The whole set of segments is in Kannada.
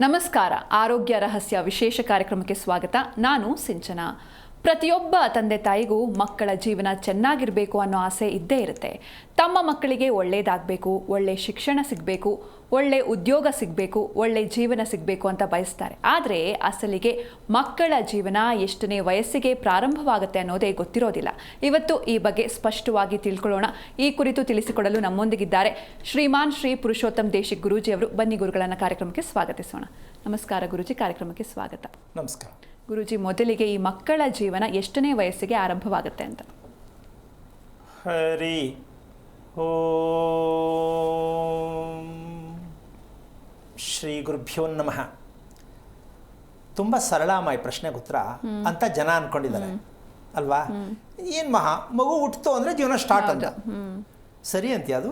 ನಮಸ್ಕಾರ. ಆರೋಗ್ಯ ರಹಸ್ಯ ವಿಶೇಷ ಕಾರ್ಯಕ್ರಮಕ್ಕೆ ಸ್ವಾಗತ. ನಾನು ಸಿಂಚನಾ. ಪ್ರತಿಯೊಬ್ಬ ತಂದೆ ತಾಯಿಗೂ ಮಕ್ಕಳ ಜೀವನ ಚೆನ್ನಾಗಿರಬೇಕು ಅನ್ನೋ ಆಸೆ ಇದ್ದೇ ಇರುತ್ತೆ. ತಮ್ಮ ಮಕ್ಕಳಿಗೆ ಒಳ್ಳೆಯದಾಗಬೇಕು, ಒಳ್ಳೆ ಶಿಕ್ಷಣ ಸಿಗಬೇಕು, ಒಳ್ಳೆ ಉದ್ಯೋಗ ಸಿಗಬೇಕು, ಒಳ್ಳೆ ಜೀವನ ಸಿಗಬೇಕು ಅಂತ ಬಯಸ್ತಾರೆ. ಆದರೆ ಅಸಲಿಗೆ ಮಕ್ಕಳ ಜೀವನ ಎಷ್ಟನೇ ವಯಸ್ಸಿಗೆ ಪ್ರಾರಂಭವಾಗುತ್ತೆ ಅನ್ನೋದೇ ಗೊತ್ತಿರೋದಿಲ್ಲ. ಇವತ್ತು ಈ ಬಗ್ಗೆ ಸ್ಪಷ್ಟವಾಗಿ ತಿಳ್ಕೊಳ್ಳೋಣ. ಈ ಕುರಿತು ತಿಳಿಸಿಕೊಡಲು ನಮ್ಮೊಂದಿಗಿದ್ದಾರೆ ಶ್ರೀಮಾನ್ ಶ್ರೀ ಪುರುಷೋತ್ತಮ್ ದೇಶಿಕ್ ಗುರೂಜಿ ಅವರು. ಬನ್ನಿ ಗುರುಗಳನ್ನ ಕಾರ್ಯಕ್ರಮಕ್ಕೆ ಸ್ವಾಗತಿಸೋಣ. ನಮಸ್ಕಾರ ಗುರೂಜಿ, ಕಾರ್ಯಕ್ರಮಕ್ಕೆ ಸ್ವಾಗತ. ನಮಸ್ಕಾರ ಗುರೂಜಿ, ಮೊದಲಿಗೆ ಈ ಮಕ್ಕಳ ಜೀವನ ಎಷ್ಟನೇ ವಯಸ್ಸಿಗೆ ಆರಂಭವಾಗುತ್ತೆ ಅಂತ? ಹರಿ ಓಂ ಶ್ರೀ ಗುರುಭ್ಯೋ ನಮಃ. ತುಂಬ ಸರಳಾಮಯ ಪ್ರಶ್ನೆಗೆ ಉತ್ತರ ಅಂತ ಜನ ಅನ್ಕೊಂಡಿದ್ದಾರೆ ಅಲ್ವಾ? ಏನು ಮಗು ಹುಟ್ಟಿತು ಅಂದರೆ ಜೀವನ ಸ್ಟಾರ್ಟ್ ಅಂತ ಸರಿ ಅಂತೀಯ? ಅದು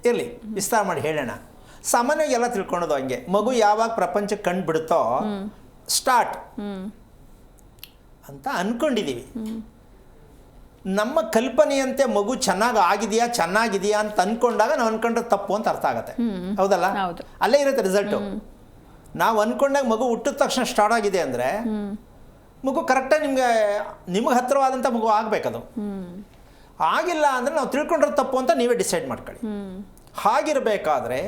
ಇರಲಿ, ವಿಸ್ತಾರ ಮಾಡಿ ಹೇಳೋಣ. ಸಾಮಾನ್ಯವಾಗಿ ಎಲ್ಲ ತಿಳ್ಕೊಳೋದು ಹಂಗೆ, ಮಗು ಯಾವಾಗ ಪ್ರಪಂಚಕ್ಕೆ ಕಂಡು ಬಿಡುತ್ತೋ ಸ್ಟಾರ್ಟ್ ಅಂತ ಅಂದ್ಕೊಂಡಿದ್ದೀವಿ. ನಮ್ಮ ಕಲ್ಪನೆಯಂತೆ ಮಗು ಚೆನ್ನಾಗಿದೆಯಾ ಅಂತ ಅಂದ್ಕೊಂಡಾಗ ನಾವು ಅಂದ್ಕೊಂಡ್ರೆ ತಪ್ಪು ಅಂತ ಅರ್ಥ ಆಗುತ್ತೆ. ಹೌದಲ್ಲ? ಅಲ್ಲೇ ಇರುತ್ತೆ ರಿಸಲ್ಟು. ನಾವು ಅಂದ್ಕೊಂಡಾಗ ಮಗು ಹುಟ್ಟಿದ ತಕ್ಷಣ ಸ್ಟಾರ್ಟ್ ಆಗಿದೆ ಅಂದರೆ ಮಗು ಕರೆಕ್ಟಾಗಿ ನಿಮಗೆ ಹತ್ತಿರವಾದಂಥ ಮಗು ಆಗಬೇಕದು. ಆಗಿಲ್ಲ ಅಂದರೆ ನಾವು ತಿಳ್ಕೊಂಡ್ರೆ ತಪ್ಪು ಅಂತ ನೀವೇ ಡಿಸೈಡ್ ಮಾಡ್ಕೊಳ್ಳಿ. ಹಾಗಿರಬೇಕಾದ್ರೆ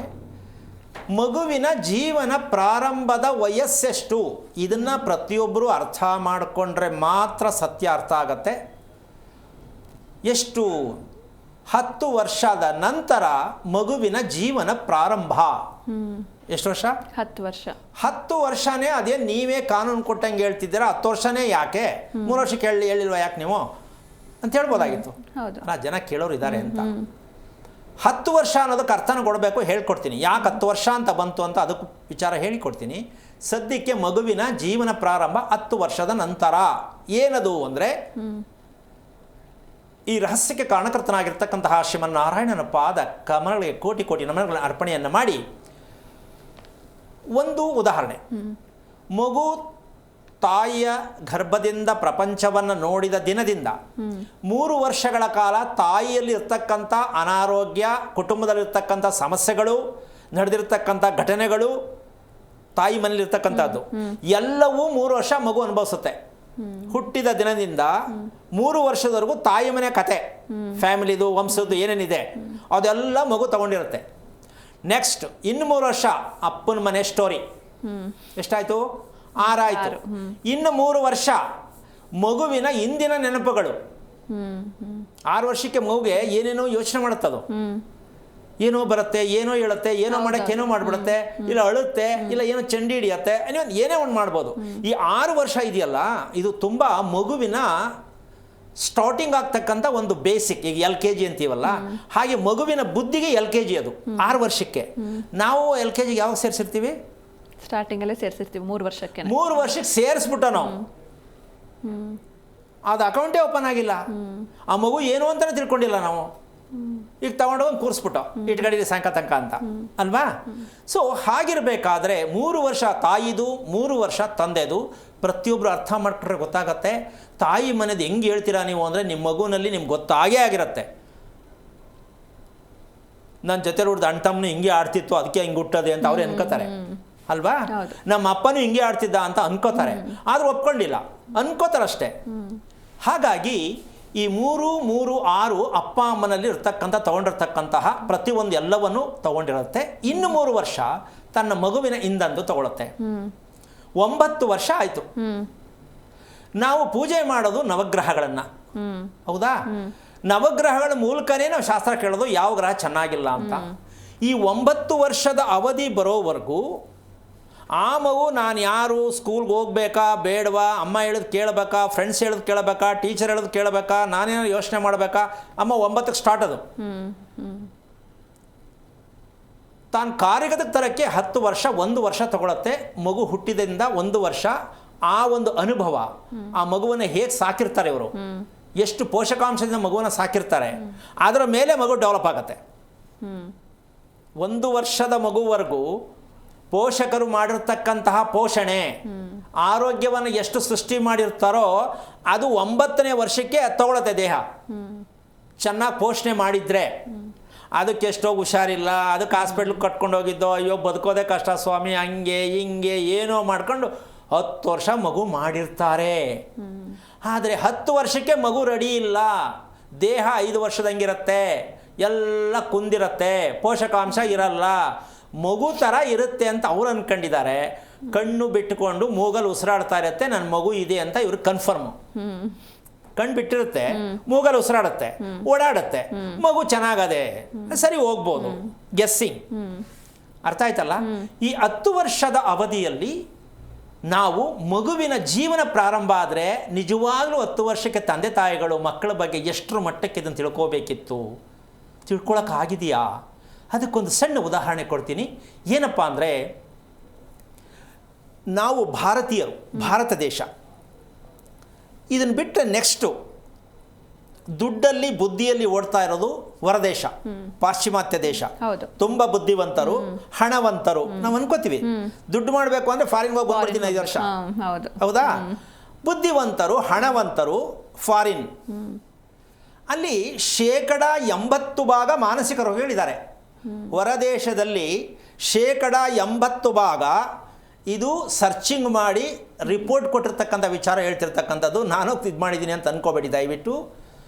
ಮಗುವಿನ ಜೀವನ ಪ್ರಾರಂಭದ ವಯಸ್ಸೆಷ್ಟು, ಇದನ್ನು ಪ್ರತಿಯೊಬ್ಬರೂ ಅರ್ಥ ಮಾಡಿಕೊಂಡ್ರೆ ಮಾತ್ರ ಸತ್ಯ ಅರ್ಥ ಆಗತ್ತೆ. ಎಷ್ಟು? 10 ವರ್ಷದ ನಂತರ ಮಗುವಿನ ಜೀವನ ಪ್ರಾರಂಭ. ಎಷ್ಟು ವರ್ಷ? 10 ವರ್ಷ. 10 ವರ್ಷನೇ. ಅದೇ ನೀವೇ ಕಾನೂನು ಕೊಟ್ಟಂಗೆ ಹೇಳ್ತಿದ್ದೀರಾ, 10 ವರ್ಷನೇ ಯಾಕೆ, 3 ವರ್ಷಕ್ಕೆ ಹೇಳಿಲ್ವ ಯಾಕೆ ನೀವು ಅಂತ ಹೇಳ್ಬೋದಾಗಿತ್ತು. ಜನ ಕೇಳೋರು ಇದ್ದಾರೆ ಅಂತ. 10 ವರ್ಷ ಅನ್ನೋದಕ್ಕೆ ಅರ್ಥನ ಕೊಡಬೇಕು, ಹೇಳ್ಕೊಡ್ತೀನಿ. ಯಾಕೆ 10 ವರ್ಷ ಅಂತ ಬಂತು ಅಂತ ಅದಕ್ಕೂ ವಿಚಾರ ಹೇಳಿಕೊಡ್ತೀನಿ. ಸದ್ಯಕ್ಕೆ ಮಗುವಿನ ಜೀವನ ಪ್ರಾರಂಭ 10 ವರ್ಷದ ನಂತರ. ಏನದು ಅಂದರೆ, ಈ ರಹಸ್ಯಕ್ಕೆ ಕಾರಣಕರ್ತನಾಗಿರ್ತಕ್ಕಂತಹ ಶ್ರೀಮನ್ನಾರಾಯಣನ ಪಾದ ಕಮಲಗಳಿಗೆ ಕೋಟಿ ಕೋಟಿ ನಮನಗಳ ಅರ್ಪಣೆಯನ್ನು ಮಾಡಿ, ಒಂದು ಉದಾಹರಣೆ. ಮಗು ತಾಯಿಯ ಗರ್ಭದಿಂದ ಪ್ರಪಂಚವನ್ನು ನೋಡಿದ ದಿನದಿಂದ 3 ವರ್ಷಗಳ ಕಾಲ ತಾಯಿಯಲ್ಲಿ ಇರ್ತಕ್ಕಂಥ ಅನಾರೋಗ್ಯ, ಕುಟುಂಬದಲ್ಲಿರ್ತಕ್ಕಂಥ ಸಮಸ್ಯೆಗಳು, ನಡೆದಿರ್ತಕ್ಕಂಥ ಘಟನೆಗಳು, ತಾಯಿ ಮನೇಲಿರ್ತಕ್ಕಂಥದ್ದು ಎಲ್ಲವೂ 3 ವರ್ಷ ಮಗು ಅನುಭವಿಸುತ್ತೆ. ಹುಟ್ಟಿದ ದಿನದಿಂದ 3 ವರ್ಷದವರೆಗೂ ತಾಯಿ ಮನೆ ಕತೆ, ಫ್ಯಾಮಿಲಿದು, ವಂಶದ್ದು ಏನೇನಿದೆ ಅದೆಲ್ಲ ಮಗು ತಗೊಂಡಿರುತ್ತೆ. ನೆಕ್ಸ್ಟ್ ಇನ್ನು 3 ವರ್ಷ ಅಪ್ಪನ ಮನೆ ಸ್ಟೋರಿ. ಎಷ್ಟಾಯಿತು? 6 ಆಯಿತು. ಇನ್ನು 3 ವರ್ಷ ಮಗುವಿನ ಇಂದಿನ ನೆನಪುಗಳು. 6 ವರ್ಷಕ್ಕೆ ಮಗುಗೆ ಏನೇನೋ ಯೋಚನೆ ಮಾಡುತ್ತದು. ಏನೋ ಬರುತ್ತೆ, ಏನೋ ಹೇಳುತ್ತೆ, ಏನೋ ಮಾಡೋಕ್ಕೆ ಏನೋ ಮಾಡಿಬಿಡುತ್ತೆ, ಇಲ್ಲ ಅಳುತ್ತೆ, ಇಲ್ಲ ಏನೋ ಚಂಡಿ ಹಿಡಿಯತ್ತೆ, ಏನೇ ಒಂದು ಮಾಡ್ಬೋದು. ಈ 6 ವರ್ಷ ಇದೆಯಲ್ಲ, ಇದು ತುಂಬ ಮಗುವಿನ ಸ್ಟಾರ್ಟಿಂಗ್ ಆಗ್ತಕ್ಕಂಥ ಒಂದು ಬೇಸಿಕ್. ಈಗ LKG ಅಂತೀವಲ್ಲ, ಹಾಗೆ ಮಗುವಿನ ಬುದ್ಧಿಗೆ LKG ಅದು 6 ವರ್ಷಕ್ಕೆ. ನಾವು LKG ಯಾವಾಗ ಸೇರಿಸಿರ್ತೀವಿ? ಸ್ಟಾರ್ಟಿಂಗಲ್ಲೇ ಸೇರಿಸಿರ್ತೀವಿ 3 ವರ್ಷಕ್ಕೆ. 3 ವರ್ಷಕ್ಕೆ ಸೇರಿಸ್ಬಿಟ್ಟು ನಾವು ಅದು ಅಕೌಂಟೇ ಓಪನ್ ಆಗಿಲ್ಲ. ಆ ಮಗು ಏನು ಅಂತಲೇ ತಿಳ್ಕೊಂಡಿಲ್ಲ ನಾವು. ಈಗ ತಗೊಂಡೋಗಿ ಕೂರಿಸ್ಬಿಟ್ಟು ಇಟ್ಗಡಿ ಸಾಯಂಕಾಲ ತನಕ ಅಂತ ಅಲ್ವಾ? ಸೊ ಹಾಗಿರಬೇಕಾದ್ರೆ 3 ವರ್ಷ ತಾಯಿದು, 3 ವರ್ಷ ತಂದೆದು. ಪ್ರತಿಯೊಬ್ಬರು ಅರ್ಥ ಮಾಡ್ಕೊಂಡ್ರೆ ಗೊತ್ತಾಗತ್ತೆ. ತಾಯಿ ಮನೆದು ಹೆಂಗೆ ಹೇಳ್ತೀರಾ ನೀವು ಅಂದರೆ, ನಿಮ್ಮ ಮಗುವಿನಲ್ಲಿ ನಿಮ್ಗೆ ಗೊತ್ತಾಗೇ ಆಗಿರುತ್ತೆ. ನನ್ನ ಜೊತೆ ಹುಡ್ದು ಅಣ್ತಮ್ಮನು ಹಿಂಗೆ ಆಡ್ತಿತ್ತು, ಅದಕ್ಕೆ ಹಿಂಗೆ ಹುಟ್ಟದೆ ಅಂತ ಅವ್ರು ಅನ್ಕೋತಾರೆ ಅಲ್ವಾ? ನಮ್ಮ ಅಪ್ಪನೂ ಹಿಂಗೆ ಆಡ್ತಿದ್ದ ಅಂತ ಅನ್ಕೋತಾರೆ, ಆದರೂ ಒಪ್ಕೊಂಡಿಲ್ಲ, ಅನ್ಕೋತಾರಷ್ಟೇ. ಹಾಗಾಗಿ ಈ 3, 3, 6 ಅಪ್ಪ ಅಮ್ಮನಲ್ಲಿ ತಗೊಂಡಿರ್ತಕ್ಕಂತಹ ಪ್ರತಿಯೊಂದು ಎಲ್ಲವನ್ನು ತಗೊಂಡಿರುತ್ತೆ. ಇನ್ನು 3 ವರ್ಷ ತನ್ನ ಮಗುವಿನ ಇಂದಂದು ತಗೊಳುತ್ತೆ. 9 ವರ್ಷ ಆಯಿತು. ನಾವು ಪೂಜೆ ಮಾಡೋದು ನವಗ್ರಹಗಳನ್ನು, ಹೌದಾ? ನವಗ್ರಹಗಳ ಮೂಲಕನೇ ನಾವು ಶಾಸ್ತ್ರ ಕೇಳೋದು ಯಾವ ಗ್ರಹ ಚೆನ್ನಾಗಿಲ್ಲ ಅಂತ. ಈ 9 ವರ್ಷದ ಅವಧಿ ಬರೋವರೆಗೂ ಆ ಮಗು ನಾನು ಯಾರು, ಸ್ಕೂಲ್ಗೆ ಹೋಗ್ಬೇಕಾ ಬೇಡವಾ, ಅಮ್ಮ ಹೇಳೋದು ಕೇಳಬೇಕಾ, ಫ್ರೆಂಡ್ಸ್ ಹೇಳೋದು ಕೇಳಬೇಕಾ, ಟೀಚರ್ ಹೇಳೋದು ಕೇಳಬೇಕಾ, ನಾನೇನಾದ್ರು ಯೋಚನೆ ಮಾಡಬೇಕಾ? ಅಮ್ಮ 9ಕ್ಕೆ ಸ್ಟಾರ್ಟ್ ಅದು. ತಾನು ಕಾರ್ಯಗತಕ್ಕೆ ತರಕ್ಕೆ 10 ವರ್ಷ, 1 ವರ್ಷ ತಗೊಳತ್ತೆ. ಮಗು ಹುಟ್ಟಿದಿಂದ 1 ವರ್ಷ ಆ ಒಂದು ಅನುಭವ, ಆ ಮಗುವನ್ನು ಹೇಗೆ ಸಾಕಿರ್ತಾರೆ ಇವರು, ಎಷ್ಟು ಪೋಷಕಾಂಶದಿಂದ ಮಗುವನ್ನು ಸಾಕಿರ್ತಾರೆ, ಅದರ ಮೇಲೆ ಮಗು ಡೆವಲಪ್ ಆಗುತ್ತೆ. 1 ವರ್ಷದ ಮಗುವರೆಗೂ ಪೋಷಕರು ಮಾಡಿರ್ತಕ್ಕಂತಹ ಪೋಷಣೆ, ಆರೋಗ್ಯವನ್ನು ಎಷ್ಟು ಸೃಷ್ಟಿ ಮಾಡಿರ್ತಾರೋ ಅದು 9ನೇ ವರ್ಷಕ್ಕೆ ತಗೊಳತ್ತೆ ದೇಹ. ಚೆನ್ನಾಗಿ ಪೋಷಣೆ ಮಾಡಿದರೆ ಅದಕ್ಕೆ ಎಷ್ಟೋ ಹುಷಾರಿಲ್ಲ, ಅದಕ್ಕೆ ಹಾಸ್ಪಿಟ್ಲಿಗೆ ಕಟ್ಕೊಂಡು ಹೋಗಿದ್ದೋ, ಅಯ್ಯೋ ಬದುಕೋದೇ ಕಷ್ಟ ಸ್ವಾಮಿ, ಹಂಗೆ ಹಿಂಗೆ ಏನೋ ಮಾಡ್ಕೊಂಡು 10 ವರ್ಷ ಮಗು ಮಾಡಿರ್ತಾರೆ. ಆದರೆ 10 ವರ್ಷಕ್ಕೆ ಮಗು ರೆಡಿ ಇಲ್ಲ, ದೇಹ 5 ವರ್ಷದಂಗಿರುತ್ತೆ, ಎಲ್ಲ ಕುಂದಿರುತ್ತೆ, ಪೋಷಕಾಂಶ ಇರಲ್ಲ, ಮಗು ಥರ ಇರುತ್ತೆ ಅಂತ ಅವ್ರು ಅಂದ್ಕೊಂಡಿದ್ದಾರೆ. ಕಣ್ಣು ಬಿಟ್ಟುಕೊಂಡು ಮೂಗಲ್ಲಿ ಉಸಿರಾಡ್ತಾ ಇರುತ್ತೆ, ನನ್ನ ಮಗು ಇದೆ ಅಂತ ಇವ್ರಿಗೆ ಕನ್ಫರ್ಮು. ಕಣ್ಣು ಬಿಟ್ಟಿರುತ್ತೆ, ಮೂಗಲ್ಲಿ ಉಸಿರಾಡುತ್ತೆ, ಓಡಾಡುತ್ತೆ, ಮಗು ಚೆನ್ನಾಗದೆ, ಸರಿ ಹೋಗ್ಬೋದು, ಗೆಸ್ಸಿಂಗ್. ಅರ್ಥ ಆಯ್ತಲ್ಲ? ಈ 10 ವರ್ಷದ ಅವಧಿಯಲ್ಲಿ ನಾವು ಮಗುವಿನ ಜೀವನ ಪ್ರಾರಂಭ ಆದರೆ ನಿಜವಾಗ್ಲೂ 10 ವರ್ಷಕ್ಕೆ ತಂದೆ ತಾಯಿಗಳು ಮಕ್ಕಳ ಬಗ್ಗೆ ಎಷ್ಟರ ಮಟ್ಟಕ್ಕೆ ಇದನ್ನು ತಿಳ್ಕೋಬೇಕಿತ್ತು, ತಿಳ್ಕೊಳಕ್ಕಾಗಿದೆಯಾ? ಅದಕ್ಕೊಂದು ಸಣ್ಣ ಉದಾಹರಣೆ ಕೊಡ್ತೀನಿ. ಏನಪ್ಪ ಅಂದರೆ, ನಾವು ಭಾರತೀಯರು, ಭಾರತ ದೇಶ ಇದನ್ನು ಬಿಟ್ಟರೆ ನೆಕ್ಸ್ಟು ದುಡ್ಡಲ್ಲಿ ಬುದ್ಧಿಯಲ್ಲಿ ಓಡ್ತಾ ಇರೋದು ಹೊರದೇಶ, ಪಾಶ್ಚಿಮಾತ್ಯ ದೇಶ. ತುಂಬ ಬುದ್ಧಿವಂತರು, ಹಣವಂತರು. ನಾವು ಅನ್ಕೋತೀವಿ ದುಡ್ಡು ಮಾಡಬೇಕು ಅಂದರೆ ಫಾರಿನ್ ಹೋಗಿ ಬಂದ್ಬಿಡ್ತೀನಿ 5 ವರ್ಷ, ಹೌದಾ? ಬುದ್ಧಿವಂತರು, ಹಣವಂತರು, ಫಾರಿನ್. ಅಲ್ಲಿ 80% ಮಾನಸಿಕ ರೋಗಿಗಳಿದ್ದಾರೆ. ಹೊರದೇಶದಲ್ಲಿ 80% ಇದು ಸರ್ಚಿಂಗ್ ಮಾಡಿ ರಿಪೋರ್ಟ್ ಕೊಟ್ಟಿರ್ತಕ್ಕಂಥ ವಿಚಾರ ಹೇಳ್ತಿರ್ತಕ್ಕಂಥದ್ದು. ನಾನು ಇದು ಮಾಡಿದ್ದೀನಿ ಅಂತ ಅಂದ್ಕೋಬೇಡಿ ದಯವಿಟ್ಟು.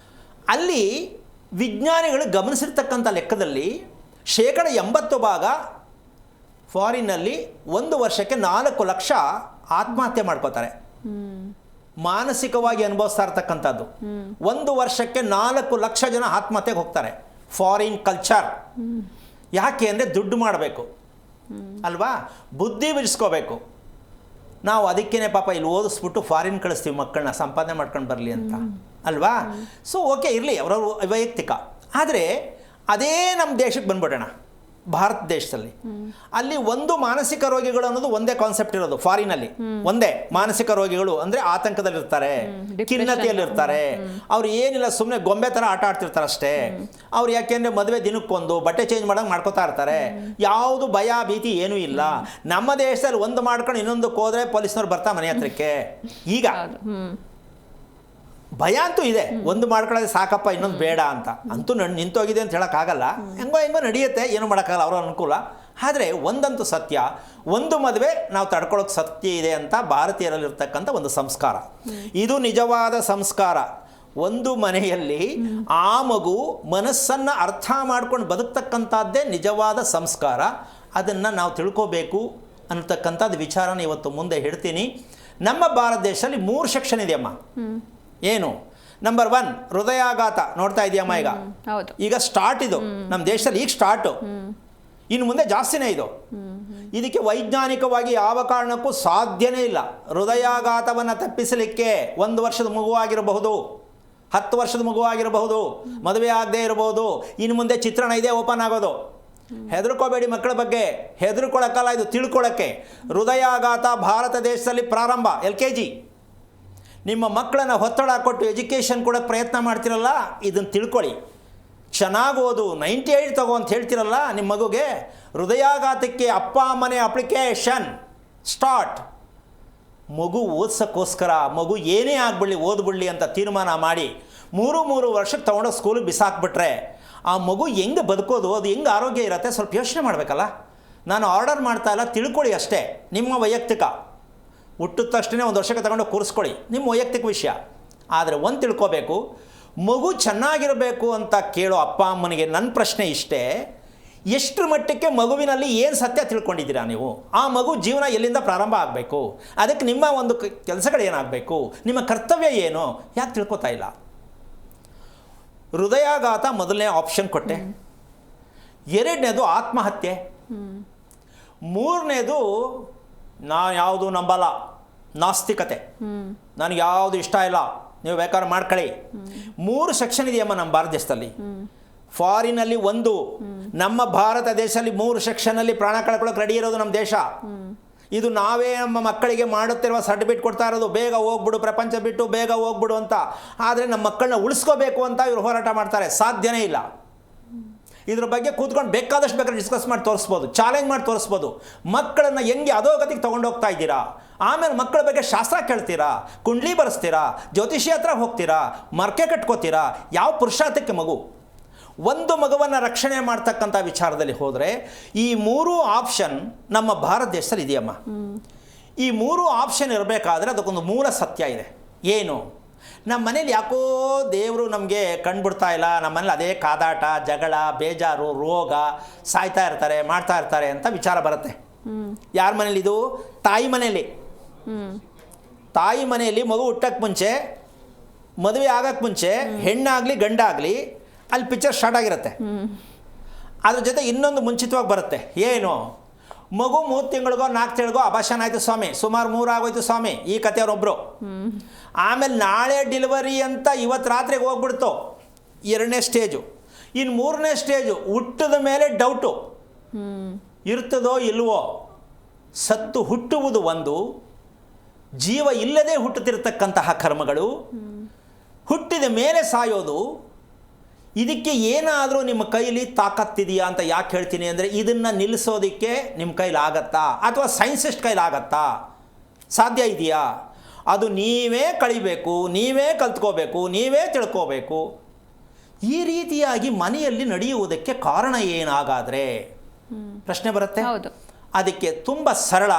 ಅಲ್ಲಿ ವಿಜ್ಞಾನಿಗಳು ಗಮನಿಸಿರ್ತಕ್ಕಂಥ ಲೆಕ್ಕದಲ್ಲಿ 80% ಫಾರಿನ್ನಲ್ಲಿ 1 ವರ್ಷಕ್ಕೆ 4 ಲಕ್ಷ ಆತ್ಮಹತ್ಯೆ ಮಾಡ್ಕೋತಾರೆ. ಮಾನಸಿಕವಾಗಿ ಅನುಭವಿಸ್ತಾ ಇರ್ತಕ್ಕಂಥದ್ದು. 1 ವರ್ಷಕ್ಕೆ 4 ಲಕ್ಷ ಜನ ಆತ್ಮಹತ್ಯೆಗೆ ಹೋಗ್ತಾರೆ. Foreign culture. ಯಾಕೆ ಅಂದರೆ ದುಡ್ಡು ಮಾಡಬೇಕು ಅಲ್ವಾ, ಬುದ್ಧಿ ಬಿಡಿಸ್ಕೋಬೇಕು. ನಾವು ಅದಕ್ಕೇನೆ ಪಾಪ ಇಲ್ಲಿ ಓದಿಸ್ಬಿಟ್ಟು ಫಾರಿನ್ ಕಳಿಸ್ತೀವಿ ಮಕ್ಕಳನ್ನ, ಸಂಪಾದನೆ ಮಾಡ್ಕೊಂಡು ಬರಲಿ ಅಂತ ಅಲ್ವಾ. ಸೊ ಓಕೆ, ಇರಲಿ, ಅವರವ್ರ ವೈಯಕ್ತಿಕ. ಆದರೆ ಅದೇ ನಮ್ಮ ದೇಶಕ್ಕೆ ಬಂದ್ಬಿಡೋಣ, ಭಾರತ ದೇಶದಲ್ಲಿ. ಅಲ್ಲಿ ಒಂದು ಮಾನಸಿಕ ರೋಗಿಗಳು ಅನ್ನೋದು ಒಂದೇ ಕಾನ್ಸೆಪ್ಟ್ ಇರೋದು. ಫಾರಿನಲ್ಲಿ ಒಂದೇ ಮಾನಸಿಕ ರೋಗಿಗಳು ಅಂದರೆ ಆತಂಕದಲ್ಲಿರ್ತಾರೆ, ಖಿನ್ನತೆಯಲ್ಲಿರ್ತಾರೆ. ಅವ್ರು ಏನಿಲ್ಲ, ಸುಮ್ಮನೆ ಗೊಂಬೆ ಥರ ಆಟ ಆಡ್ತಿರ್ತಾರೆ ಅಷ್ಟೇ. ಅವ್ರು ಯಾಕೆಂದರೆ ಮದುವೆ ದಿನಕ್ಕೊಂದು ಬಟ್ಟೆ ಚೇಂಜ್ ಮಾಡೋಂಗೆ ಮಾಡ್ಕೋತಾ ಇರ್ತಾರೆ. ಯಾವುದು ಭಯ ಭೀತಿ ಏನೂ ಇಲ್ಲ. ನಮ್ಮ ದೇಶದಲ್ಲಿ ಒಂದು ಮಾಡ್ಕೊಂಡು ಇನ್ನೊಂದಕ್ಕೆ ಹೋದರೆ ಪೊಲೀಸ್ನವ್ರು ಬರ್ತಾ ಮನೆ ಹತ್ರಕ್ಕೆ. ಈಗ ಭಯ ಅಂತೂ ಇದೆ, ಒಂದು ಮಾಡ್ಕೊಳ್ಳೋದು ಸಾಕಪ್ಪ, ಇನ್ನೊಂದು ಬೇಡ ಅಂತ. ಅಂತೂ ನಿಂತೋಗಿದೆ ಅಂತ ಹೇಳೋಕ್ಕಾಗಲ್ಲ, ಹೆಂಗೋ ನಡೆಯುತ್ತೆ, ಏನೂ ಮಾಡೋಕ್ಕಾಗಲ್ಲ, ಅವರ ಅನುಕೂಲ. ಆದರೆ ಒಂದಂತೂ ಸತ್ಯ, ಒಂದು ಮದುವೆ ನಾವು ತಡ್ಕೊಳ್ಳೋಕೆ ಸತ್ಯ ಇದೆ ಅಂತ ಭಾರತೀಯರಲ್ಲಿರ್ತಕ್ಕಂಥ ಒಂದು ಸಂಸ್ಕಾರ. ಇದು ನಿಜವಾದ ಸಂಸ್ಕಾರ. ಒಂದು ಮನೆಯಲ್ಲಿ ಆ ಮಗು ಮನಸ್ಸನ್ನು ಅರ್ಥ ಮಾಡ್ಕೊಂಡು ಬದುಕ್ತಕ್ಕಂಥದ್ದೇ ನಿಜವಾದ ಸಂಸ್ಕಾರ. ಅದನ್ನು ನಾವು ತಿಳ್ಕೋಬೇಕು ಅನ್ನತಕ್ಕಂಥದ್ದು ವಿಚಾರನ ಇವತ್ತು ಮುಂದೆ ಹೇಳ್ತೀನಿ. ನಮ್ಮ ಭಾರತ ದೇಶದಲ್ಲಿ 3 ಸೆಕ್ಷನ್ ಇದೆಯಮ್ಮ. ಏನು? ನಂಬರ್ 1 ಹೃದಯಾಘಾತ. ನೋಡ್ತಾ ಇದೆಯಮ್ಮ ಈಗ ಸ್ಟಾರ್ಟ್ ಇದು ನಮ್ಮ ದೇಶದಲ್ಲಿ, ಈಗ ಸ್ಟಾರ್ಟು, ಇನ್ನು ಮುಂದೆ ಜಾಸ್ತಿನೇ ಇದು. ಇದಕ್ಕೆ ವೈಜ್ಞಾನಿಕವಾಗಿ ಯಾವ ಕಾರಣಕ್ಕೂ ಸಾಧ್ಯನೇ ಇಲ್ಲ. ಹೃದಯಾಘಾತವನ್ನು ತಪ್ಪಿಸಲಿಕ್ಕೆ 1 ವರ್ಷದ ಮಗುವಾಗಿರಬಹುದು, 10 ವರ್ಷದ ಮಗುವಾಗಿರಬಹುದು, ಮದುವೆ ಆಗದೆ ಇರಬಹುದು. ಇನ್ನು ಮುಂದೆ ಚಿತ್ರಣ ಇದೆ ಓಪನ್ ಆಗೋದು. ಹೆದರ್ಕೋಬೇಡಿ ಮಕ್ಕಳ ಬಗ್ಗೆ, ಹೆದರ್ಕೊಳ್ಳೋಕ್ಕಲ್ಲ, ಇದು ತಿಳ್ಕೊಳ್ಳೋಕ್ಕೆ. ಹೃದಯಾಘಾತ ಭಾರತ ದೇಶದಲ್ಲಿ ಪ್ರಾರಂಭ LKG. ನಿಮ್ಮ ಮಕ್ಕಳನ್ನು ಒತ್ತಡ ಕೊಟ್ಟು ಎಜುಕೇಷನ್ ಕೊಡೋಕ್ಕೆ ಪ್ರಯತ್ನ ಮಾಡ್ತಿರಲ್ಲ, ಇದನ್ನು ತಿಳ್ಕೊಳ್ಳಿ. ಚೆನ್ನಾಗಿ ಓದು, 98 ತಗೋ ಅಂತ ಹೇಳ್ತಿರಲ್ಲ ನಿಮ್ಮ ಮಗುಗೆ, ಹೃದಯಾಘಾತಕ್ಕೆ ಅಪ್ಪ ಅಮ್ಮನೇ ಅಪ್ಲಿಕೇಶನ್ ಸ್ಟಾರ್ಟ್. ಮಗು ಓದ್ಸೋಕ್ಕೋಸ್ಕರ, ಮಗು ಏನೇ ಆಗ್ಬಿಡಲಿ ಓದ್ಬಿಡಲಿ ಅಂತ ತೀರ್ಮಾನ ಮಾಡಿ 3 ವರ್ಷಕ್ಕೆ ತೊಗೊಂಡೋಗಿ ಸ್ಕೂಲಿಗೆ ಬಿಸಾಕ್ಬಿಟ್ರೆ ಆ ಮಗು ಹೆಂಗೆ ಬದುಕೋದು, ಅದು ಹೆಂಗೆ ಆರೋಗ್ಯ ಇರುತ್ತೆ, ಸ್ವಲ್ಪ ಯೋಚನೆ ಮಾಡಬೇಕಲ್ಲ. ನಾನು ಆರ್ಡರ್ ಮಾಡ್ತಾ ಇಲ್ಲ, ತಿಳ್ಕೊಳ್ಳಿ ಅಷ್ಟೇ. ನಿಮ್ಮ ವೈಯಕ್ತಿಕ, ಹುಟ್ಟಿದ ತಕ್ಷಣ 1 ವರ್ಷಕ್ಕೆ ತಗೊಂಡು ಕೂರಿಸ್ಕೊಳ್ಳಿ, ನಿಮ್ಮ ವೈಯಕ್ತಿಕ ವಿಷಯ. ಆದರೆ ಒಂದು ತಿಳ್ಕೋಬೇಕು, ಮಗು ಚೆನ್ನಾಗಿರಬೇಕು ಅಂತ ಕೇಳೋ ಅಪ್ಪ ಅಮ್ಮನಿಗೆ ನನ್ನ ಪ್ರಶ್ನೆ ಇಷ್ಟೇ: ಎಷ್ಟರ ಮಟ್ಟಕ್ಕೆ ಮಗುವಿನಲ್ಲಿ ಏನು ಸತ್ಯ ತಿಳ್ಕೊಂಡಿದ್ದೀರಾ ನೀವು? ಆ ಮಗು ಜೀವನ ಎಲ್ಲಿಂದ ಪ್ರಾರಂಭ ಆಗಬೇಕು, ಅದಕ್ಕೆ ನಿಮ್ಮ ಒಂದು ಕೆಲಸಗಳು ಏನಾಗಬೇಕು, ನಿಮ್ಮ ಕರ್ತವ್ಯ ಏನು, ಯಾಕೆ ತಿಳ್ಕೊತಾ ಇಲ್ಲ? ಹೃದಯಾಘಾತ ಮೊದಲನೇ ಆಪ್ಷನ್ ಕೊಟ್ಟೆ. 2ನೇದು ಆತ್ಮಹತ್ಯೆ. 3ನೇದು ನಾನು ಯಾವುದು ನಂಬಲ್ಲ, ನಾಸ್ತಿಕತೆ. ನನಗೆ ಯಾವುದು ಇಷ್ಟ ಇಲ್ಲ, ನೀವು ಬೇಕಾದ್ರೆ ಮಾಡ್ಕೊಳ್ಳಿ. 3 ಸೆಕ್ಷನ್ ಇದೆಯಮ್ಮ ನಮ್ಮ ಭಾರತ ದೇಶದಲ್ಲಿ. ಫಾರಿನಲ್ಲಿ 1, ನಮ್ಮ ಭಾರತ ದೇಶದಲ್ಲಿ 3 ಸೆಕ್ಷನಲ್ಲಿ ಪ್ರಾಣ ಕಳ್ಕೊಳ್ಳೋಕೆ ರೆಡಿ ಇರೋದು ನಮ್ಮ ದೇಶ. ಇದು ನಾವೇ ನಮ್ಮ ಮಕ್ಕಳಿಗೆ ಮಾಡುತ್ತಿರುವ ಸರ್ಟಿಫಿಕೇಟ್ ಕೊಡ್ತಾ ಇರೋದು, ಬೇಗ ಹೋಗ್ಬಿಡು ಪ್ರಪಂಚ ಬಿಟ್ಟು, ಬೇಗ ಹೋಗ್ಬಿಡು ಅಂತ. ಆದರೆ ನಮ್ಮ ಮಕ್ಕಳನ್ನ ಉಳಿಸ್ಕೋಬೇಕು ಅಂತ ಇವರು ಹೋರಾಟ ಮಾಡ್ತಾರೆ. ಸಾಧ್ಯನೇ ಇಲ್ಲ. ಇದ್ರ ಬಗ್ಗೆ ಕೂತ್ಕೊಂಡು ಬೇಕಾದಷ್ಟು ಬೇಕಾದ್ರೆ ಡಿಸ್ಕಸ್ ಮಾಡಿ ತೋರಿಸ್ಬೋದು, ಚಾಲೆಂಜ್ ಮಾಡಿ ತೋರಿಸ್ಬೋದು. ಮಕ್ಕಳನ್ನು ಹೆಂಗೆ ಅಧೋಗತಿಗೆ ತೊಗೊಂಡೋಗ್ತಾ ಇದ್ದೀರಾ, ಆಮೇಲೆ ಮಕ್ಕಳ ಬಗ್ಗೆ ಶಾಸ್ತ್ರ ಕೇಳ್ತೀರಾ, ಕುಂಡ್ಲಿ ಬರೆಸ್ತೀರಾ, ಜ್ಯೋತಿಷಿ ಹತ್ರ ಹೋಗ್ತೀರಾ, ಮರ್ಕೆ ಕಟ್ಕೋತೀರಾ. ಯಾವ ಪುರುಷಾರ್ಥಕ್ಕೆ ಮಗು? ಒಂದು ಮಗುವನ್ನು ರಕ್ಷಣೆ ಮಾಡ್ತಕ್ಕಂಥ ವಿಚಾರದಲ್ಲಿ ಹೋದರೆ ಈ 3 ಆಪ್ಷನ್ ನಮ್ಮ ಭಾರತ ದೇಶದಲ್ಲಿ ಇದೆಯಮ್ಮ. ಈ 3 ಆಪ್ಷನ್ ಇರಬೇಕಾದ್ರೆ ಅದಕ್ಕೊಂದು ಮೂಲ ಸತ್ಯ ಇದೆ. ಏನು? ನಮ್ಮ ಮನೇಲಿ ಯಾಕೋ ದೇವರು ನಮಗೆ ಕಂಡುಬಿಡ್ತಾ ಇಲ್ಲ, ನಮ್ಮ ಮನೇಲಿ ಅದೇ ಕಾದಾಟ, ಜಗಳ, ಬೇಜಾರು, ರೋಗ, ಸಾಯ್ತಾ ಇರ್ತಾರೆ, ಮಾಡ್ತಾ ಇರ್ತಾರೆ ಅಂತ ವಿಚಾರ ಬರುತ್ತೆ. ಯಾರ ಮನೇಲಿ ಇದು? ತಾಯಿ ಮನೇಲಿ. ತಾಯಿ ಮನೆಯಲ್ಲಿ ಮಗು ಹುಟ್ಟಕ್ಕೆ ಮುಂಚೆ, ಮದುವೆ ಆಗಕ್ಕೆ ಮುಂಚೆ, ಹೆಣ್ಣಾಗಲಿ ಗಂಡಾಗಲಿ ಅಲ್ಲಿ ಪಿಕ್ಚರ್ ಸ್ಟಾರ್ಟ್ ಆಗಿರುತ್ತೆ. ಅದ್ರ ಜೊತೆ ಇನ್ನೊಂದು ಮುಂಚಿತವಾಗಿ ಬರುತ್ತೆ. ಏನು? ಮಗು 3 ತಿಂಗಳಿಗೋ 4 ತಿಂಗಳಿಗೋ ಅಭಾಷಣ ಆಯಿತು ಸ್ವಾಮಿ, ಸುಮಾರು 3 ಆಗೋಯ್ತು ಸ್ವಾಮಿ, ಈ ಕಥೆಯವ್ರೊಬ್ಬರು. ಆಮೇಲೆ ನಾಳೆ ಡೆಲಿವರಿ ಅಂತ ಇವತ್ತು ರಾತ್ರಿಗೆ ಹೋಗ್ಬಿಡ್ತು, 2ನೇ ಸ್ಟೇಜು. ಇನ್ನು 3ನೇ ಸ್ಟೇಜು ಹುಟ್ಟಿದ ಮೇಲೆ ಡೌಟು, ಇರ್ತದೋ ಇಲ್ವೋ. ಸತ್ತು ಹುಟ್ಟುವುದು ಒಂದು, ಜೀವ ಇಲ್ಲದೆ ಹುಟ್ಟುತ್ತಿರತಕ್ಕಂತಹ ಕರ್ಮಗಳು, ಹುಟ್ಟಿದ ಮೇಲೆ ಸಾಯೋದು. ಇದಕ್ಕೆ ಏನಾದರೂ ನಿಮ್ಮ ಕೈಲಿ ತಾಕತ್ತಿದೆಯಾ ಅಂತ ಯಾಕೆ ಹೇಳ್ತೀನಿ ಅಂದರೆ, ಇದನ್ನು ನಿಲ್ಲಿಸೋದಕ್ಕೆ ನಿಮ್ಮ ಕೈಲಾಗತ್ತಾ ಅಥವಾ ಸೈನ್ಸಿಸ್ಟ್ ಕೈಲಾಗತ್ತಾ? ಸಾಧ್ಯ ಇದೆಯಾ? ಅದು ನೀವೇ ಕಳಿಬೇಕು, ನೀವೇ ಕಲ್ತ್ಕೋಬೇಕು, ನೀವೇ ತಿಳ್ಕೋಬೇಕು. ಈ ರೀತಿಯಾಗಿ ಮನೆಯಲ್ಲಿ ನಡೆಯುವುದಕ್ಕೆ ಕಾರಣ ಏನಾಗಾದರೆ ಪ್ರಶ್ನೆ ಬರುತ್ತೆ. ಅದಕ್ಕೆ ತುಂಬ ಸರಳ.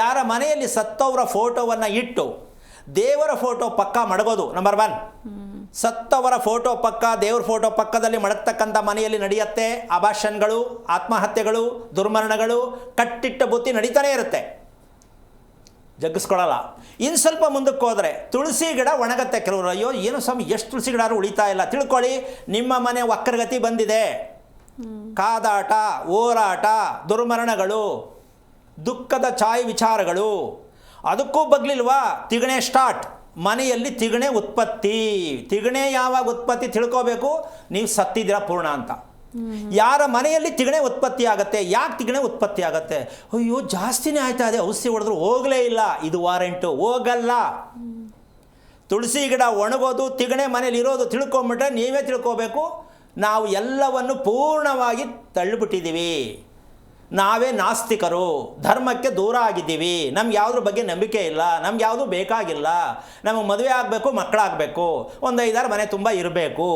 ಯಾರ ಮನೆಯಲ್ಲಿ ಸತ್ತವರ ಫೋಟೋವನ್ನು ಇಟ್ಟು ದೇವರ ಫೋಟೋ ಪಕ್ಕ ಮಡಗೋದು ನಂಬರ್ 1. ಸತ್ತವರ ಫೋಟೋ ಪಕ್ಕ, ದೇವ್ರ ಫೋಟೋ ಪಕ್ಕದಲ್ಲಿ ಮಡಗ್ತಕ್ಕಂಥ ಮನೆಯಲ್ಲಿ ನಡೆಯುತ್ತೆ ಅಭಾಷನ್ಗಳು, ಆತ್ಮಹತ್ಯೆಗಳು, ದುರ್ಮರಣಗಳು, ಕಟ್ಟಿಟ್ಟ ಬುತ್ತಿ ನಡೀತಾನೆ ಇರುತ್ತೆ, ಜಗ್ಗಿಸ್ಕೊಳ್ಳಲ್ಲ. ಇನ್ನು ಸ್ವಲ್ಪ ಮುಂದಕ್ಕೆ ಹೋದರೆ ತುಳಸಿ ಗಿಡ ಒಣಗತ್ತೆ. ಕೆಲವರು ಅಯ್ಯೋ ಏನು ಸ್ವಾಮಿ ಎಷ್ಟು ತುಳಸಿ ಗಿಡ ಉಳಿತಾ ಇಲ್ಲ. ತಿಳ್ಕೊಳ್ಳಿ, ನಿಮ್ಮ ಮನೆ ವಕ್ರಗತಿ ಬಂದಿದೆ. ಕಾದಾಟ, ಹೋರಾಟ, ದುರ್ಮರಣಗಳು, ದುಃಖದ ಛಾಯೆ ವಿಚಾರಗಳು. ಅದಕ್ಕೂ ಬಗ್ಲಿಲ್ವಾ? ತಿಗಣೆ ಸ್ಟಾರ್ಟ್. ಮನೆಯಲ್ಲಿ ತಿಗಣೆ ಉತ್ಪತ್ತಿ. ತಿಗಣೆ ಯಾವಾಗ ಉತ್ಪತ್ತಿ ತಿಳ್ಕೋಬೇಕು? ನೀವು ಸತ್ತಿದ್ದೀರಾ ಪೂರ್ಣ ಅಂತ. ಯಾರ ಮನೆಯಲ್ಲಿ ತಿಗಣೆ ಉತ್ಪತ್ತಿ ಆಗುತ್ತೆ? ಯಾಕೆ ತಿಗಣೆ ಉತ್ಪತ್ತಿ ಆಗುತ್ತೆ? ಅಯ್ಯೋ ಜಾಸ್ತಿನೇ ಆಯ್ತಾ ಇದೆ, ಔಷಧಿ ಹೊಡೆದ್ರು ಹೋಗಲೇ ಇಲ್ಲ, ಇದು ವಾರೆಂಟು. ಹೋಗಲ್ಲ. ತುಳಸಿ ಗಿಡ ಒಣಗೋದು, ತಿಗಣೆ ಮನೇಲಿ ಇರೋದು ತಿಳ್ಕೊಂಬಿಟ್ರೆ ನೀವೇ ತಿಳ್ಕೋಬೇಕು, ನಾವು ಎಲ್ಲವನ್ನು ಪೂರ್ಣವಾಗಿ ತಳ್ಳಿಬಿಟ್ಟಿದ್ದೀವಿ, ನಾವೇ ನಾಸ್ತಿಕರು, ಧರ್ಮಕ್ಕೆ ದೂರ ಆಗಿದ್ದೀವಿ, ನಮ್ಗೆ ಯಾವುದ್ರ ಬಗ್ಗೆ ನಂಬಿಕೆ ಇಲ್ಲ, ನಮ್ಗೆ ಯಾವುದೂ ಬೇಕಾಗಿಲ್ಲ, ನಮಗೆ ಮದುವೆ ಆಗಬೇಕು, ಮಕ್ಕಳಾಗಬೇಕು, ಒಂದು 5-6 ಮನೆ ತುಂಬ ಇರಬೇಕು.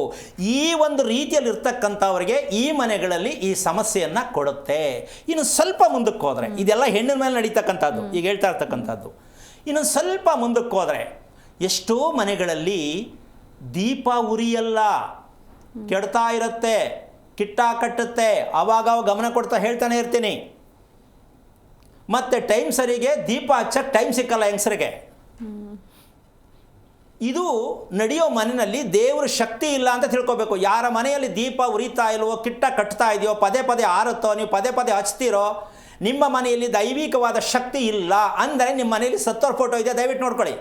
ಈ ಒಂದು ರೀತಿಯಲ್ಲಿ ಇರ್ತಕ್ಕಂಥವ್ರಿಗೆ ಈ ಮನೆಗಳಲ್ಲಿ ಈ ಸಮಸ್ಯೆಯನ್ನು ಕೊಡುತ್ತೆ. ಇನ್ನು ಸ್ವಲ್ಪ ಮುಂದಕ್ಕೆ ಹೋದರೆ, ಇದೆಲ್ಲ ಹೆಣ್ಣಿನ ಮೇಲೆ ನಡೀತಕ್ಕಂಥದ್ದು, ಈಗ ಹೇಳ್ತಾ ಇರ್ತಕ್ಕಂಥದ್ದು. ಇನ್ನು ಸ್ವಲ್ಪ ಮುಂದಕ್ಕೆ ಹೋದರೆ ಎಷ್ಟೋ ಮನೆಗಳಲ್ಲಿ ದೀಪ ಉರಿಯಲ್ಲ, ಕೆಡ್ತಾ ಇರುತ್ತೆ, ಕಿಟ್ಟ ಕಟ್ಟುತ್ತೆ. ಆವಾಗ ಗಮನ ಕೊಡ್ತಾ ಹೇಳ್ತಾನೆ ಇರ್ತೀನಿ. ಮತ್ತು ಟೈಮ್ ಸರಿಗೆ ದೀಪ ಹಚ್ಚಕ್ಕೆ ಟೈಮ್ ಸಿಕ್ಕಲ್ಲ ಹೆಂಗಸರಿಗೆ. ಇದು ನಡೆಯೋ ಮನೆಯಲ್ಲಿ ದೇವ್ರ ಶಕ್ತಿ ಇಲ್ಲ ಅಂತ ತಿಳ್ಕೊಬೇಕು. ಯಾರ ಮನೆಯಲ್ಲಿ ದೀಪ ಉರಿತಾ ಇಲ್ವೋ, ಕಿಟ್ಟ ಕಟ್ತಾ ಇದೆಯೋ, ಪದೇ ಪದೇ ಆರುತ್ತೋ, ನೀವು ಪದೇ ಪದೇ ಹಚ್ತೀರೋ, ನಿಮ್ಮ ಮನೆಯಲ್ಲಿ ದೈವಿಕವಾದ ಶಕ್ತಿ ಇಲ್ಲ ಅಂದರೆ ನಿಮ್ಮ ಮನೆಯಲ್ಲಿ ಸತ್ತೋರ್ ಫೋಟೋ ಇದೆ, ದಯವಿಟ್ಟು ನೋಡ್ಕೊಳ್ಳಿ.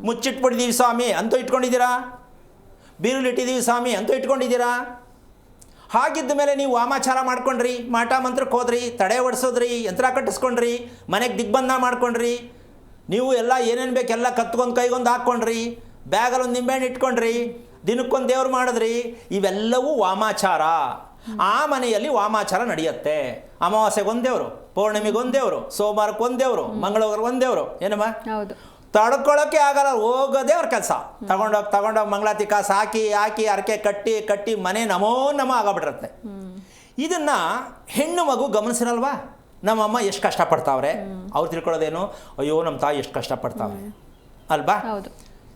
ಮುಚ್ಚಿಟ್ಬಿಟ್ಟಿದ್ದೀವಿ ಸ್ವಾಮಿ ಅಂತೂ ಇಟ್ಕೊಂಡಿದ್ದೀರಾ? ಬೀರುಲಿಟ್ಟಿದ್ದೀವಿ ಸ್ವಾಮಿ ಅಂತೂ ಇಟ್ಕೊಂಡಿದ್ದೀರಾ? ಹಾಗಿದ್ದ ಮೇಲೆ ನೀವು ವಾಮಾಚಾರ ಮಾಡ್ಕೊಂಡ್ರಿ, ಮಾಟ ಮಂತ್ರಕ್ಕೆ ಹೋದ್ರಿ, ತಡೆ ಹೊಡ್ಸೋದ್ರಿ, ಯಂತ್ರ ಕಟ್ಟಿಸ್ಕೊಂಡ್ರಿ, ಮನೆಗೆ ದಿಗ್ಬಂಧ ಮಾಡ್ಕೊಂಡ್ರಿ, ನೀವು ಎಲ್ಲ ಏನೇನು ಬೇಕು ಎಲ್ಲ ಕತ್ಕೊಂಡು ಕೈಗೊಂದು ಹಾಕ್ಕೊಂಡ್ರಿ, ಬ್ಯಾಗಲ್ಲಿ ಒಂದು ನಿಂಬೆಹಣ್ಣು ಇಟ್ಕೊಂಡ್ರಿ, ದಿನಕ್ಕೊಂದು ದೇವ್ರು ಮಾಡಿದ್ರಿ, ಇವೆಲ್ಲವೂ ವಾಮಾಚಾರ. ಆ ಮನೆಯಲ್ಲಿ ವಾಮಾಚಾರ ನಡೆಯುತ್ತೆ. ಅಮಾವಾಸ್ಯೆಗೊಂದೇವರು, ಪೌರ್ಣಿಮೆಗೊಂದೇವರು, ಸೋಮವಾರಕ್ಕೊಂದೇವರು, ಮಂಗಳವಾರಕ್ಕೊಂದೇವರು. ಏನಮ್ಮ? ಹೌದು. ತಡ್ಕೊಳ್ಳೋಕ್ಕೆ ಆಗಲ್ಲ, ಹೋಗೋದೇ ಅವ್ರ ಕೆಲಸ. ತಗೊಂಡೋಗಿ ಮಂಗಳಾತಿ ಕಾಸು ಹಾಕಿ ಅರಕೆ ಕಟ್ಟಿ ಮನೆ ನಮೋ ನಮ ಆಗಬಿಟ್ಟಿರುತ್ತೆ. ಇದನ್ನು ಹೆಣ್ಣು ಮಗು ಗಮನಿಸಿರಲ್ವಾ? ನಮ್ಮಮ್ಮ ಎಷ್ಟು ಕಷ್ಟಪಡ್ತಾವ್ರೆ, ಅವ್ರು ತಿಳ್ಕೊಳ್ಳೋದೇನು, ಅಯ್ಯೋ ನಮ್ಮ ತಾಯಿ ಎಷ್ಟು ಕಷ್ಟಪಡ್ತಾವ್ರೆ ಅಲ್ವಾ?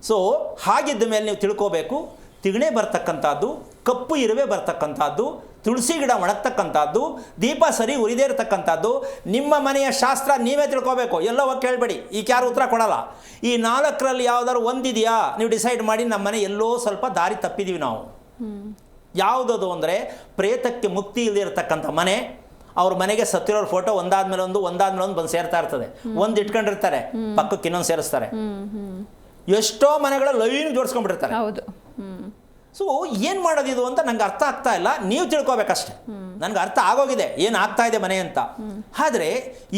ಸೊ ಹಾಗಿದ್ದ ಮೇಲೆ ನೀವು ತಿಳ್ಕೋಬೇಕು, ತಿಗಣೆ ಬರ್ತಕ್ಕಂಥದ್ದು, ಕಪ್ಪು ಇರುವೆ ಬರ್ತಕ್ಕಂಥದ್ದು, ತುಳಸಿ ಗಿಡ ಒಣಗ್ತಕ್ಕಂಥದ್ದು, ದೀಪ ಸರಿ ಉರಿದೇ ಇರತಕ್ಕಂಥದ್ದು, ನಿಮ್ಮ ಮನೆಯ ಶಾಸ್ತ್ರ ನೀವೇ ತಿಳ್ಕೋಬೇಕು. ಎಲ್ಲೋ ಹೋಗಿ ಕೇಳಬೇಡಿ, ಈಗ ಯಾರು ಉತ್ತರ ಕೊಡಲ್ಲ. ಈ 4ರಲ್ಲಿ ಯಾವುದಾದ್ರು ಒಂದಿದೆಯಾ ನೀವು ಡಿಸೈಡ್ ಮಾಡಿ. ನಮ್ಮ ಮನೆ ಎಲ್ಲೋ ಸ್ವಲ್ಪ ದಾರಿ ತಪ್ಪಿದ್ದೀವಿ ನಾವು. ಯಾವುದದು ಅಂದರೆ ಪ್ರೇತಕ್ಕೆ ಮುಕ್ತಿ ಇಲ್ಲದೆ ಇರತಕ್ಕಂಥ ಮನೆ. ಅವ್ರ ಮನೆಗೆ ಸತ್ತಿರೋರ ಫೋಟೋ ಒಂದಾದ್ಮೇಲೆ ಒಂದು ಬಂದು ಸೇರ್ತಾ ಇರ್ತದೆ. ಒಂದು ಇಟ್ಕೊಂಡಿರ್ತಾರೆ, ಪಕ್ಕಕ್ಕೆ ಇನ್ನೊಂದು ಸೇರಿಸ್ತಾರೆ. ಎಷ್ಟೋ ಮನೆಗಳ ಲೈನ್ ಜೋಡಿಸ್ಕೊಂಡ್ಬಿಟ್ಟಿರ್ತಾರೆ. ಸೊ ಏನು ಮಾಡೋದಿದು ಅಂತ ನಂಗೆ ಅರ್ಥ ಆಗ್ತಾ ಇಲ್ಲ. ನೀವು ತಿಳ್ಕೊಬೇಕಷ್ಟೆ. ನನಗೆ ಅರ್ಥ ಆಗೋಗಿದೆ ಏನು ಆಗ್ತಾ ಇದೆ ಮನೆ ಅಂತ. ಆದರೆ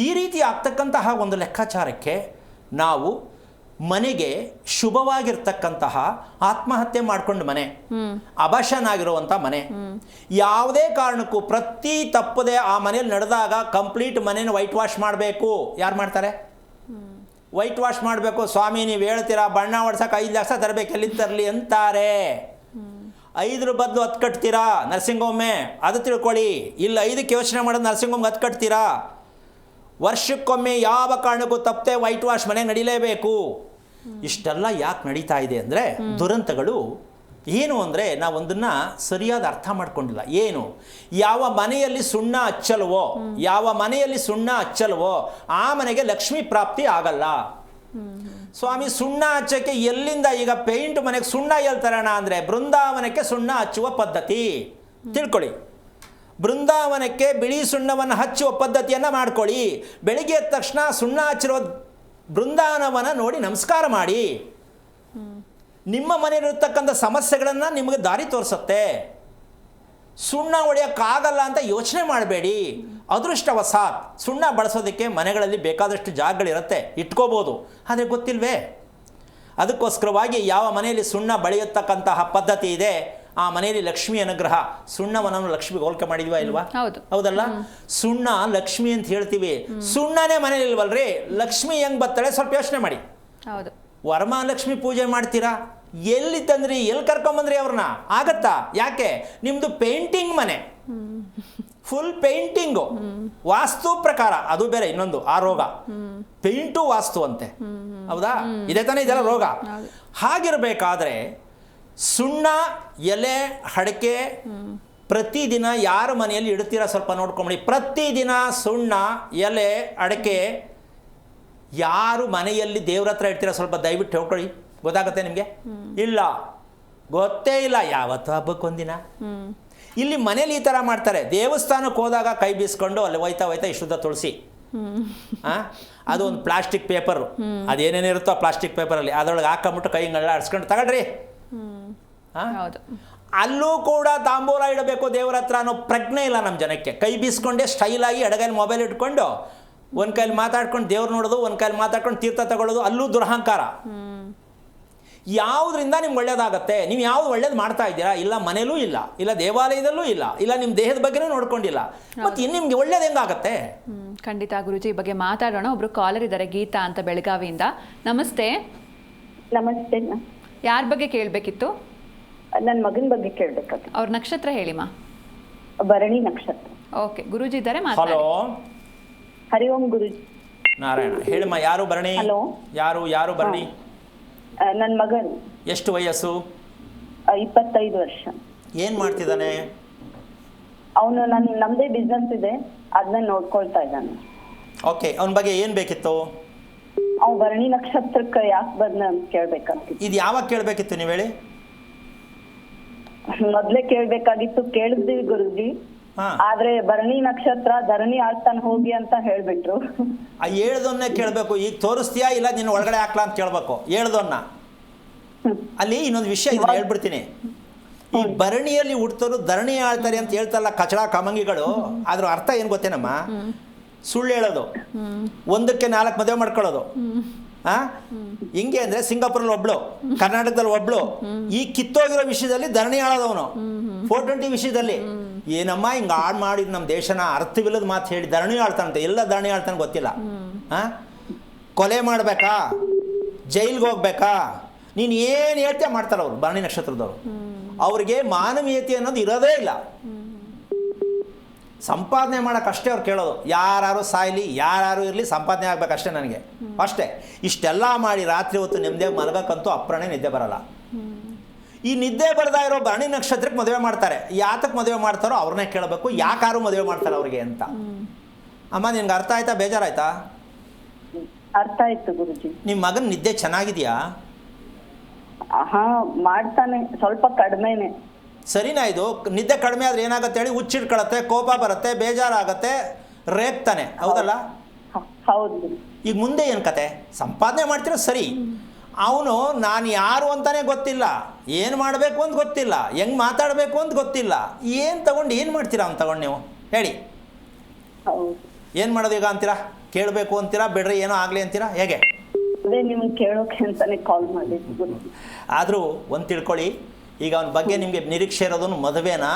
ಈ ರೀತಿ ಆಗ್ತಕ್ಕಂತಹ ಒಂದು ಲೆಕ್ಕಾಚಾರಕ್ಕೆ ನಾವು ಮನೆಗೆ ಶುಭವಾಗಿರ್ತಕ್ಕಂತಹ ಆತ್ಮಹತ್ಯೆ ಮಾಡ್ಕೊಂಡು ಮನೆ, ಅಬಾಷನ್ ಆಗಿರುವಂಥ ಮನೆ, ಯಾವುದೇ ಕಾರಣಕ್ಕೂ ಪ್ರತಿ ತಪ್ಪದೆ ಆ ಮನೇಲಿ ನಡೆದಾಗ ಕಂಪ್ಲೀಟ್ ಮನೇನ ವೈಟ್ ವಾಶ್ ಮಾಡಬೇಕು. ಯಾರು ಮಾಡ್ತಾರೆ? ವೈಟ್ ವಾಶ್ ಮಾಡಬೇಕು. ಸ್ವಾಮಿ ನೀವು ಹೇಳ್ತೀರಾ ಬಣ್ಣ ಹೊಡ್ಸಕ್ಕೆ 5 ಲಕ್ಷ ತರಬೇಕು, ಎಲ್ಲಿ ತರಲಿ ಅಂತಾರೆ. 5 ಬದಲು 10 ಕಟ್ತೀರಾ ನರ್ಸಿಂಗ್ ಹೋಮೆ, ಅದು ತಿಳ್ಕೊಳ್ಳಿ. ಇಲ್ಲ 5ಕ್ಕೆ ಯೋಚನೆ ಮಾಡೋದು ನರ್ಸಿಂಗ್ ಹೋಮ್ಗೆ 10 ಕಟ್ತೀರಾ. ವರ್ಷಕ್ಕೊಮ್ಮೆ ಯಾವ ಕಾರಣಕ್ಕೂ ತಪ್ಪದೆ ವೈಟ್ ವಾಶ್ ಮನೆಗೆ ನಡೀಲೇಬೇಕು. ಇಷ್ಟೆಲ್ಲ ಯಾಕೆ ನಡೀತಾ ಇದೆ ಅಂದರೆ ದುರಂತಗಳು ಏನು ಅಂದರೆ ನಾವೊಂದನ್ನು ಸರಿಯಾದ ಅರ್ಥ ಮಾಡ್ಕೊಂಡಿಲ್ಲ. ಏನು, ಯಾವ ಮನೆಯಲ್ಲಿ ಸುಣ್ಣ ಹಚ್ಚಲ್ವೋ ಆ ಮನೆಗೆ ಲಕ್ಷ್ಮೀ ಪ್ರಾಪ್ತಿ ಆಗಲ್ಲ. ಸ್ವಾಮಿ, ಸುಣ್ಣ ಹಚ್ಚಕ್ಕೆ ಎಲ್ಲಿಂದ? ಈಗ ಪೇಂಟ್ ಮನೆಗೆ ಸುಣ್ಣ ಎಲ್ಲಿ ತರೋಣ ಅಂದರೆ ಬೃಂದಾವನಕ್ಕೆ ಸುಣ್ಣ ಹಚ್ಚುವ ಪದ್ಧತಿ ತಿಳ್ಕೊಳ್ಳಿ. ಬೃಂದಾವನಕ್ಕೆ ಬಿಳಿ ಸುಣ್ಣವನ್ನು ಹಚ್ಚುವ ಪದ್ಧತಿಯನ್ನು ಮಾಡ್ಕೊಳ್ಳಿ. ಬೆಳಿಗ್ಗೆ ಎದ್ದ ತಕ್ಷಣ ಸುಣ್ಣ ಹಚ್ಚಿರೋ ಬೃಂದಾವನವನ್ನು ನೋಡಿ ನಮಸ್ಕಾರ ಮಾಡಿ. ನಿಮ್ಮ ಮನೆಯಲ್ಲಿರ್ತಕ್ಕಂಥ ಸಮಸ್ಯೆಗಳನ್ನು ನಿಮಗೆ ದಾರಿ ತೋರಿಸುತ್ತೆ. ಸುಣ್ಣ ಹೊಡೆಯೋಕ್ಕಾಗಲ್ಲ ಅಂತ ಯೋಚನೆ ಮಾಡಬೇಡಿ. ಅದೃಷ್ಟವಶಾತ್ ಸುಣ್ಣ ಬಳಸೋದಕ್ಕೆ ಮನೆಗಳಲ್ಲಿ ಬೇಕಾದಷ್ಟು ಜಾಗಗಳಿರುತ್ತೆ, ಇಟ್ಕೋಬೋದು. ಆದರೆ ಗೊತ್ತಿಲ್ವೇ? ಅದಕ್ಕೋಸ್ಕರವಾಗಿ ಯಾವ ಮನೆಯಲ್ಲಿ ಸುಣ್ಣ ಬಳಿಯತಕ್ಕಂತಹ ಪದ್ಧತಿ ಇದೆ ಆ ಮನೆಯಲ್ಲಿ ಲಕ್ಷ್ಮಿ ಅನುಗ್ರಹ. ಸುಣ್ಣವನ್ನು ಲಕ್ಷ್ಮಿಗೆ ಹೋಲಿಕೆ ಮಾಡಿದ್ವಾ ಇಲ್ವಾ? ಹೌದಲ್ಲ? ಸುಣ್ಣ ಲಕ್ಷ್ಮಿ ಅಂತ ಹೇಳ್ತೀವಿ, ಸುಣ್ಣನೇ ಮನೇಲಿ ಇಲ್ವಲ್ರಿ, ಲಕ್ಷ್ಮಿ ಹೆಂಗೆ ಬರ್ತಾಳೆ? ಸ್ವಲ್ಪ ಯೋಚನೆ ಮಾಡಿ. ಹೌದು. ವರಮಹಾಲಕ್ಷ್ಮಿ ಪೂಜೆ ಮಾಡ್ತೀರಾ, ಎಲ್ಲಿ ತಂದ್ರಿ, ಎಲ್ಲಿ ಕರ್ಕೊಂಬಂದ್ರಿ ಅವ್ರನ್ನ? ಆಗತ್ತಾ? ಯಾಕೆ? ನಿಮ್ಮದು ಪೇಂಟಿಂಗ್ ಮನೆ, ಫುಲ್ ಪೇಂಟಿಂಗು, ವಾಸ್ತು ಪ್ರಕಾರ ಅದು ಬೇರೆ ಇನ್ನೊಂದು ಆ ರೋಗ. ಪೇಂಟು ವಾಸ್ತು ಅಂತೆ, ಹೌದಾ? ಇದೇ ತಾನೇ ಇದೆಲ್ಲ ರೋಗ. ಹಾಗಿರಬೇಕಾದ್ರೆ ಸುಣ್ಣ, ಎಲೆ, ಅಡಿಕೆ ಪ್ರತಿದಿನ ಯಾರ ಮನೆಯಲ್ಲಿ ಇಡ್ತೀರಾ ಸ್ವಲ್ಪ ನೋಡ್ಕೊಂಬಿಡಿ. ಪ್ರತಿದಿನ ಸುಣ್ಣ, ಎಲೆ, ಅಡಿಕೆ ಯಾರು ಮನೆಯಲ್ಲಿ ದೇವ್ರ ಹತ್ರ ಇಡ್ತೀರಾ ಸ್ವಲ್ಪ ದಯವಿಟ್ಟು ಹೇಳ್ಕೊಳ್ಳಿ. ಗೊತ್ತಾಗುತ್ತೆ ನಿಮಗೆ? ಇಲ್ಲ, ಗೊತ್ತೇ ಇಲ್ಲ. ಯಾವತ್ತು ಹಬ್ಬಕ್ಕೊಂದಿನ ಇಲ್ಲಿ ಮನೇಲಿ ಈ ಥರ ಮಾಡ್ತಾರೆ. ದೇವಸ್ಥಾನಕ್ಕೆ ಹೋದಾಗ ಕೈ ಬೀಸ್ಕೊಂಡು ಅಲ್ಲಿ ಹೋಯ್ತಾ ಇಷ್ಟುದ್ದ ತುಳಸಿ, ಅದು ಒಂದು ಪ್ಲಾಸ್ಟಿಕ್ ಪೇಪರು, ಅದೇನೇನಿರುತ್ತೋ ಆ ಪ್ಲಾಸ್ಟಿಕ್ ಪೇಪರಲ್ಲಿ ಅದರೊಳಗೆ ಹಾಕೊಂಬಿಟ್ಟು ಕೈ ಹಿಂಗೆಲ್ಲ ಆಡಿಸ್ಕೊಂಡು ತಗೊಳ್ರಿ. ಅಲ್ಲೂ ಕೂಡ ತಾಂಬೂಲ ಇಡಬೇಕು ದೇವರ ಹತ್ರ ಅನ್ನೋ ಪ್ರಜ್ಞೆ ಇಲ್ಲ ನಮ್ಮ ಜನಕ್ಕೆ. ಕೈ ಬೀಸ್ಕೊಂಡೆ ಸ್ಟೈಲಾಗಿ ಎಡಗೈಲಿ ಮೊಬೈಲ್ ಇಟ್ಕೊಂಡು ಒಂದು ಕೈಲಿ ಮಾತಾಡ್ಕೊಂಡು ದೇವ್ರು ನೋಡೋದು, ಒಂದು ಕೈಲಿ ಮಾತಾಡ್ಕೊಂಡು ತೀರ್ಥ ತಗೊಳ್ಳೋದು, ಅಲ್ಲೂ ದುರಹಂಕಾರ. ಯಾವುದರಿಂದ ನಿಮ್ಗೆ ಒಳ್ಳೇದಾಗತ್ತೆ? ನೀವು ಯಾವ್ದು ಒಳ್ಳೇದು ಮಾಡ್ತಾ ಇದ್ದೀರಾ? ಇಲ್ಲ ಮನೇಲೂ ಇಲ್ಲ, ಇಲ್ಲ ದೇವಾಲಯದಲ್ಲೂ ಇಲ್ಲ, ಇಲ್ಲ ನಿಮ್ಮ ದೇಹದ ಬಗ್ಗೆನೂ ನೋಡ್ಕೊಂಡಿಲ್ಲ, ಮತ್ತು ಇನ್ನು ನಿಮ್ಗೆ ಒಳ್ಳೇದು ಹೆಂಗಾಗತ್ತೆ? ಖಂಡಿತ ಗುರುಜಿ, ಈ ಬಗ್ಗೆ ಮಾತಾಡೋಣ. ಒಬ್ರು ಕಾಲರ್ ಇದ್ದಾರೆ, ಗೀತಾ ಅಂತ ಬೆಳಗಾವಿಯಿಂದ. ನಮಸ್ತೆ. ನಮಸ್ತೆ. ಯಾರ ಬಗ್ಗೆ ಕೇಳಬೇಕಿತ್ತು? ನನ್ನ ಮಗನ ಬಗ್ಗೆ ಕೇಳಬೇಕಾಗಿತ್ತು. ಅವ್ರ ನಕ್ಷತ್ರ ಹೇಳಿಮಾ. ಭರಣಿ ನಕ್ಷತ್ರ. ಓಕೆ, ಗುರುಜಿ ಇದ್ದಾರೆ, ಹಲೋ. ಮಾತಾಡಿ. ಹರಿ ಓಂ ಗುರುಜಿ. ನಾರಾಯಣ. ಹೇಳಿಮ್ಮ, ಯಾರು ಭರಣಿ? ಹಲೋ. ಯಾರು ಭರಣಿ? ನನ್ನ ಮಗನು. ಎಷ್ಟು ವಯಸ್ಸು? 25 ವರ್ಷ. ಏನು ಮಾಡ್ತಿದ್ದಾನೆ? ಅವನು ನಮ್ಮದೇ ಬಿಸ್ನೆಸ್ ಇದೆ, ಅದನ್ನ ನೋಡ್ಕೊಳ್ತಾ ಇದ್ದಾನೆ. ಓಕೆ, ಅವನ ಬಗ್ಗೆ ಏನು ಬೇಕಿತ್ತು? ಅವ್ನು ಭರಣಿ ನಕ್ಷತ್ರಕ್ಕೆ ಯಾಕೆ ಬಂದ ಅಂತ ಕೇಳ್ಬೇಕಾಗಿತ್ತು. ಇದು ಯಾವಾಗ ಕೇಳಬೇಕಿತ್ತು ನೀವು ಹೇಳಿ? ಮೊದ್ಲೇ ಕೇಳ್ಬೇಕಾಗಿತ್ತು, ಕೇಳಿದ್ವಿ ಗುರುಜಿ. ಆದ್ರೆ ಭರಣಿ ನಕ್ಷತ್ರ ಧರಣಿ ಆಳ್ತಾನೆ ಹೋಗಿ ಅಂತ ಹೇಳ್ಬಿಟ್ರು. ಆ ಹೇಳ್ದವನ್ನೇ ಕೇಳಬೇಕು. ಈಗ ತೋರಿಸ್ತೀಯಾ ಇಲ್ಲ ನಿನ್ನ ಒಳಗಡೆ ಹಾಕ್ಲಾ ಅಂತ ಕೇಳಬೇಕು ಹೇಳ್ದವನ್ನ. ಅಲ್ಲಿ ಇನ್ನೊಂದು ವಿಷಯ ಇದನ್ನ ಹೇಳ್ಬಿಡ್ತೀನಿ. ಈ ಭರಣಿಯಲ್ಲಿ ಹುಡ್ತರು ಧರಣಿ ಆಳ್ತಾರೆ ಅಂತ ಹೇಳ್ತಾರಲ್ಲ ಕಚಡ ಕಮಂಗಿಗಳು, ಅದ್ರ ಅರ್ಥ ಏನು ಗೊತ್ತೇನಮ್ಮ? ಸುಳ್ಳು ಹೇಳೋದು, 1ಕ್ಕೆ 4 ಮದುವೆ ಮಾಡ್ಕೊಳ್ಳೋದು. ಹಿಂಗೆ ಅಂದರೆ ಸಿಂಗಾಪುರಲ್ಲಿ ಒಬ್ಳು, ಕರ್ನಾಟಕದಲ್ಲಿ ಒಬ್ಳು, ಈ ಕಿತ್ತೋಗಿರೋ ವಿಷಯದಲ್ಲಿ ಧರಣಿ ಆಳೋದವನು, 420 ವಿಷಯದಲ್ಲಿ. ಏನಮ್ಮ ಹಿಂಗೆ ಹಾಳು ಮಾಡಿದ್ ನಮ್ಮ ದೇಶನ, ಅರ್ಥವಿಲ್ಲದ ಮಾತು ಹೇಳಿ ಧರಣಿ ಆಳ್ತಾನಂತೆ. ಎಲ್ಲ ಧರಣಿ ಆಳ್ತಾನೆ ಗೊತ್ತಿಲ್ಲ. ಕೊಲೆ ಮಾಡಬೇಕಾ, ಜೈಲ್ಗೆ ಹೋಗ್ಬೇಕಾ, ನೀನು ಏನು ಹೇಳ್ತೀಯ ಮಾಡ್ತಾರೆ ಅವರು ಭರಣಿ ನಕ್ಷತ್ರದವರು. ಅವ್ರಿಗೆ ಮಾನವೀಯತೆ ಅನ್ನೋದು ಇರೋದೇ ಇಲ್ಲ. ಸಂಪಾದನೆ ಮಾಡೋಕ್ಕಷ್ಟೇ ಅವ್ರು ಕೇಳೋದು. ಯಾರು ಸಾಯಲಿ, ಯಾರು ಇರಲಿ, ಸಂಪಾದನೆ ಆಗ್ಬೇಕಷ್ಟೇ ನನಗೆ, ಅಷ್ಟೇ. ಇಷ್ಟೆಲ್ಲ ಮಾಡಿ ರಾತ್ರಿ ಹೊತ್ತು ನೆಮ್ಮದಿ ಮಲಗಕ್ಕಂತೂ ಅಪ್ರಾಣೆ ನಿದ್ದೆ ಬರಲ್ಲ. ಈ ನಿದ್ದೆ ಬರದಾ ಇರೋ ಭರಣಿ ನಕ್ಷತ್ರಕ್ಕೆ ಮದುವೆ ಮಾಡ್ತಾರೆ. ಯಾತಕ್ಕೆ ಮದುವೆ ಮಾಡ್ತಾರೋ ಅವ್ರನ್ನೇ ಕೇಳಬೇಕು, ಯಾಕಾರು ಮದುವೆ ಮಾಡ್ತಾರೆ ಅವ್ರಿಗೆ ಅಂತ. ಅಮ್ಮ, ನಿನ್ಗೆ ಅರ್ಥ ಆಯ್ತಾ? ಬೇಜಾರಾಯ್ತಾ? ಅರ್ಥ ಆಯ್ತು ಗುರುಜಿ. ನಿಮ್ಮ ಮಗನ ನಿದ್ದೆ ಚೆನ್ನಾಗಿದೆಯಾ? ಮಾಡ್ತಾನೆ, ಸ್ವಲ್ಪ ಕಡಿಮೆನೆ. ಸರಿನಾ? ಇದು ನಿದ್ದೆ ಕಡಿಮೆ ಆದರೆ ಏನಾಗುತ್ತೆ ಹೇಳಿ? ಹುಚ್ಚಿಡ್ಕೊಳತ್ತೆ, ಕೋಪ ಬರುತ್ತೆ, ಬೇಜಾರಾಗತ್ತೆ, ರೇಗ್ತಾನೆ, ಹೌದಲ್ಲ? ಹೌದು. ಈಗ ಮುಂದೆ ಏನು ಕತೆ? ಸಂಪಾದನೆ ಮಾಡ್ತಿರೋ ಸರಿ, ಅವನು ನಾನು ಯಾರು ಅಂತಾನೆ ಗೊತ್ತಿಲ್ಲ, ಏನು ಮಾಡಬೇಕು ಅಂತ ಗೊತ್ತಿಲ್ಲ, ಹೆಂಗೆ ಮಾತಾಡಬೇಕು ಅಂತ ಗೊತ್ತಿಲ್ಲ. ಏನು ತಗೊಂಡು ಏನು ಮಾಡ್ತೀರಾ ಅವ್ನು ತಗೊಂಡು ನೀವು ಹೇಳಿ? ಏನು ಮಾಡೋದು ಈಗ ಅಂತೀರಾ? ಕೇಳಬೇಕು ಅಂತೀರಾ, ಬಿಡ್ರಿ ಏನೋ ಆಗಲಿ ಅಂತೀರಾ, ಹೇಗೆ? ಅದೇ ನಿಮ್ಗೆ ಕೇಳೋಕೆ ಅಂತಾನೆ ಕಾಲ್ ಮಾಡಿದ್ದು. ಆದರೂ ಒಂದು ತಿಳ್ಕೊಳ್ಳಿ, ಈಗ ಅವನ ಬಗ್ಗೆ ನಿಮಗೆ ನಿರೀಕ್ಷೆ ಇರೋದನ್ನು ಮದುವೆನಾ,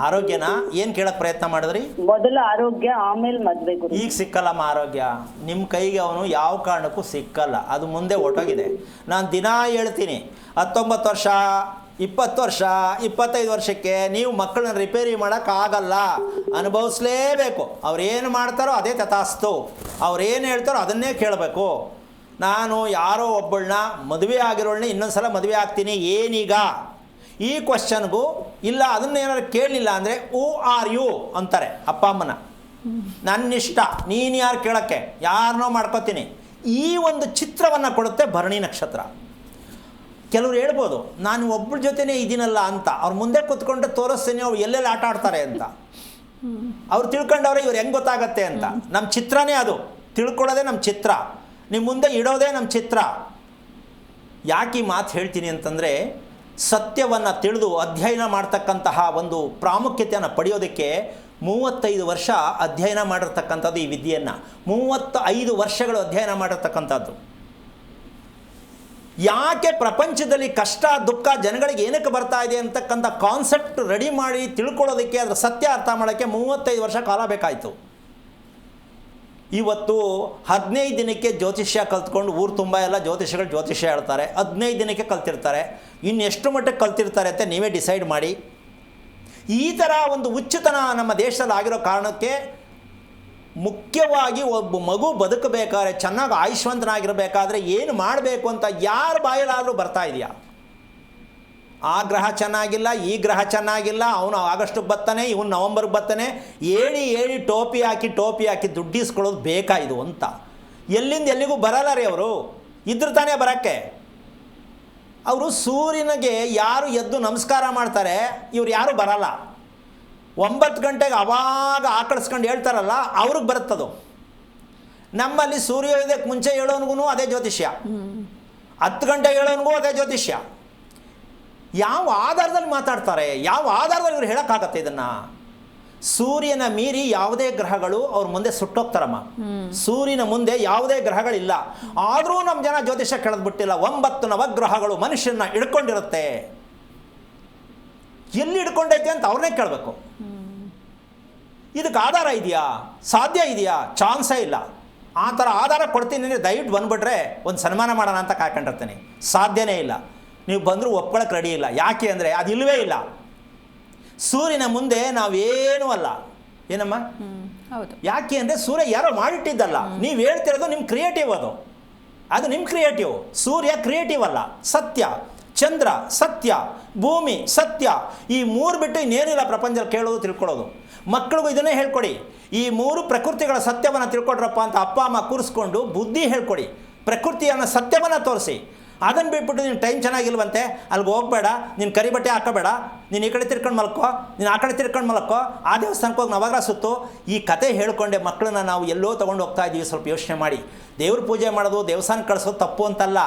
ಆರೋಗ್ಯನಾ, ಏನು ಕೇಳೋಕ್ಕೆ ಪ್ರಯತ್ನ ಮಾಡಿದ್ರಿ? ಮೊದಲು ಆರೋಗ್ಯ, ಆಮೇಲೆ ಮದುವೆ. ಈಗ ಸಿಕ್ಕಲ್ಲಮ್ಮ ಆರೋಗ್ಯ, ನಿಮ್ಮ ಕೈಗೆ ಅವನು ಯಾವ ಕಾರಣಕ್ಕೂ ಸಿಕ್ಕಲ್ಲ, ಅದು ಮುಂದೆ ಹೊಟ್ಟೋಗಿದೆ. ನಾನು ದಿನ ಹೇಳ್ತೀನಿ, 19 ವರ್ಷ 20 ವರ್ಷ 25 ವರ್ಷಕ್ಕೆ ನೀವು ಮಕ್ಕಳನ್ನ ರಿಪೇರಿ ಮಾಡೋಕ್ಕಾಗಲ್ಲ, ಅನುಭವಿಸ್ಲೇಬೇಕು. ಅವ್ರೇನು ಮಾಡ್ತಾರೋ ಅದೇ ತಥಾಸ್ತು, ಅವ್ರೇನು ಹೇಳ್ತಾರೋ ಅದನ್ನೇ ಕೇಳಬೇಕು. ನಾನು ಯಾರೋ ಒಬ್ಬಳನ್ನ ಮದುವೆ ಆಗಿರೋಳನ್ನ ಇನ್ನೊಂದು ಸಲ ಮದುವೆ ಆಗ್ತೀನಿ ಏನೀಗ, ಈ ಕ್ವಶನ್ಗೂ ಇಲ್ಲ ಅದನ್ನೇನಾದ್ರು ಕೇಳಲಿಲ್ಲ ಅಂದರೆ ಹೂ ಆರ್ ಯು ಅಂತಾರೆ ಅಪ್ಪ ಅಮ್ಮನ. ನನ್ನಿಷ್ಟ, ನೀನು ಯಾರು ಕೇಳೋಕ್ಕೆ, ಯಾರನ್ನೋ ಮಾಡ್ಕೋತೀನಿ. ಈ ಒಂದು ಚಿತ್ರವನ್ನು ಕೊಡುತ್ತೆ ಭರಣಿ ನಕ್ಷತ್ರ. ಕೆಲವ್ರು ಹೇಳ್ಬೋದು ನಾನು ಒಬ್ಬರ ಜೊತೆನೇ ಇದ್ದೀನಲ್ಲ ಅಂತ, ಅವ್ರು ಮುಂದೆ ಕೂತ್ಕೊಂಡ್ರೆ ತೋರಿಸ್ತೀನಿ ಅವ್ರು ಎಲ್ಲೆಲ್ಲಿ ಆಟ ಆಡ್ತಾರೆ ಅಂತ. ಅವ್ರು ತಿಳ್ಕೊಂಡವ್ರೆ ಇವ್ರು ಹೆಂಗೆ ಗೊತ್ತಾಗತ್ತೆ ಅಂತ. ನಮ್ಮ ಚಿತ್ರನೇ ಅದು, ತಿಳ್ಕೊಳ್ಳೋದೇ ನಮ್ಮ ಚಿತ್ರ, ನಿಮ್ಮ ಮುಂದೆ ಇಡೋದೇ ನಮ್ಮ ಚಿತ್ರ. ಯಾಕೆ ಈ ಮಾತು ಹೇಳ್ತೀನಿ ಅಂತಂದರೆ, ಸತ್ಯವನ್ನು ತಿಳಿದು ಅಧ್ಯಯನ ಮಾಡ್ತಕ್ಕಂತಹ ಒಂದು ಪ್ರಾಮುಖ್ಯತೆಯನ್ನು ಪಡೆಯೋದಕ್ಕೆ 35 ವರ್ಷ ಅಧ್ಯಯನ ಮಾಡಿರ್ತಕ್ಕಂಥದ್ದು ಈ ವಿದ್ಯೆಯನ್ನು. 35 ವರ್ಷಗಳು ಅಧ್ಯಯನ ಮಾಡಿರ್ತಕ್ಕಂಥದ್ದು. ಯಾಕೆ ಪ್ರಪಂಚದಲ್ಲಿ ಕಷ್ಟ ದುಃಖ ಜನಗಳಿಗೆ ಏನಕ್ಕೆ ಬರ್ತಾ ಇದೆ ಅಂತಕ್ಕಂಥ ಕಾನ್ಸೆಪ್ಟ್ ರೆಡಿ ಮಾಡಿ ತಿಳ್ಕೊಳ್ಳೋದಕ್ಕೆ, ಅದರ ಸತ್ಯ ಅರ್ಥ ಮಾಡೋಕ್ಕೆ 35 ವರ್ಷ ಕಾಲ ಬೇಕಾಯಿತು. ಇವತ್ತು 15 ದಿನಕ್ಕೆ ಜ್ಯೋತಿಷ್ಯ ಕಲ್ತ್ಕೊಂಡು ಊರು ತುಂಬ ಎಲ್ಲ ಜ್ಯೋತಿಷ್ಯ ಹೇಳ್ತಾರೆ. 15 ದಿನಕ್ಕೆ ಕಲ್ತಿರ್ತಾರೆ. ಇನ್ನು ಎಷ್ಟು ಮಟ್ಟಕ್ಕೆ ಕಲ್ತಿರ್ತಾರೆ ಅಂತ ನೀವೇ ಡಿಸೈಡ್ ಮಾಡಿ. ಈ ಥರ ಒಂದು ಹುಚ್ಚುತನ ನಮ್ಮ ದೇಶದಲ್ಲಿ ಆಗಿರೋ ಕಾರಣಕ್ಕೆ ಮುಖ್ಯವಾಗಿ ಒಬ್ಬ ಮಗು ಬದುಕಬೇಕಾದ್ರೆ, ಚೆನ್ನಾಗಿ ಆಯುಷ್ವಂತನಾಗಿರಬೇಕಾದ್ರೆ ಏನು ಮಾಡಬೇಕು ಅಂತ ಯಾರ ಬಾಯಲ್ಲಾದರೂ ಬರ್ತಾ ಇದೆಯಾ? ಆ ಗ್ರಹ ಚೆನ್ನಾಗಿಲ್ಲ, ಈ ಗ್ರಹ ಚೆನ್ನಾಗಿಲ್ಲ, ಅವನು ಆಗಸ್ಟಿಗೆ ಬರ್ತಾನೆ, ಇವನು ನವಂಬರ್ಗೆ ಬರ್ತಾನೆ, ಹೇಳಿ ಟೋಪಿ ಹಾಕಿ ದುಡ್ಡಿಸ್ಕೊಳ್ಳೋದು ಬೇಕಾಯಿದು ಅಂತ. ಎಲ್ಲಿಂದ ಎಲ್ಲಿಗೂ ಬರಲ್ಲ ರೀ ಅವರು, ಇದ್ರ ತಾನೇ ಬರೋಕ್ಕೆ. ಅವರು ಸೂರ್ಯನಿಗೆ ಯಾರು ಎದ್ದು ನಮಸ್ಕಾರ ಮಾಡ್ತಾರೆ, ಇವ್ರು ಯಾರೂ ಬರಲ್ಲ. 9 ಗಂಟೆಗೆ ಅವಾಗ ಆಕಳಿಸ್ಕೊಂಡು ಹೇಳ್ತಾರಲ್ಲ, ಅವ್ರಿಗೆ ಬರುತ್ತದು. ನಮ್ಮಲ್ಲಿ ಸೂರ್ಯೋದಯಕ್ಕೆ ಮುಂಚೆ ಹೇಳೋನ್ಗೂ ಅದೇ ಜ್ಯೋತಿಷ್ಯ, 10 ಗಂಟೆಗೆ ಹೇಳೋನ್ಗೂ ಅದೇ ಜ್ಯೋತಿಷ್ಯ. ಯಾವ ಆಧಾರದಲ್ಲಿ ಮಾತಾಡ್ತಾರೆ, ಯಾವ ಆಧಾರದಲ್ಲಿ ಇವ್ರು ಹೇಳೋಕ್ಕಾಗತ್ತೆ ಇದನ್ನು? ಸೂರ್ಯನ ಮೀರಿ ಯಾವುದೇ ಗ್ರಹಗಳು ಅವ್ರ ಮುಂದೆ ಸುಟ್ಟೋಗ್ತಾರಮ್ಮ. ಸೂರ್ಯನ ಮುಂದೆ ಯಾವುದೇ ಗ್ರಹಗಳಿಲ್ಲ. ಆದರೂ ನಮ್ಮ ಜನ ಜ್ಯೋತಿಷ್ಯ ಕೇಳದ್ಬಿಟ್ಟಿಲ್ಲ. 9 ನವಗ್ರಹಗಳು ಮನುಷ್ಯನ ಹಿಡ್ಕೊಂಡಿರುತ್ತೆ. ಎಲ್ಲಿ ಹಿಡ್ಕೊಂಡೈತೆ ಅಂತ ಅವ್ರನ್ನೇ ಕೇಳಬೇಕು. ಇದಕ್ಕೆ ಆಧಾರ ಇದೆಯಾ? ಸಾಧ್ಯ ಇದೆಯಾ? ಚಾನ್ಸೇ ಇಲ್ಲ. ಆ ಥರ ಆಧಾರ ಕೊಡ್ತೀನಿ ಅಂದರೆ ದಯವಿಟ್ಟು ಬಂದುಬಿಟ್ರೆ ಒಂದು ಸನ್ಮಾನ ಮಾಡೋಣ ಅಂತ ಕಾಯ್ಕೊಂಡಿರ್ತೀನಿ. ಸಾಧ್ಯನೇ ಇಲ್ಲ. ನೀವು ಬಂದರೂ ಒಪ್ಕೊಳ್ಳೋಕೆ ರೆಡಿ ಇಲ್ಲ. ಯಾಕೆ ಅಂದರೆ ಅದು ಇಲ್ಲವೇ ಇಲ್ಲ. ಸೂರ್ಯನ ಮುಂದೆ ನಾವೇನೂ ಅಲ್ಲ. ಏನಮ್ಮ? ಹೌದು. ಯಾಕೆ ಅಂದರೆ ಸೂರ್ಯ ಯಾರೋ ಮಾಡಿಟ್ಟಿದ್ದಲ್ಲ. ನೀವು ಹೇಳ್ತಿರೋದು ನಿಮ್ಮ ಕ್ರಿಯೇಟಿವ್, ಅದು ನಿಮ್ಮ ಕ್ರಿಯೇಟಿವ್. ಸೂರ್ಯ ಕ್ರಿಯೇಟಿವ್ ಅಲ್ಲ, ಸತ್ಯ. ಚಂದ್ರ ಸತ್ಯ, ಭೂಮಿ ಸತ್ಯ. ಈ 3 ಬಿಟ್ಟು ಇನ್ನೇನಿಲ್ಲ ಪ್ರಪಂಚದಲ್ಲಿ ಕೇಳೋದು ತಿಳ್ಕೊಳ್ಳೋದು. ಮಕ್ಕಳಿಗೂ ಇದನ್ನೇ ಹೇಳ್ಕೊಡಿ. ಈ 3 ಪ್ರಕೃತಿಗಳ ಸತ್ಯವನ್ನು ತಿಳ್ಕೊಡ್ರಪ್ಪ ಅಂತ ಅಪ್ಪ ಅಮ್ಮ ಕೂರಿಸ್ಕೊಂಡು ಬುದ್ಧಿ ಹೇಳ್ಕೊಡಿ. ಪ್ರಕೃತಿಯನ್ನು ಸತ್ಯವನ್ನು ತೋರಿಸಿ. ಅದನ್ನು ಬಿಟ್ಬಿಟ್ಟು ನೀನು ಟೈಮ್ ಚೆನ್ನಾಗಿಲ್ವಂತೆ ಅಲ್ಲಿಗೆ ಹೋಗಬೇಡ, ನೀನು ಕರಿ ಬಟ್ಟೆ ಹಾಕೋಬೇಡ, ನೀನು ಈ ಕಡೆ ತಿರ್ಕೊಂಡು ಮಲ್ಕೋ, ನೀನು ಆ ಕಡೆ ತಿರ್ಕೊಂಡು ಮಲ್ಕೋ, ಆ ದೇವಸ್ಥಾನಕ್ಕೆ ಹೋಗಿ ನವಗ್ರಹ ಸುತ್ತು, ಈ ಕತೆ ಹೇಳ್ಕೊಂಡೆ ಮಕ್ಕಳನ್ನ ನಾವು ಎಲ್ಲೋ ತೊಗೊಂಡು ಹೋಗ್ತಾ ಇದ್ದೀವಿ. ಸ್ವಲ್ಪ ಯೋಚನೆ ಮಾಡಿ. ದೇವ್ರ ಪೂಜೆ ಮಾಡೋದು, ದೇವಸ್ಥಾನಕ್ಕೆ ಕಳಿಸೋದು ತಪ್ಪು ಅಂತಲ್ಲ.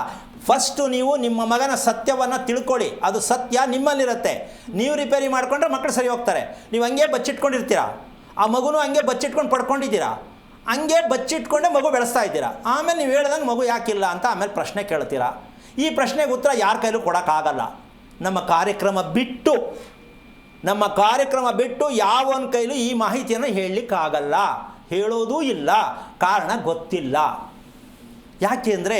ಫಸ್ಟು ನೀವು ನಿಮ್ಮ ಮಗನ ಸತ್ಯವನ್ನು ತಿಳ್ಕೊಳ್ಳಿ. ಅದು ಸತ್ಯ ನಿಮ್ಮಲ್ಲಿರುತ್ತೆ. ನೀವು ರಿಪೇರಿ ಮಾಡಿಕೊಂಡ್ರೆ ಮಕ್ಕಳು ಸರಿ ಹೋಗ್ತಾರೆ. ನೀವು ಹಂಗೆ ಬಚ್ಚಿಟ್ಕೊಂಡಿರ್ತೀರಾ, ಆ ಮಗುನೂ ಹಂಗೆ ಬಚ್ಚಿಟ್ಕೊಂಡು ಪಡ್ಕೊಂಡಿದ್ದೀರಾ, ಹಂಗೆ ಬಚ್ಚಿಟ್ಕೊಂಡೆ ಮಗು ಬೆಳೆಸ್ತಾ ಇದ್ದೀರಾ. ಆಮೇಲೆ ನೀವು ಹೇಳ್ದಂಗೆ ಮಗು ಯಾಕಿಲ್ಲ ಅಂತ ಆಮೇಲೆ ಪ್ರಶ್ನೆ ಕೇಳ್ತೀರಾ. ಈ ಪ್ರಶ್ನೆಗೆ ಉತ್ತರ ಯಾರ ಕೈಲೂ ಕೊಡೋಕ್ಕಾಗಲ್ಲ. ನಮ್ಮ ಕಾರ್ಯಕ್ರಮ ಬಿಟ್ಟು ಯಾವನ ಕೈಲೂ ಈ ಮಾಹಿತಿಯನ್ನು ಹೇಳಲಿಕ್ಕಾಗಲ್ಲ, ಹೇಳೋದೂ ಇಲ್ಲ. ಕಾರಣ ಗೊತ್ತಿಲ್ಲ. ಯಾಕೆ ಅಂದರೆ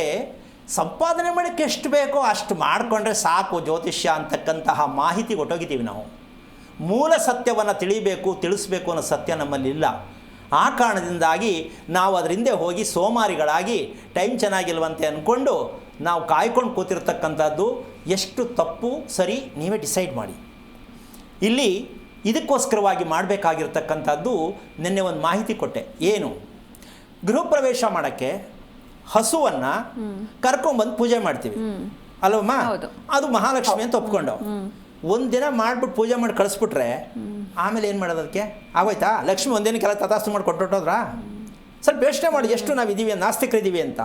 ಸಂಪಾದನೆ ಮಾಡೋಕ್ಕೆ ಎಷ್ಟು ಬೇಕೋ ಅಷ್ಟು ಮಾಡಿಕೊಂಡ್ರೆ ಸಾಕು ಜ್ಯೋತಿಷ್ಯ ಅಂತಕ್ಕಂತಹ ಮಾಹಿತಿ ಹೊಟ್ಟೋಗಿದ್ದೀವಿ ನಾವು. ಮೂಲ ಸತ್ಯವನ್ನು ತಿಳಿಸಬೇಕು ಅನ್ನೋ ಸತ್ಯ ನಮ್ಮಲ್ಲಿಲ್ಲ. ಆ ಕಾರಣದಿಂದಾಗಿ ನಾವು ಅದರ ಹಿಂದೆ ಹೋಗಿ ಸೋಮಾರಿಗಳಾಗಿ ಟೈಮ್ ಚೆನ್ನಾಗಿಲ್ವಂತೆ ಅಂದ್ಕೊಂಡು ನಾವು ಕಾಯ್ಕೊಂಡು ಕೂತಿರ್ತಕ್ಕಂಥದ್ದು ಎಷ್ಟು ತಪ್ಪು ಸರಿ ನೀವೇ ಡಿಸೈಡ್ ಮಾಡಿ. ಇಲ್ಲಿ ಇದಕ್ಕೋಸ್ಕರವಾಗಿ ಮಾಡಬೇಕಾಗಿರ್ತಕ್ಕಂಥದ್ದು ನಿನ್ನೆ ಒಂದು ಮಾಹಿತಿ ಕೊಟ್ಟೆ. ಏನು? ಗೃಹ ಪ್ರವೇಶ ಮಾಡೋಕ್ಕೆ ಹಸುವನ್ನು ಕರ್ಕೊಂಡ್ಬಂದು ಪೂಜೆ ಮಾಡ್ತೀವಿ ಅಲ್ವಮ್ಮ? ಅದು ಮಹಾಲಕ್ಷ್ಮಿ ಅಂತ ಒಪ್ಕೊಂಡು ಒಂದಿನ ಮಾಡಿಬಿಟ್ಟು ಪೂಜೆ ಮಾಡಿ ಕಳಿಸ್ಬಿಟ್ರೆ ಆಮೇಲೆ ಏನು ಮಾಡೋದು? ಅದಕ್ಕೆ ಆಗೋಯ್ತಾ? ಲಕ್ಷ್ಮಿ ಒಂದಿನಕ್ಕೆಲ್ಲ ತಥಾಸ್ತು ಮಾಡಿ ಕೊಟ್ಟೊಟ್ಟೋದ್ರಾ? ಸ್ವಲ್ಪ ಯೋಚನೆ ಮಾಡಿ ಎಷ್ಟು ನಾವು ಇದ್ದೀವಿ, ನಾಸ್ತಿಕರಿದ್ದೀವಿ ಅಂತ.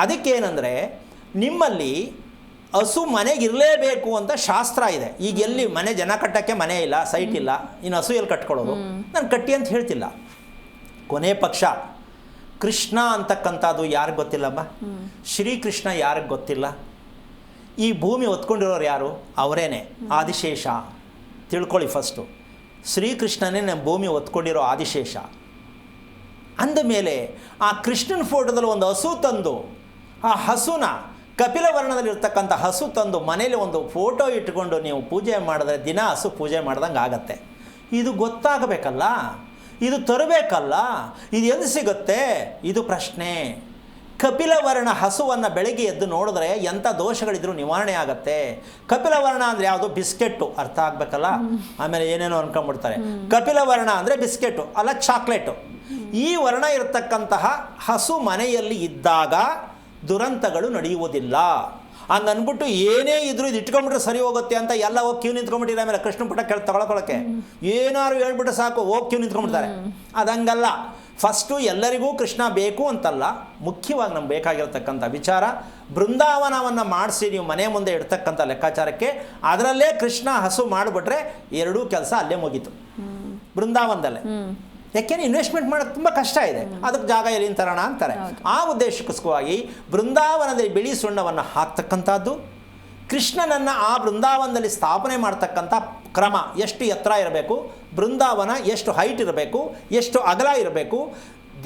ಅದಕ್ಕೇನೆಂದರೆ ನಿಮ್ಮಲ್ಲಿ ಹಸು ಮನೆಗಿರಲೇಬೇಕು ಅಂತ ಶಾಸ್ತ್ರ ಇದೆ. ಈಗ ಎಲ್ಲಿ ಮನೆ ಜನ ಕಟ್ಟೋಕ್ಕೆ ಮನೆ ಇಲ್ಲ, ಸೈಟ್ ಇಲ್ಲ, ಇನ್ನು ಹಸು ಎಲ್ಲಿ ಕಟ್ಕೊಳ್ಳೋದು? ನಾನು ಕಟ್ಟಿ ಅಂತ ಹೇಳ್ತಿಲ್ಲ. ಕೊನೆ ಪಕ್ಷ ಕೃಷ್ಣ ಅಂತಕ್ಕಂಥದ್ದು ಯಾರಿಗೆ ಗೊತ್ತಿಲ್ಲಮ್ಮ? ಶ್ರೀಕೃಷ್ಣ ಯಾರಿಗೆ ಗೊತ್ತಿಲ್ಲ? ಈ ಭೂಮಿ ಹೊತ್ಕೊಂಡಿರೋರು ಯಾರು? ಅವರೇನೆ ಆದಿಶೇಷ. ತಿಳ್ಕೊಳ್ಳಿ ಫಸ್ಟು. ಶ್ರೀಕೃಷ್ಣನೇ ನಮ್ಮ ಭೂಮಿ ಹೊತ್ಕೊಂಡಿರೋ ಆದಿಶೇಷ. ಅಂದಮೇಲೆ ಆ ಕೃಷ್ಣನ ಫೋಟೋದಲ್ಲಿ ಒಂದು ಹಸು ತಂದು ಆ ಹಸುನ ಕಪಿಲವರ್ಣದಲ್ಲಿರ್ತಕ್ಕಂಥ ಹಸು ತಂದು ಮನೇಲಿ ಒಂದು ಫೋಟೋ ಇಟ್ಕೊಂಡು ನೀವು ಪೂಜೆ ಮಾಡಿದ್ರೆ ದಿನ ಹಸು ಪೂಜೆ ಮಾಡ್ದಂಗೆ ಆಗತ್ತೆ. ಇದು ಗೊತ್ತಾಗಬೇಕಲ್ಲ, ಇದು ತರಬೇಕಲ್ಲ, ಇದು ಎಲ್ಲಿ ಸಿಗುತ್ತೆ, ಇದು ಪ್ರಶ್ನೆ. ಕಪಿಲವರ್ಣ ಹಸುವನ್ನು ಬೆಳಗ್ಗೆ ಎದ್ದು ನೋಡಿದ್ರೆ ಎಂಥ ದೋಷಗಳಿದ್ರೂ ನಿವಾರಣೆ ಆಗತ್ತೆ. ಕಪಿಲವರ್ಣ ಅಂದರೆ ಯಾವುದು? ಬಿಸ್ಕೆಟ್ಟು, ಅರ್ಥ ಆಗಬೇಕಲ್ಲ. ಆಮೇಲೆ ಏನೇನೋ ಅನ್ಕೊಂಡ್ಬಿಡ್ತಾರೆ. ಕಪಿಲವರ್ಣ ಅಂದರೆ ಬಿಸ್ಕೆಟು ಅಲ್ಲ ಚಾಕ್ಲೇಟು. ಈ ವರ್ಣ ಇರತಕ್ಕಂತಹ ಹಸು ಮನೆಯಲ್ಲಿ ಇದ್ದಾಗ ದುರಂತಗಳು ನಡೆಯುವುದಿಲ್ಲ. ಹಂಗನ್ಬಿಟ್ಟು ಏನೇ ಇದ್ರೂ ಇದು ಇಟ್ಕೊಂಡ್ಬಿಟ್ರೆ ಸರಿ ಹೋಗುತ್ತೆ ಅಂತ ಎಲ್ಲ ಹೋಗಿ ಕ್ಯೂ ನಿಂತ್ಕೊಂಡ್ಬಿಟ್ಟಿರ. ಆಮೇಲೆ ಕೃಷ್ಣ ಪುಟ ತಗೊಳಕ್ಕೆ ಏನಾದ್ರು ಹೇಳ್ಬಿಟ್ಟು ಸಾಕು ಹೋಗಿ ಕ್ಯೂ ನಿಂತ್ಕೊಂಡ್ಬಿಡ್ತಾರೆ. ಅದಂಗಲ್ಲ. ಫಸ್ಟು ಎಲ್ಲರಿಗೂ ಕೃಷ್ಣ ಬೇಕು ಅಂತಲ್ಲ, ಮುಖ್ಯವಾಗಿ ನಮ್ಗೆ ಬೇಕಾಗಿರ್ತಕ್ಕಂಥ ವಿಚಾರ ಬೃಂದಾವನವನ್ನು ಮಾಡಿಸಿ ನೀವು ಮನೆ ಮುಂದೆ ಇಡ್ತಕ್ಕಂಥ ಲೆಕ್ಕಾಚಾರಕ್ಕೆ ಅದರಲ್ಲೇ ಕೃಷ್ಣ ಹಸು ಮಾಡಿಬಿಟ್ರೆ ಎರಡೂ ಕೆಲಸ ಅಲ್ಲೇ ಮುಗೀತು ಬೃಂದಾವನದಲ್ಲೇ. ಯಾಕೆಂದರೆ ಇನ್ವೆಸ್ಟ್ಮೆಂಟ್ ಮಾಡೋದು ತುಂಬ ಕಷ್ಟ ಇದೆ, ಅದಕ್ಕೆ ಜಾಗ ಎಲ್ಲಿಂದ ತರೋಣ ಅಂತಾರೆ. ಆ ಉದ್ದೇಶಕ್ಕೋಸ್ಕರವಾಗಿ ಬೃಂದಾವನದಲ್ಲಿ ಬಿಳಿ ಸುಣ್ಣವನ್ನು ಹಾಕ್ತಕ್ಕಂಥದ್ದು, ಕೃಷ್ಣನನ್ನು ಆ ಬೃಂದಾವನದಲ್ಲಿ ಸ್ಥಾಪನೆ ಮಾಡ್ತಕ್ಕಂಥ ಕ್ರಮ, ಎಷ್ಟು ಎತ್ತರ ಇರಬೇಕು, ಬೃಂದಾವನ ಎಷ್ಟು ಹೈಟ್ ಇರಬೇಕು, ಎಷ್ಟು ಅಗಲ ಇರಬೇಕು.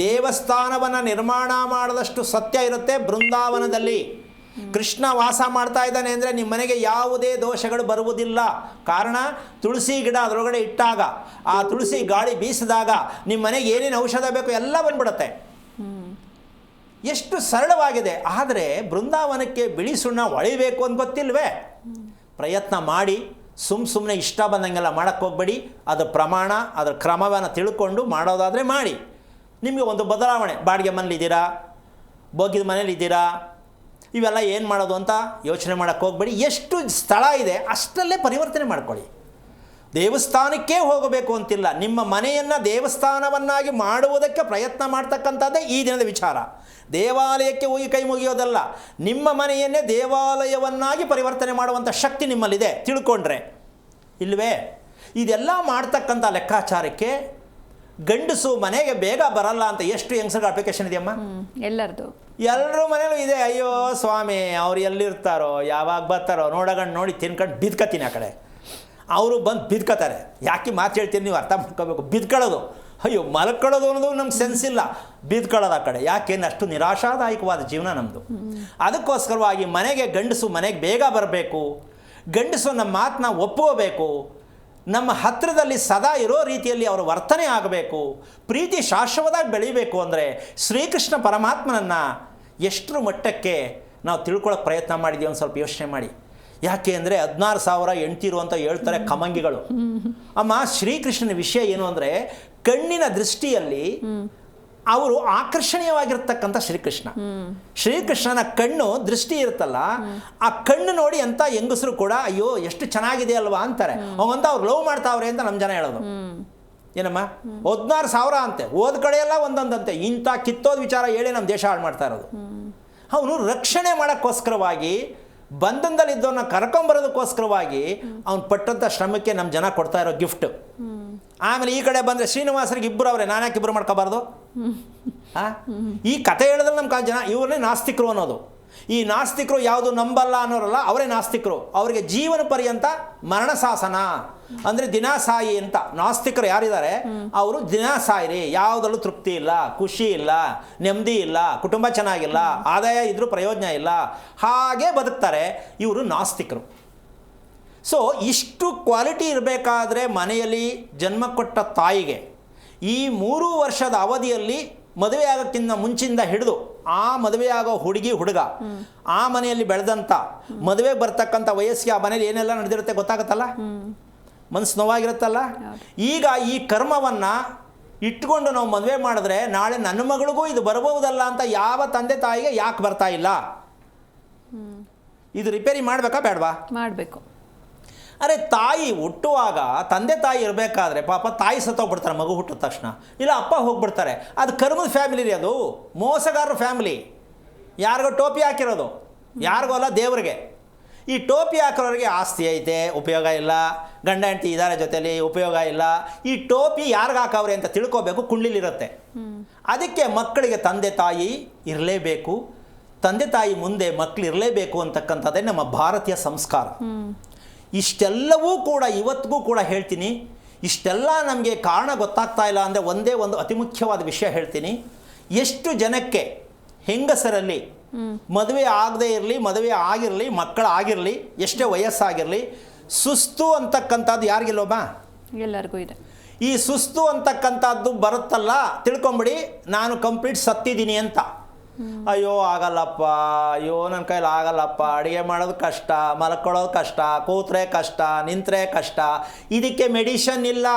ದೇವಸ್ಥಾನವನ್ನು ನಿರ್ಮಾಣ ಮಾಡಿದಷ್ಟು ಸತ್ಯ ಇರುತ್ತೆ ಬೃಂದಾವನದಲ್ಲಿ. ಕೃಷ್ಣ ವಾಸ ಮಾಡ್ತಾ ಇದ್ದಾನೆ ಅಂದರೆ ನಿಮ್ಮ ಮನೆಗೆ ಯಾವುದೇ ದೋಷಗಳು ಬರುವುದಿಲ್ಲ. ಕಾರಣ, ತುಳಸಿ ಗಿಡ ಅದರೊಳಗಡೆ ಇಟ್ಟಾಗ ಆ ತುಳಸಿ ಗಾಳಿ ಬೀಸಿದಾಗ ನಿಮ್ಮ ಮನೆಗೆ ಏನೇನು ಔಷಧ ಬೇಕು ಎಲ್ಲ ಬಂದ್ಬಿಡುತ್ತೆ. ಎಷ್ಟು ಸರಳವಾಗಿದೆ. ಆದರೆ ಬೃಂದಾವನಕ್ಕೆ ಬಿಳಿ ಸುಣ್ಣ ಹೊಳಿಬೇಕು ಅಂತ ಗೊತ್ತಿಲ್ವೇ? ಪ್ರಯತ್ನ ಮಾಡಿ ಸುಮ್ಮನೆ ಇಷ್ಟ ಬಂದಂಗೆಲ್ಲ ಮಾಡೋಕ್ಕೆ ಹೋಗಬೇಡಿ. ಅದರ ಪ್ರಮಾಣ, ಅದರ ಕ್ರಮವನ್ನು ತಿಳ್ಕೊಂಡು ಮಾಡೋದಾದರೆ ಮಾಡಿ. ನಿಮಗೆ ಒಂದು ಬದಲಾವಣೆ, ಬಾಡಿಗೆ ಮನೇಲಿದ್ದೀರಾ, ಬೋಗಿದ ಮನೇಲಿದ್ದೀರಾ, ಇವೆಲ್ಲ ಏನು ಮಾಡೋದು ಅಂತ ಯೋಚನೆ ಮಾಡೋಕ್ಕೆ ಹೋಗಬೇಡಿ. ಎಷ್ಟು ಸ್ಥಳ ಇದೆ ಅಷ್ಟರಲ್ಲೇ ಪರಿವರ್ತನೆ ಮಾಡ್ಕೊಳ್ಳಿ. ದೇವಸ್ಥಾನಕ್ಕೇ ಹೋಗಬೇಕು ಅಂತಿಲ್ಲ, ನಿಮ್ಮ ಮನೆಯನ್ನು ದೇವಸ್ಥಾನವನ್ನಾಗಿ ಮಾಡುವುದಕ್ಕೆ ಪ್ರಯತ್ನ ಮಾಡ್ತಕ್ಕಂಥದ್ದೇ ಈ ದಿನದ ವಿಚಾರ. ದೇವಾಲಯಕ್ಕೆ ಹೋಗಿ ಕೈ ಮುಗಿಯೋದಲ್ಲ, ನಿಮ್ಮ ಮನೆಯನ್ನೇ ದೇವಾಲಯವನ್ನಾಗಿ ಪರಿವರ್ತನೆ ಮಾಡುವಂಥ ಶಕ್ತಿ ನಿಮ್ಮಲ್ಲಿದೆ ತಿಳ್ಕೊಂಡ್ರೆ. ಇಲ್ವೇ? ಇದೆಲ್ಲ ಮಾಡ್ತಕ್ಕಂಥ ಲೆಕ್ಕಾಚಾರಕ್ಕೆ ಗಂಡಸು ಮನೆಗೆ ಬೇಗ ಬರಲ್ಲ ಅಂತ ಎಷ್ಟು ಹೆಂಗಸರಿಗೆ ಅಪ್ಲಿಕೇಶನ್ ಇದೆಯಮ್ಮ? ಎಲ್ಲರ ಮನೇಲೂ ಇದೆ. ಅಯ್ಯೋ ಸ್ವಾಮಿ, ಅವ್ರು ಎಲ್ಲಿರ್ತಾರೋ, ಯಾವಾಗ ಬರ್ತಾರೋ, ನೋಡಗಂಡು ನೋಡಿ ತಿನ್ಕೊಂಡು ಬಿದ್ಕತ್ತೀನಿ ಆ ಕಡೆ. ಅವರು ಬಂದು ಬಿದ್ಕೋತಾರೆ. ಯಾಕೆ ಮಾತು ಹೇಳ್ತೀನಿ ನೀವು ಅರ್ಥ ಮಾಡ್ಕೋಬೇಕು. ಬಿದ್ಕೊಳ್ಳೋದು, ಅಯ್ಯೋ ಮಲ್ಕೊಳ್ಳೋದು ಅನ್ನೋದು ನಮ್ಗೆ ಸೆನ್ಸ್ ಇಲ್ಲ, ಬಿದ್ಕೊಳ್ಳೋದು ಆ ಕಡೆ. ಯಾಕೆಂದ್ರೆ ಅಷ್ಟು ನಿರಾಶಾದಾಯಕವಾದ ಜೀವನ ನಮ್ಮದು. ಅದಕ್ಕೋಸ್ಕರವಾಗಿ ಮನೆಗೆ ಗಂಡಸು ಮನೆಗೆ ಬೇಗ ಬರಬೇಕು, ಗಂಡಸು ನಮ್ಮ ಮಾತನ್ನ ಒಪ್ಕೋಬೇಕು, ನಮ್ಮ ಹತ್ತಿರದಲ್ಲಿ ಸದಾ ಇರೋ ರೀತಿಯಲ್ಲಿ ಅವರ ವರ್ತನೆ ಆಗಬೇಕು, ಪ್ರೀತಿ ಶಾಶ್ವತವಾಗಿ ಬೆಳೀಬೇಕು. ಅಂದರೆ ಶ್ರೀಕೃಷ್ಣ ಪರಮಾತ್ಮನನ್ನು ಎಷ್ಟರ ಮಟ್ಟಕ್ಕೆ ನಾವು ತಿಳ್ಕೊಳ್ಳೋಕೆ ಪ್ರಯತ್ನ ಮಾಡಿದ್ದೀವಿ ಒಂದು ಸ್ವಲ್ಪ ಯೋಚನೆ ಮಾಡಿ. ಯಾಕೆ ಅಂದರೆ 16,000 ಹೆಂಡ್ತಿರು ಅಂತ ಹೇಳ್ತಾರೆ ಕಮಂಗಿಗಳು. ಅಮ್ಮ, ಶ್ರೀಕೃಷ್ಣನ ವಿಷಯ ಏನು ಅಂದರೆ ಕಣ್ಣಿನ ದೃಷ್ಟಿಯಲ್ಲಿ ಅವರು ಆಕರ್ಷಣೀಯವಾಗಿರ್ತಕ್ಕಂಥ ಶ್ರೀಕೃಷ್ಣನ ಕಣ್ಣು ದೃಷ್ಟಿ ಇರುತ್ತಲ್ಲ, ಆ ಕಣ್ಣು ನೋಡಿ ಅಂತ ಹೆಂಗಸರು ಕೂಡ ಅಯ್ಯೋ ಎಷ್ಟು ಚೆನ್ನಾಗಿದೆ ಅಲ್ವಾ ಅಂತಾರೆ. ಅವಂತ ಅವ್ರು ಲವ್ ಮಾಡ್ತಾವ್ರೆ ಅಂತ ನಮ್ಮ ಜನ ಹೇಳೋದು. ಏನಮ್ಮ, 16,000 ಅಂತೆ, ಹೋದ ಕಡೆಯೆಲ್ಲ ಒಂದೊಂದಂತೆ. ಇಂಥ ಕಿತ್ತೋದ ವಿಚಾರ ಹೇಳಿ ನಮ್ಮ ದೇಶ ಹಾಳು ಮಾಡ್ತಾ ಇರೋದು. ಅವನು ರಕ್ಷಣೆ ಮಾಡೋಕ್ಕೋಸ್ಕರವಾಗಿ, ಬಂಧನದಲ್ಲಿದ್ದವನ್ನ ಕರ್ಕೊಂಬರೋದಕ್ಕೋಸ್ಕರವಾಗಿ ಅವ್ನು ಪಟ್ಟಂಥ ಶ್ರಮಕ್ಕೆ ನಮ್ಮ ಜನ ಕೊಡ್ತಾ ಇರೋ ಗಿಫ್ಟ್. ಆಮೇಲೆ ಈ ಕಡೆ ಬಂದರೆ ಶ್ರೀನಿವಾಸರಿಗೆ ಇಬ್ಬರು ಅವರೇ, ನಾನ್ಯಾಕೆ ಇಬ್ಬರು ಮಾಡ್ಕೋಬಾರ್ದು? ಈ ಕತೆ ಹೇಳಿದ್ರೆ ನಮ್ಮ ಜನ ಇವ್ರನ್ನೇ ನಾಸ್ತಿಕರು ಅನ್ನೋದು. ಈ ನಾಸ್ತಿಕರು ಯಾವುದು ನಂಬಲ್ಲ ಅನ್ನೋರಲ್ಲ, ಅವರೇ ನಾಸ್ತಿಕರು. ಅವರಿಗೆ ಜೀವನ ಪರ್ಯಂತ ಮರಣ ಶಾಸನ ಅಂದರೆ ದಿನ ಸಾಯಿ ಅಂತ. ನಾಸ್ತಿಕರು ಯಾರಿದ್ದಾರೆ ಅವರು ದಿನ ಸಾಯಿರಿ, ಯಾವುದರಲ್ಲೂ ತೃಪ್ತಿ ಇಲ್ಲ, ಖುಷಿ ಇಲ್ಲ, ನೆಮ್ಮದಿ ಇಲ್ಲ, ಕುಟುಂಬ ಚೆನ್ನಾಗಿಲ್ಲ, ಆದಾಯ ಇದ್ರೂ ಪ್ರಯೋಜನ ಇಲ್ಲ, ಹಾಗೇ ಬದುಕ್ತಾರೆ. ಇವರು ನಾಸ್ತಿಕರು. ಸೊ ಇಷ್ಟು ಕ್ವಾಲಿಟಿ ಇರಬೇಕಾದ್ರೆ ಮನೆಯಲ್ಲಿ ಜನ್ಮ ಕೊಟ್ಟ ತಾಯಿಗೆ ಈ 3 ವರ್ಷದ ಅವಧಿಯಲ್ಲಿ ಮದುವೆ ಆಗೋಕ್ಕಿಂತ ಮುಂಚಿಂದ ಹಿಡಿದು ಆ ಮದುವೆಯಾಗೋ ಹುಡುಗ ಆ ಮನೆಯಲ್ಲಿ ಬೆಳೆದಂಥ ಮದುವೆಗೆ ಬರ್ತಕ್ಕಂಥ ವಯಸ್ಸಿಗೆ ಆ ಮನೇಲಿ ಏನೆಲ್ಲ ನಡೆದಿರುತ್ತೆ ಗೊತ್ತಾಗುತ್ತಲ್ಲ, ಮನಸ್ಸು ನೋವಾಗಿರುತ್ತಲ್ಲ. ಈಗ ಈ ಕರ್ಮವನ್ನು ಇಟ್ಕೊಂಡು ನಾವು ಮದುವೆ ಮಾಡಿದ್ರೆ ನಾಳೆ ನನ್ನ ಮಗಳಿಗೂ ಇದು ಬರಬಹುದಲ್ಲ ಅಂತ ಯಾವ ತಂದೆ ತಾಯಿಗೆ ಯಾಕೆ ಬರ್ತಾ ಇಲ್ಲ? ಇದು ರಿಪೇರಿ ಮಾಡಬೇಕಾ ಬೇಡವಾ? ಮಾಡಬೇಕು. ಅರೆ, ತಾಯಿ ಹುಟ್ಟುವಾಗ ತಂದೆ ತಾಯಿ ಇರಬೇಕಾದ್ರೆ ಪಾಪ ತಾಯಿ ಸತ್ತೋಗ್ಬಿಡ್ತಾರೆ ಮಗು ಹುಟ್ಟಿದ ತಕ್ಷಣ, ಇಲ್ಲ ಅಪ್ಪ ಹೋಗ್ಬಿಡ್ತಾರೆ. ಅದು ಕರ್ಮದ ಫ್ಯಾಮಿಲಿ ರೀ, ಅದು ಮೋಸಗಾರರ ಫ್ಯಾಮಿಲಿ. ಯಾರಿಗೋ ಟೋಪಿ ಹಾಕಿರೋದು, ಯಾರಿಗೋ ಅಲ್ಲ ದೇವ್ರಿಗೆ. ಈ ಟೋಪಿ ಹಾಕಿರೋರಿಗೆ ಆಸ್ತಿ ಐತೆ, ಉಪಯೋಗ ಇಲ್ಲ, ಗಂಡ ಹೆಂಡತಿ ಇದ್ದಾರೆ ಜೊತೆಲಿ, ಉಪಯೋಗ ಇಲ್ಲ. ಈ ಟೋಪಿ ಯಾರಿಗೆ ಹಾಕವ್ರೆ ಅಂತ ತಿಳ್ಕೋಬೇಕು, ಕುಂಡ್ಲಿಲಿರುತ್ತೆ. ಅದಕ್ಕೆ ಮಕ್ಕಳಿಗೆ ತಂದೆ ತಾಯಿ ಇರಲೇಬೇಕು, ತಂದೆ ತಾಯಿ ಮುಂದೆ ಮಕ್ಕಳು ಇರಲೇಬೇಕು ಅಂತಕ್ಕಂಥದ್ದೇ ನಮ್ಮ ಭಾರತೀಯ ಸಂಸ್ಕಾರ. ಇಷ್ಟೆಲ್ಲವೂ ಕೂಡ ಇವತ್ತಿಗೂ ಕೂಡ ಹೇಳ್ತೀನಿ. ಇಷ್ಟೆಲ್ಲ ನಮಗೆ ಕಾರಣ ಗೊತ್ತಾಗ್ತಾ ಇಲ್ಲ ಅಂದರೆ ಒಂದೇ ಒಂದು ಅತಿ ಮುಖ್ಯವಾದ ವಿಷಯ ಹೇಳ್ತೀನಿ. ಎಷ್ಟು ಜನಕ್ಕೆ ಹೆಂಗಸರಲ್ಲಿ ಮದುವೆ ಆಗದೇ ಇರಲಿ, ಮದುವೆ ಆಗಿರಲಿ, ಮಕ್ಕಳಾಗಿರಲಿ, ಎಷ್ಟೇ ವಯಸ್ಸಾಗಿರಲಿ, ಸುಸ್ತು ಅಂತಕ್ಕಂಥದ್ದು ಯಾರಿಗಿಲ್ಲೋಮ್ಮ? ಎಲ್ಲರಿಗೂ ಇದೆ. ಈ ಸುಸ್ತು ಅಂತಕ್ಕಂಥದ್ದು ಬರುತ್ತಲ್ಲ, ತಿಳ್ಕೊಂಬಿಡಿ ನಾನು ಕಂಪ್ಲೀಟ್ ಸತ್ತಿದ್ದೀನಿ ಅಂತ. ಅಯ್ಯೋ ಆಗಲ್ಲಪ್ಪ, ಅಯ್ಯೋ ನನ್ನ ಕೈಲಿ ಆಗಲ್ಲಪ್ಪ, ಅಡುಗೆ ಮಾಡೋದು ಕಷ್ಟ, ಮಲ್ಕೊಳ್ಳೋದು ಕಷ್ಟ, ಕೂತ್ರೆ ಕಷ್ಟ, ನಿಂತರೆ ಕಷ್ಟ. ಇದಕ್ಕೆ ಮೆಡಿಷನ್ ಇಲ್ಲ,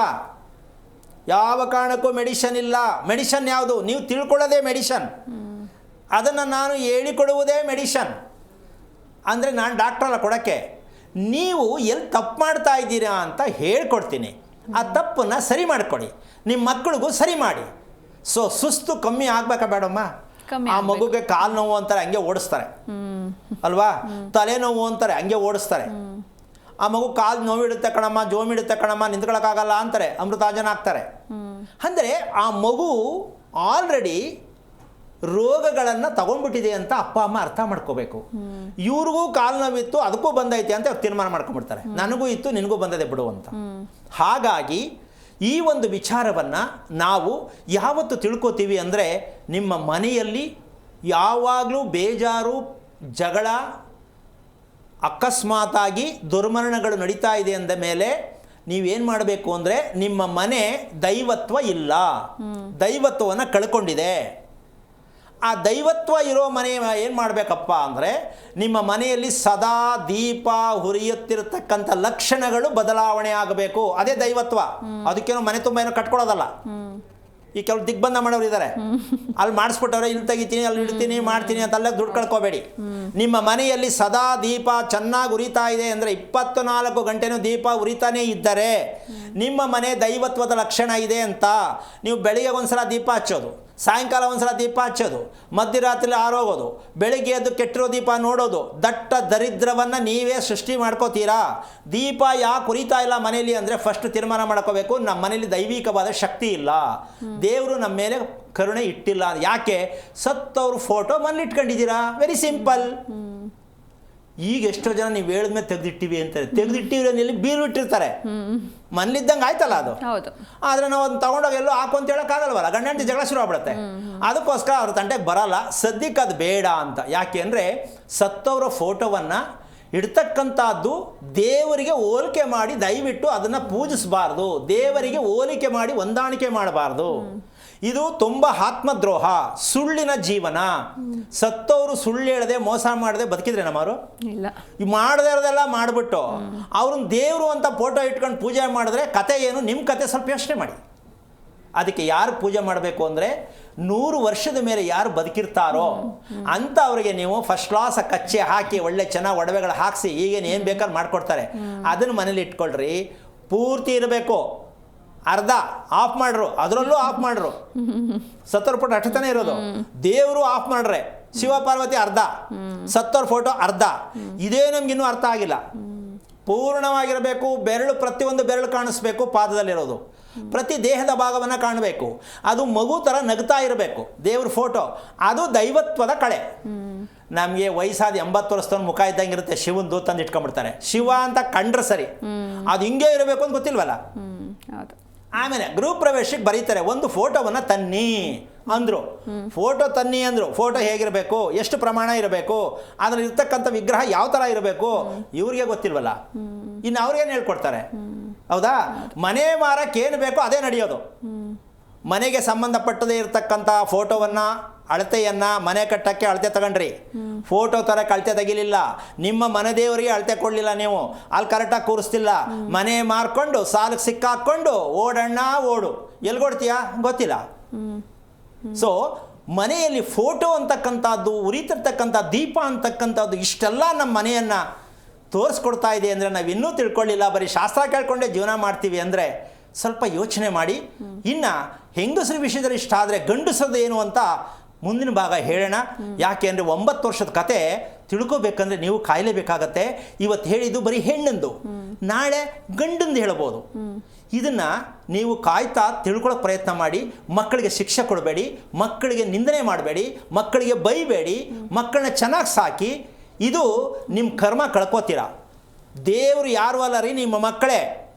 ಯಾವ ಕಾರಣಕ್ಕೂ ಮೆಡಿಷನ್ ಇಲ್ಲ. ಮೆಡಿಷನ್ ಯಾವುದು? ನೀವು ತಿಳ್ಕೊಳ್ಳೋದೇ ಮೆಡಿಷನ್. ಅದನ್ನು ನಾನು ಹೇಳಿಕೊಡುವುದೇ ಮೆಡಿಷನ್. ಅಂದರೆ ನಾನು ಡಾಕ್ಟ್ರಲ್ಲ ಕೊಡೋಕ್ಕೆ, ನೀವು ಎಲ್ಲಿ ತಪ್ಪು ಮಾಡ್ತಾ ಇದ್ದೀರಾ ಅಂತ ಹೇಳ್ಕೊಡ್ತೀನಿ. ಆ ತಪ್ಪನ್ನು ಸರಿ ಮಾಡಿಕೊಡಿ, ನಿಮ್ಮ ಮಕ್ಕಳಿಗೂ ಸರಿ ಮಾಡಿ. ಸೊ ಸುಸ್ತು ಕಮ್ಮಿ ಆಗಬೇಕಾ ಬೇಡಮ್ಮ? ಆ ಮಗುಗೆ ಕಾಲು ನೋವು ಅಂತಾರೆ, ಹಂಗೆ ಓಡಿಸ್ತಾರೆ ಅಲ್ವಾ? ತಲೆನೋವು ಅಂತಾರೆ, ಹಂಗೆ ಓಡಿಸ್ತಾರೆ. ಆ ಮಗು ಕಾಲು ನೋವಿಡುತ್ತೆ ಕಣಮ್ಮ, ಜೋಮಿಡುತ್ತೆ ಕಣಮ್ಮ, ನಿಂತ್ಕೊಳ್ಳೋಕ್ಕಾಗಲ್ಲ ಅಂತಾರೆ, ಅಮೃತಾಂಜನ ಆಗ್ತಾರೆ. ಅಂದರೆ ಆ ಮಗು ಆಲ್ರೆಡಿ ರೋಗಗಳನ್ನು ತಗೊಂಡ್ಬಿಟ್ಟಿದೆ ಅಂತ ಅಪ್ಪ ಅಮ್ಮ ಅರ್ಥ ಮಾಡ್ಕೋಬೇಕು. ಇವ್ರಿಗೂ ಕಾಲು ನೋವಿತ್ತು, ಅದಕ್ಕೂ ಬಂದೈತೆ ಅಂತ ತೀರ್ಮಾನ ಮಾಡ್ಕೊಂಡ್ಬಿಡ್ತಾರೆ, ನನಗೂ ಇತ್ತು ನಿನಗೂ ಬಂದದೆ ಬಿಡು ಅಂತ. ಹಾಗಾಗಿ ಈ ಒಂದು ವಿಚಾರವನ್ನು ನಾವು ಯಾವತ್ತು ತಿಳ್ಕೊತೀವಿ ಅಂದರೆ, ನಿಮ್ಮ ಮನೆಯಲ್ಲಿ ಯಾವಾಗಲೂ ಬೇಜಾರು, ಜಗಳ, ಅಕಸ್ಮಾತಾಗಿ ದುರ್ಮರಣಗಳು ನಡೀತಾ ಇದೆ ಅಂದ ಮೇಲೆ ನೀವೇನು ಮಾಡಬೇಕು ಅಂದರೆ, ನಿಮ್ಮ ಮನೆ ದೈವತ್ವ ಇಲ್ಲ, ದೈವತ್ವವನ್ನು ಕಳ್ಕೊಂಡಿದೆ. ಆ ದೈವತ್ವ ಇರೋ ಮನೆ ಏನು ಮಾಡಬೇಕಪ್ಪ ಅಂದರೆ, ನಿಮ್ಮ ಮನೆಯಲ್ಲಿ ಸದಾ ದೀಪ ಹುರಿಯುತ್ತಿರತಕ್ಕಂಥ ಲಕ್ಷಣಗಳು ಬದಲಾವಣೆ ಆಗಬೇಕು. ಅದೇ ದೈವತ್ವ. ಅದಕ್ಕೇನೋ ಮನೆ ತುಂಬ ಏನೋ ಕಟ್ಕೊಳ್ಳೋದಲ್ಲ. ಈ ಕೆಲವು ದಿಗ್ಬಂಧ ಮಾಡೋರು ಇದ್ದಾರೆ, ಅಲ್ಲಿ ಮಾಡಿಸ್ಬಿಟ್ಟವ್ರೆ, ಇಲ್ಲಿ ತೆಗಿತೀನಿ, ಅಲ್ಲಿ ಇಡ್ತೀನಿ, ಮಾಡ್ತೀನಿ ಅಂತೆಲ್ಲ ದುಡ್ಡು ಕಳ್ಕೊಬೇಡಿ. ನಿಮ್ಮ ಮನೆಯಲ್ಲಿ ಸದಾ ದೀಪ ಚೆನ್ನಾಗಿ ಉರಿತಾ ಇದೆ ಅಂದರೆ, 24 ಗಂಟೆನೂ ದೀಪ ಉರಿತಾನೇ ಇದ್ದರೆ ನಿಮ್ಮ ಮನೆ ದೈವತ್ವದ ಲಕ್ಷಣ ಇದೆ ಅಂತ. ನೀವು ಬೆಳಿಗ್ಗೆ ಒಂದ್ಸಲ ದೀಪ ಹಚ್ಚೋದು, ಸಾಯಂಕಾಲ ಒಂದ್ಸಲ ದೀಪ ಹಚ್ಚೋದು, ಮಧ್ಯರಾತ್ರಿ ಆರೋಗೋದು, ಬೆಳಿಗ್ಗೆ ಎದ್ದು ಕೆಟ್ಟಿರೋ ದೀಪ ನೋಡೋದು, ದಟ್ಟ ದರಿದ್ರವನ್ನು ನೀವೇ ಸೃಷ್ಟಿ ಮಾಡ್ಕೋತೀರಾ. ದೀಪ ಯಾಕೆ ಉರಿತಾ ಇಲ್ಲ ಮನೆಯಲ್ಲಿ ಅಂದರೆ, ಫಸ್ಟ್ ತೀರ್ಮಾನ ಮಾಡ್ಕೋಬೇಕು, ನಮ್ಮ ಮನೇಲಿ ದೈವಿಕವಾದ ಶಕ್ತಿ ಇಲ್ಲ, ದೇವರು ನಮ್ಮ ಮೇಲೆ ಕರುಣೆ ಇಟ್ಟಿಲ್ಲ. ಯಾಕೆ? ಸತ್ತವ್ರ ಫೋಟೋ ಮನೇಲಿ ಇಟ್ಕೊಂಡಿದ್ದೀರಾ. Very simple. ಈಗ ಎಷ್ಟೋ ಜನ ನೀವು ಹೇಳಿದ್ಮೇಲೆ ತೆಗೆದಿಟ್ಟಿವಿ ಅಂತಾರೆ. ತೆಗೆದಿಟ್ಟಿವಿ ಬೀರು ಇಟ್ಟಿರ್ತಾರೆ, ಮನೇಲಿದ್ದಂಗೆ ಆಯ್ತಲ್ಲ ಅದು. ಆದರೆ ನಾವು ಅದನ್ನ ತಗೊಂಡೋಗಿ ಎಲ್ಲೋ ಹಾಕು ಅಂತ ಹೇಳೋಕ್ಕಾಗಲ್ವಲ್ಲ, ಗಂಡ ಹೆಂಡತಿ ಜಗಳ ಶುರು ಆಗ್ಬಿಡುತ್ತೆ. ಅದಕ್ಕೋಸ್ಕರ ಅವ್ರ ತಂಟೆಗೆ ಬರಲ್ಲ, ಸದ್ಯಕ್ಕೆ ಅದು ಬೇಡ ಅಂತ. ಯಾಕೆ ಅಂದರೆ, ಸತ್ತವರ ಫೋಟೋವನ್ನು ಇಡ್ತಕ್ಕಂಥದ್ದು ದೇವರಿಗೆ ಹೋಲಿಕೆ ಮಾಡಿ ದಯವಿಟ್ಟು ಅದನ್ನು ಪೂಜಿಸಬಾರ್ದು. ದೇವರಿಗೆ ಹೋಲಿಕೆ ಮಾಡಿ ಹೊಂದಾಣಿಕೆ ಮಾಡಬಾರ್ದು. ಇದು ತುಂಬ ಆತ್ಮದ್ರೋಹ, ಸುಳ್ಳಿನ ಜೀವನ. ಸತ್ತವರು ಸುಳ್ಳು ಹೇಳದೆ, ಮೋಸ ಮಾಡದೆ ಬದುಕಿದ್ರೆ ನಮ್ಮವರು ಇಲ್ಲ. ಮಾಡದೇ ಇರೋದೆಲ್ಲ ಮಾಡಿಬಿಟ್ಟು ಅವ್ರನ್ನ ದೇವರು ಅಂತ ಫೋಟೋ ಇಟ್ಕೊಂಡು ಪೂಜೆ ಮಾಡಿದ್ರೆ ಕತೆ ಏನು? ನಿಮ್ಮ ಕತೆ ಸ್ವಲ್ಪ ಯೋಚನೆ ಮಾಡಿ. ಅದಕ್ಕೆ ಯಾರು ಪೂಜೆ ಮಾಡಬೇಕು ಅಂದರೆ, 100 ವರ್ಷದ ಮೇಲೆ ಯಾರು ಬದುಕಿರ್ತಾರೋ ಅಂತ ಅವರಿಗೆ ನೀವು ಫಸ್ಟ್ ಕ್ಲಾಸ್ ಕಚ್ಚೆ ಹಾಕಿ, ಒಳ್ಳೆ ಚೆನ್ನಾಗಿ ಒಡವೆಗಳು ಹಾಕಿಸಿ, ಈಗೇನು ಏನು ಬೇಕಾದ್ರೂ ಮಾಡಿಕೊಡ್ತಾರೆ, ಅದನ್ನು ಮನೇಲಿ ಇಟ್ಕೊಳ್ರಿ. ಪೂರ್ತಿ ಇರಬೇಕು, ಅರ್ಧ ಆಫ್ ಮಾಡ್ರು, ಅದರಲ್ಲೂ ಆಫ್ ಮಾಡ್ರು. ಸತ್ತೋರ್ ಫೋಟೋ ಅಷ್ಟೇ ಇರೋದು. ದೇವರು ಆಫ್ ಮಾಡ್ರೆ, ಶಿವ ಪಾರ್ವತಿ ಅರ್ಧ, ಸತ್ತೋರ್ ಫೋಟೋ ಅರ್ಧ. ಇದೇ ನಮ್ಗಿನ್ನೂ ಅರ್ಥ ಆಗಿಲ್ಲ. ಪೂರ್ಣವಾಗಿರಬೇಕು. ಬೆರಳು, ಪ್ರತಿಯೊಂದು ಬೆರಳು ಕಾಣಿಸ್ಬೇಕು, ಪಾದದಲ್ಲಿರೋದು ಪ್ರತಿ ದೇಹದ ಭಾಗವನ್ನು ಕಾಣಬೇಕು. ಅದು ಮಗು ಥರ ನಗ್ತಾ ಇರಬೇಕು. ದೇವ್ರ ಫೋಟೋ ಅದು ದೈವತ್ವದ ಕಳೆ. ನಮಗೆ ವಯಸ್ಸಾದ 80 ವರ್ಷದವ್ರ ಮುಖ ಇದ್ದಂಗೆ ಇರುತ್ತೆ, ಶಿವಂದು ತಂದು ಇಟ್ಕೊಂಡ್ಬಿಡ್ತಾರೆ. ಶಿವ ಅಂತ ಕಂಡ್ರೆ ಸರಿ, ಅದು ಹಿಂಗೆ ಇರಬೇಕು ಅಂತ ಗೊತ್ತಿಲ್ವಲ್ಲ. ಆಮೇಲೆ ಗೃಹ ಪ್ರವೇಶಕ್ಕೆ ಬರೀತಾರೆ, ಒಂದು ಫೋಟೋವನ್ನು ತನ್ನಿ ಅಂದರು. ಫೋಟೋ ತನ್ನಿ ಅಂದರು. ಫೋಟೋ ಹೇಗಿರಬೇಕು, ಎಷ್ಟು ಪ್ರಮಾಣ ಇರಬೇಕು, ಅದ್ರಲ್ಲಿ ಇರ್ತಕ್ಕಂಥ ವಿಗ್ರಹ ಯಾವ ಥರ ಇರಬೇಕು, ಇವ್ರಿಗೆ ಗೊತ್ತಿಲ್ವಲ್ಲ. ಇನ್ನು ಅವ್ರಿಗೇನು ಹೇಳ್ಕೊಡ್ತಾರೆ? ಹೌದಾ? ಮನೆ ಮಾರಕ್ಕೆ ಏನು ಬೇಕೋ ಅದೇ ನಡೆಯೋದು. ಮನೆಗೆ ಸಂಬಂಧಪಟ್ಟದೇ ಇರತಕ್ಕಂಥ ಫೋಟೋವನ್ನು, ಅಳತೆಯನ್ನು, ಮನೆ ಕಟ್ಟಕ್ಕೆ ಅಳತೆ ತಗೊಂಡ್ರಿ, ಫೋಟೋ ಥರಕ್ಕೆ ಅಳತೆ ತೆಗಿಲಿಲ್ಲ, ನಿಮ್ಮ ಮನೆ ದೇವರಿಗೆ ಅಳತೆ ಕೊಡಲಿಲ್ಲ, ನೀವು ಅಲ್ಲಿ ಕರೆಕ್ಟಾಗಿ ಕೂರಿಸ್ತಿಲ್ಲ, ಮನೆ ಮಾರ್ಕೊಂಡು ಸಾಲಕ್ಕೆ ಸಿಕ್ಕಾಕ್ಕೊಂಡು ಓಡಣ್ಣ ಓಡು, ಎಲ್ಗೊಡ್ತೀಯಾ ಗೊತ್ತಿಲ್ಲ. ಸೊ ಮನೆಯಲ್ಲಿ ಫೋಟೋ ಅಂತಕ್ಕಂಥದ್ದು, ಉರಿತಿರ್ತಕ್ಕಂಥ ದೀಪ ಅಂತಕ್ಕಂಥದ್ದು, ಇಷ್ಟೆಲ್ಲ ನಮ್ಮ ಮನೆಯನ್ನು ತೋರಿಸ್ಕೊಡ್ತಾ ಇದೆ ಅಂದರೆ ನಾವಿನ್ನೂ ತಿಳ್ಕೊಳ್ಳಿಲ್ಲ, ಬರೀ ಶಾಸ್ತ್ರ ಕೇಳ್ಕೊಂಡೇ ಜೀವನ ಮಾಡ್ತೀವಿ ಅಂದರೆ ಸ್ವಲ್ಪ ಯೋಚನೆ ಮಾಡಿ. ಇನ್ನು ಹೆಂಗಸರ ವಿಷಯದಲ್ಲಿ ಇಷ್ಟ ಆದರೆ ಗಂಡಸರದ್ದು ಏನು ಅಂತ ಮುಂದಿನ ಭಾಗ ಹೇಳೋಣ. ಯಾಕೆ ಅಂದರೆ 9 ವರ್ಷದ ಕತೆ ತಿಳ್ಕೊಬೇಕಂದ್ರೆ ನೀವು ಕಾಯಲೇಬೇಕಾಗತ್ತೆ. ಇವತ್ತು ಹೇಳಿದ್ದು ಬರೀ ಹೆಣ್ಣಂದು, ನಾಳೆ ಗಂಡಂದು ಹೇಳ್ಬೋದು. ಇದನ್ನು ನೀವು ಕಾಯ್ತಾ ತಿಳ್ಕೊಳ್ಳೋಕೆ ಪ್ರಯತ್ನ ಮಾಡಿ. ಮಕ್ಕಳಿಗೆ ಶಿಕ್ಷೆ ಕೊಡಬೇಡಿ, ಮಕ್ಕಳಿಗೆ ನಿಂದನೆ ಮಾಡಬೇಡಿ, ಮಕ್ಕಳಿಗೆ ಬೈಬೇಡಿ, ಮಕ್ಕಳನ್ನ ಚೆನ್ನಾಗಿ ಸಾಕಿ. ಇದು ನಿಮ್ಮ ಕರ್ಮ ಕಳ್ಕೋತೀರ. ದೇವರು ಯಾರು ಅಲ್ಲ ರೀ, ನಿಮ್ಮ ಮಕ್ಕಳೇ.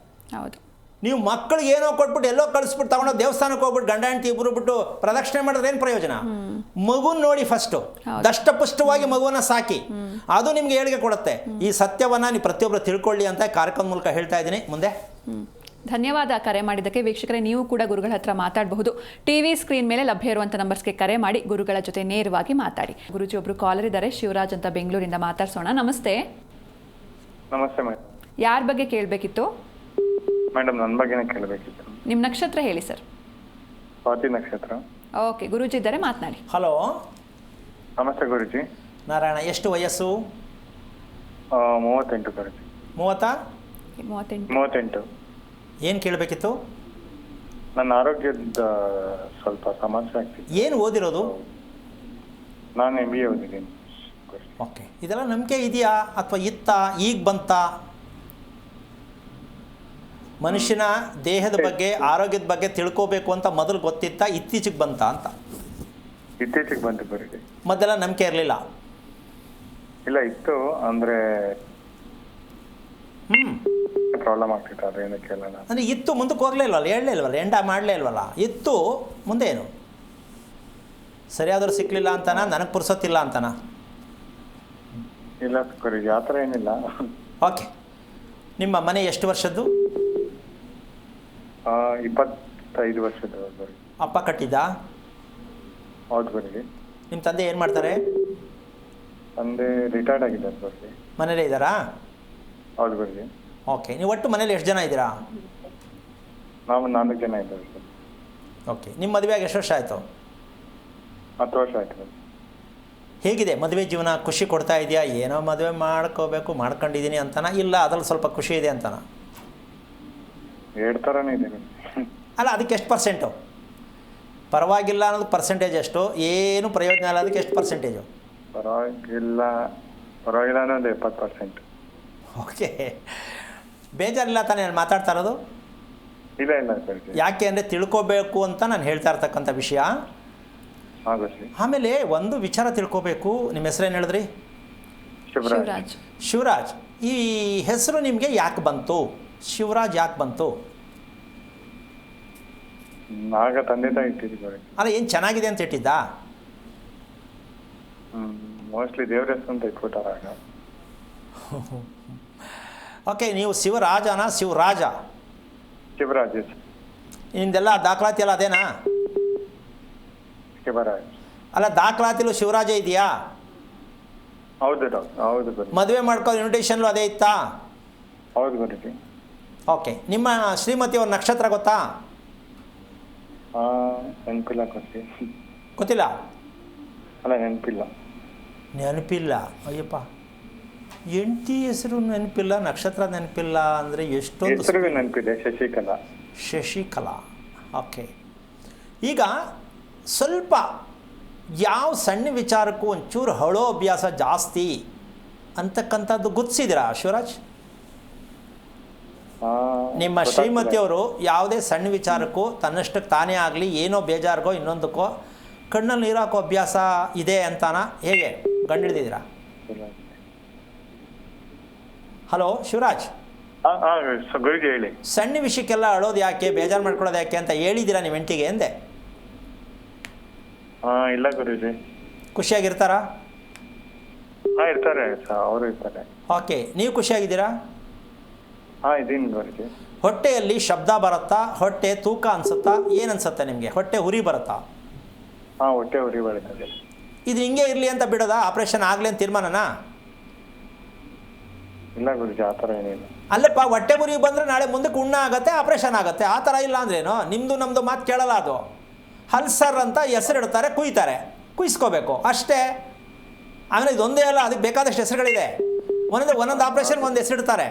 ಹೌದು. ನೀವು ಮಕ್ಕಳಿಗೆ ಏನೋ ಕೊಟ್ಬಿಟ್ಟು ಎಲ್ಲೋ ಕಳಿಸ್ಬಿಟ್ಟು ತಗೊಂಡೋಗಿ ದೇವಸ್ಥಾನಕ್ಕೆ ಹೋಗ್ಬಿಟ್ಟು ಗಂಡ ಹೆಂಡತಿ ಇಬ್ಬರು ಬಿಟ್ಟು ಪ್ರದಕ್ಷಿಣೆ ಮಾಡಿದ್ರೆ ಏನು ಪ್ರಯೋಜನ? ಮಗುನ ನೋಡಿ ಫಸ್ಟು, ದಷ್ಟಪುಷ್ಟವಾಗಿ ಮಗುವನ್ನ ಸಾಕಿ, ಅದು ನಿಮ್ಗೆ ಏಳಿಗೆ ಕೊಡುತ್ತೆ. ಈ ಸತ್ಯವನ್ನ ನೀವು ಪ್ರತಿಯೊಬ್ಬರು ತಿಳ್ಕೊಳ್ಳಿ ಅಂತ ಕಾರ್ಯಕ್ರಮದ ಮೂಲಕ ಹೇಳ್ತಾ ಇದ್ದೀನಿ. ಮುಂದೆ ಧನ್ಯವಾದ ಕರೆ ಮಾಡಿದ್ದಕ್ಕೆ. ವೀಕ್ಷಕರೇ, ನೀವು ಕೂಡ ಗುರುಗಳ ಹತ್ರ ಮಾತಾಡಬಹುದು. ಟಿವಿ ಸ್ಕ್ರೀನ್ ಮೇಲೆ ಲಭ್ಯ ಇರುವಂಥ ನಂಬರ್ಸ್ಗೆ ಕರೆ ಮಾಡಿ ಗುರುಗಳ ಜೊತೆ ನೇರವಾಗಿ ಮಾತಾಡಿ. ಗುರುಜಿ ಒಬ್ರು ಕಾಲರ್ ಇದ್ದಾರೆ, ಶಿವರಾಜ್ ಅಂತ ಬೆಂಗಳೂರಿಂದ. ಮಾತಾಡ್ಸೋಣ. ನಮಸ್ತೆ. ನಮಸ್ತೆ ಮೇಡಮ್. ಯಾರ ಬಗ್ಗೆ ಕೇಳಬೇಕಿತ್ತು? ಮೇಡಮ್ ನನ್ನ ಬಗ್ಗೆನೇ ಕೇಳಬೇಕಿತ್ತು. ನಿಮ್ಮ ನಕ್ಷತ್ರ ಹೇಳಿ ಸರ್. ಸ್ವಾತಿ ನಕ್ಷತ್ರ. ಓಕೆ, ಗುರೂಜಿ ಇದ್ದಾರೆ, ಮಾತನಾಡಿ. ಹಲೋ. ನಮಸ್ತೆ ಗುರುಜಿ. ನಾರಾಯಣ, ಎಷ್ಟು ವಯಸ್ಸು? 38 ಗುರುಜಿ. 38. ಏನು ಕೇಳಬೇಕಿತ್ತು? ನನ್ನ ಆರೋಗ್ಯದ ಸ್ವಲ್ಪ ಸಮಸ್ಯೆ ಆಗ್ತಿದೆ. ಏನು ಓದಿರೋದು? ನಾನು MBA ಓದಿದ್ದೀನಿ. ಓಕೆ, ಇದೆಲ್ಲ ನಂಬಿಕೆ ಇದೆಯಾ ಅಥವಾ ಈಗ ಬಂತ? ಮನುಷ್ಯನ ದೇಹದ ಬಗ್ಗೆ, ಆರೋಗ್ಯದ ಬಗ್ಗೆ ತಿಳ್ಕೋಬೇಕು ಅಂತ ಮೊದಲು ಗೊತ್ತಿತ್ತ, ಇತ್ತೀಚೆಗೆ ಬಂತ ಅಂತ? ಇತ್ತೀಚೆಗೆ ಬಂತು ಗುರುಜಿ. ಮೊದಲೆಲ್ಲ ನಂಬಿಕೆ ಇರಲಿಲ್ಲ? ಇಲ್ಲ, ಇತ್ತು. ಅಂದರೆ ಪ್ರಾಬ್ಲಮ್ ಆಗ್ತಿತ್ತು, ಅದೇನಕ್ಕೆ ಕೇಳೋಣ ಅಂದರೆ ಇತ್ತು, ಮುಂದಕ್ಕೆ ಹೋಗಲೇ ಇಲ್ವಲ್ಲ, ಹೇಳಲೇ ಇಲ್ವಲ್ಲ, ಮಾಡಲೇ ಇಲ್ವಲ್ಲ. ಇತ್ತು, ಮುಂದೆ ಏನು? ಸರಿಯಾದರೂ ಸಿಕ್ಕಲಿಲ್ಲ ಅಂತನಾ, ನನಗೆ ಪುರ್ಸೊತ್ತಿಲ್ಲ ಅಂತನಾ? ಇಲ್ಲ ಗುರುಜಿ, ಆ ಥರ ಏನಿಲ್ಲ. ಓಕೆ, ನಿಮ್ಮ ಮನೆ ಎಷ್ಟು ವರ್ಷದ್ದು? 25 ವರ್ಷದ ಗುರುಜಿ. ಅಪ್ಪ ಕಟ್ಟಿದ್ದ? ಹೌದು ಗುರುಜಿ. ನಿಮ್ಮ ತಂದೆ ಏನು ಮಾಡ್ತಾರೆ? ತಂದೆ ರಿಟೈರ್ಡ್ ಆಗಿದ್ದಾರೆ ಗುರುಜಿ. ಮನೇಲೇ ಇದ್ದಾರಾ? ಹೌದು ಗುರುಜಿ. ಓಕೆ, ನೀವು ಒಟ್ಟು ಮನೇಲಿ ಎಷ್ಟು ಜನ ಇದ್ದೀರಾ? ನಾವು 4 ಜನ ಇದ್ದೇವೆ ಸರ್. ಓಕೆ, ನಿಮ್ಮ ಮದುವೆಯಾಗಿ ಎಷ್ಟು ವರ್ಷ ಆಯಿತು? 10 ವರ್ಷ ಆಯ್ತು ಗುರುಜಿ. ಹೇಗಿದೆ ಮದುವೆ ಜೀವನ? ಖುಷಿ ಕೊಡ್ತಾ ಇದೆಯಾ? ಏನೋ ಮದುವೆ ಮಾಡ್ಕೊಂಡಿದ್ದೀನಿ ಅಂತನಾ, ಇಲ್ಲ ಅದ್ರಲ್ಲಿ ಸ್ವಲ್ಪ ಖುಷಿ ಇದೆ ಅಂತನಾ? 2 ಥರನೇ ಇದೆ. ಅಲ್ಲ, ಅದಕ್ಕೆ ಎಷ್ಟು ಪರ್ಸೆಂಟು? ಪರವಾಗಿಲ್ಲ ಅನ್ನೋದು ಪರ್ಸೆಂಟೇಜ್ ಎಷ್ಟು? ಏನು ಪ್ರಯೋಜನ ಇಲ್ಲ ಅದಕ್ಕೆ ಎಷ್ಟು ಪರ್ಸೆಂಟೇಜು? ಪರವಾಗಿಲ್ಲ ಅನ್ನೋದು 70%. ಓಕೆ, ಬೇಜಾರಿಲ್ಲ ತಾನೇ ನಾನು ಮಾತಾಡ್ತಾ ಇರೋದು? ಇಲ್ಲ ಸರ್. ಯಾಕೆ ಅಂದರೆ ತಿಳ್ಕೋಬೇಕು ಅಂತ ನಾನು ಹೇಳ್ತಾ ಇರ್ತಕ್ಕಂಥ ವಿಷಯ. ಆಮೇಲೆ ಒಂದು ವಿಚಾರ ತಿಳ್ಕೋಬೇಕು. ನಿಮ್ಮ ಹೆಸರೇನು ಹೇಳಿದ್ರಿ? ಶಿವರಾಜ್. ಶಿವರಾಜ್, ಈ ಹೆಸರು ನಿಮಗೆ ಯಾಕೆ ಬಂತು? ಶಿವರಾಜ್ ಯಾಕೆ ಬಂತು? ಆಗ ತಂದೆ ತಾಯಿ ಇಟ್ಟಿದ್ದೀವಿ. ಅಲ್ಲ, ಏನು ಚೆನ್ನಾಗಿದೆ ಅಂತ ಇಟ್ಟಿದ್ದ? ಮೋಸ್ಟ್ಲಿ ದೇವ್ರ ಹೆಸರು ಅಂತ ಇಟ್ಬಿಟ್ಟಾರ ಆಗ. ಓಕೆ, ನೀವು ಶಿವರಾಜನ? ಶಿವರಾಜ? ಶಿವರಾಜ್. ನಿಮ್ದೆಲ್ಲ ದಾಖಲಾತಿ ಎಲ್ಲ ಅದೇನಾ? ಶಿವರಾಜ್. ಅಲ್ಲ, ದಾಖಲಾತಿಲು ಶಿವರಾಜ ಇದೆಯಾ? ಹೌದು ಹೌದು ಗುರುಜಿ. ಮದುವೆ ಮಾಡ್ಕೋ ಇನ್ವಿಟೇಷನ್ಲು ಅದೇ ಇತ್ತಾ? ಹೌದು ಗುರುಜಿ. ಓಕೆ, ನಿಮ್ಮ ಶ್ರೀಮತಿಯವ್ರ ನಕ್ಷತ್ರ ಗೊತ್ತಾ? ನೆನಪಿಲ್ಲ ಗುರುಜಿ. ಗೊತ್ತಿಲ್ಲ? ಅಲ್ಲ, ನೆನಪಿಲ್ಲ. ನೆನಪಿಲ್ಲ? ಅಯ್ಯಪ್ಪ, ಹೆಂಡತಿ ಹೆಸರು ನೆನಪಿಲ್ಲ, ನಕ್ಷತ್ರ ನೆನಪಿಲ್ಲ ಅಂದರೆ ಎಷ್ಟೊಂದು. ಹೆಸರು ನೆನಪಿದೆ, ಶಶಿಕಲಾ. ಶಶಿಕಲಾ. ಓಕೆ, ಈಗ ಸ್ವಲ್ಪ ಯಾವ ಸಣ್ಣ ವಿಚಾರಕ್ಕೂ ಒಂಚೂರು ಹಳೋ ಅಭ್ಯಾಸ ಜಾಸ್ತಿ ಅಂತಕ್ಕಂಥದ್ದು ಗುರ್ತಿಸಿದ್ದೀರಾ ಶಿವರಾಜ್? ನಿಮ್ಮ ಶ್ರೀಮತಿಯವರು ಯಾವುದೇ ಸಣ್ಣ ವಿಚಾರಕ್ಕೂ ತನ್ನಷ್ಟಕ್ಕೆ ತಾನೇ ಆಗಲಿ ಏನೋ ಬೇಜಾರಿಗೋ ಇನ್ನೊಂದಕ್ಕೋ ಕಣ್ಣಲ್ಲಿ ನೀರು ಹಾಕೋ ಅಭ್ಯಾಸ ಇದೆ ಅಂತಾನ? ಹೇಗೆ ಕಂಡುಹಿಡಿದಿದ್ದೀರಾ? ಹಲೋ ಶಿವರಾಜ್. ಗುರುಜಿ ಹೇಳಿ. ಸಣ್ಣ ವಿಷಯಕ್ಕೆಲ್ಲ ಅಳೋದು ಯಾಕೆ, ಬೇಜಾರು ಮಾಡ್ಕೊಳ್ಳೋದು ಯಾಕೆ ಅಂತ ಹೇಳಿದ್ದೀರಾ ನಿಮ್ಮ ಹೆಂಡತಿಗೆ ಎಂದೆ? ಇಲ್ಲ ಗುರುಜಿ. ಖುಷಿಯಾಗಿರ್ತಾರಾ? ಇರ್ತಾರೆ, ಅವರು ಇರ್ತಾರೆ. ಓಕೆ, ನೀವು ಖುಷಿಯಾಗಿದ್ದೀರಾ? ಇದೀನಿ ಗುರುಜಿ. ಹೊಟ್ಟೆಯಲ್ಲಿ ಶಬ್ದ ಬರುತ್ತಾ? ಹೊಟ್ಟೆ ತೂಕ ಅನ್ಸುತ್ತಾ? ಏನು ಅನ್ಸುತ್ತೆ ನಿಮಗೆ? ಹೊಟ್ಟೆ ಉರಿ ಬರುತ್ತಾ? ಹೊಟ್ಟೆ ಉರಿ ಬರುತ್ತೆ. ಇದು ಹಿಂಗೆ ಇರಲಿ ಅಂತ ಬಿಡೋದಾ? ಆಪ್ರೇಷನ್ ಆಗಲಿ ಅಂತ ತೀರ್ಮಾನನಾ? ಇಲ್ಲ ಗುರುಜಿ, ಆ ಥರ ಏನಿಲ್ಲ. ಅಲ್ಲಪ್ಪ, ಹೊಟ್ಟೆ ಉರಿ ಬಂದರೆ ನಾಳೆ ಮುಂದಕ್ಕೆ ಉಣ್ಣ ಆಗುತ್ತೆ, ಆಪ್ರೇಷನ್ ಆಗುತ್ತೆ, ಆ ಥರ ಇಲ್ಲ ಅಂದ್ರೇನು? ನಿಮ್ಮದು ನಮ್ಮದು ಮಾತು ಕೇಳಲ್ಲ. ಅದು ಹಲ್ಸರ್ ಅಂತ ಹೆಸರಿಡ್ತಾರೆ, ಕುಯ್ಸ್ಕೋಬೇಕು ಅಷ್ಟೇ. ಆಮೇಲೆ ಇದೊಂದೇ ಅಲ್ಲ, ಅದಕ್ಕೆ ಬೇಕಾದಷ್ಟು ಹೆಸರುಗಳಿದೆ. ಒಂದೊಂದು ಆಪ್ರೇಷನ್ಗೆ ಒಂದು ಹೆಸರಿಡ್ತಾರೆ.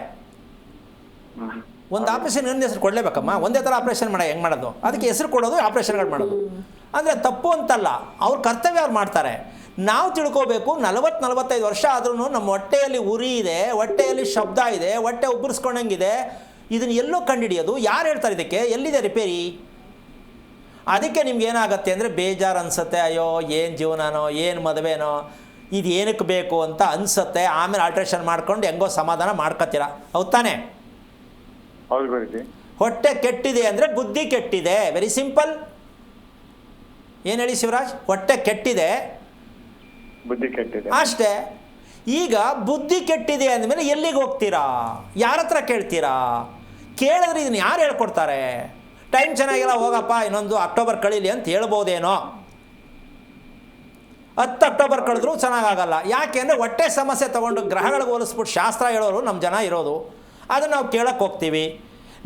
ಒಂದು ಆಪ್ರೇಷನ್ ಇನ್ನೊಂದು ಹೆಸರು ಕೊಡಲೇಬೇಕಮ್ಮ. ಒಂದೇ ಥರ ಆಪ್ರೇಷನ್ ಹೆಂಗೆ ಮಾಡೋದು? ಅದಕ್ಕೆ ಹೆಸರು ಕೊಡೋದು, ಆಪ್ರೇಷನ್ಗಳು ಮಾಡೋದು. ಅಂದರೆ ತಪ್ಪು ಅಂತಲ್ಲ, ಅವ್ರ ಕರ್ತವ್ಯ ಅವ್ರು ಮಾಡ್ತಾರೆ. ನಾವು ತಿಳ್ಕೋಬೇಕು, 40-45 ವರ್ಷ ಆದ್ರೂ ನಮ್ಮ ಹೊಟ್ಟೆಯಲ್ಲಿ ಉರಿ ಇದೆ, ಹೊಟ್ಟೆಯಲ್ಲಿ ಶಬ್ದ ಇದೆ, ಹೊಟ್ಟೆ ಉಬ್ಬರಿಸ್ಕೊಂಡಂಗಿದೆ. ಇದನ್ನು ಎಲ್ಲೋ ಕಂಡುಹಿಡಿಯೋದು? ಯಾರು ಹೇಳ್ತಾರೆ ಇದಕ್ಕೆ? ಎಲ್ಲಿದೆ ರಿಪೇರಿ? ಅದಕ್ಕೆ ನಿಮ್ಗೆ ಏನಾಗುತ್ತೆ ಅಂದರೆ ಬೇಜಾರು ಅನಿಸುತ್ತೆ. ಅಯ್ಯೋ, ಏನು ಜೀವನನೋ, ಏನು ಮದುವೆನೋ, ಇದು ಏನಕ್ಕೆ ಬೇಕು ಅಂತ ಅನಿಸುತ್ತೆ. ಆಮೇಲೆ ಆಲ್ಟ್ರೇಷನ್ ಮಾಡ್ಕೊಂಡು ಹೆಂಗೋ ಸಮಾಧಾನ ಮಾಡ್ಕೊತೀರ, ಹೌದು ತಾನೇ? ಹೌದು ಗುರುಜಿ. ಹೊಟ್ಟೆ ಕೆಟ್ಟಿದೆ ಅಂದರೆ ಬುದ್ಧಿ ಕೆಟ್ಟಿದೆ. Very simple. ಏನು ಹೇಳಿ ಶಿವರಾಜ್? ಹೊಟ್ಟೆ ಕೆಟ್ಟಿದೆ, ಬುದ್ಧಿ ಕೆಟ್ಟಿದೆ ಅಷ್ಟೇ. ಈಗ ಬುದ್ಧಿ ಕೆಟ್ಟಿದೆ ಅಂದಮೇಲೆ ಎಲ್ಲಿಗೆ ಹೋಗ್ತೀರಾ? ಯಾರ ಹತ್ರ ಕೇಳ್ತೀರಾ? ಕೇಳಿದ್ರೆ ಇದನ್ನು ಯಾರು ಹೇಳ್ಕೊಡ್ತಾರೆ? ಟೈಮ್ ಚೆನ್ನಾಗಿಲ್ಲ, ಹೋಗಪ್ಪ ಇನ್ನೊಂದು ಅಕ್ಟೋಬರ್ ಕಳೀಲಿ ಅಂತ ಹೇಳ್ಬೋದೇನೋ. 10 ಅಕ್ಟೋಬರ್ ಕಳೆದ್ರೂ ಚೆನ್ನಾಗಾಗಲ್ಲ. ಯಾಕೆ ಅಂದರೆ ಹೊಟ್ಟೆ ಸಮಸ್ಯೆ ತೊಗೊಂಡು ಗ್ರಹಗಳಿಗೆ ಹೋಲಿಸ್ಬಿಟ್ಟು ಶಾಸ್ತ್ರ ಹೇಳೋರು ನಮ್ಮ ಜನ ಇರೋದು. ಅದನ್ನು ನಾವು ಕೇಳಕ್ಕೆ ಹೋಗ್ತೀವಿ.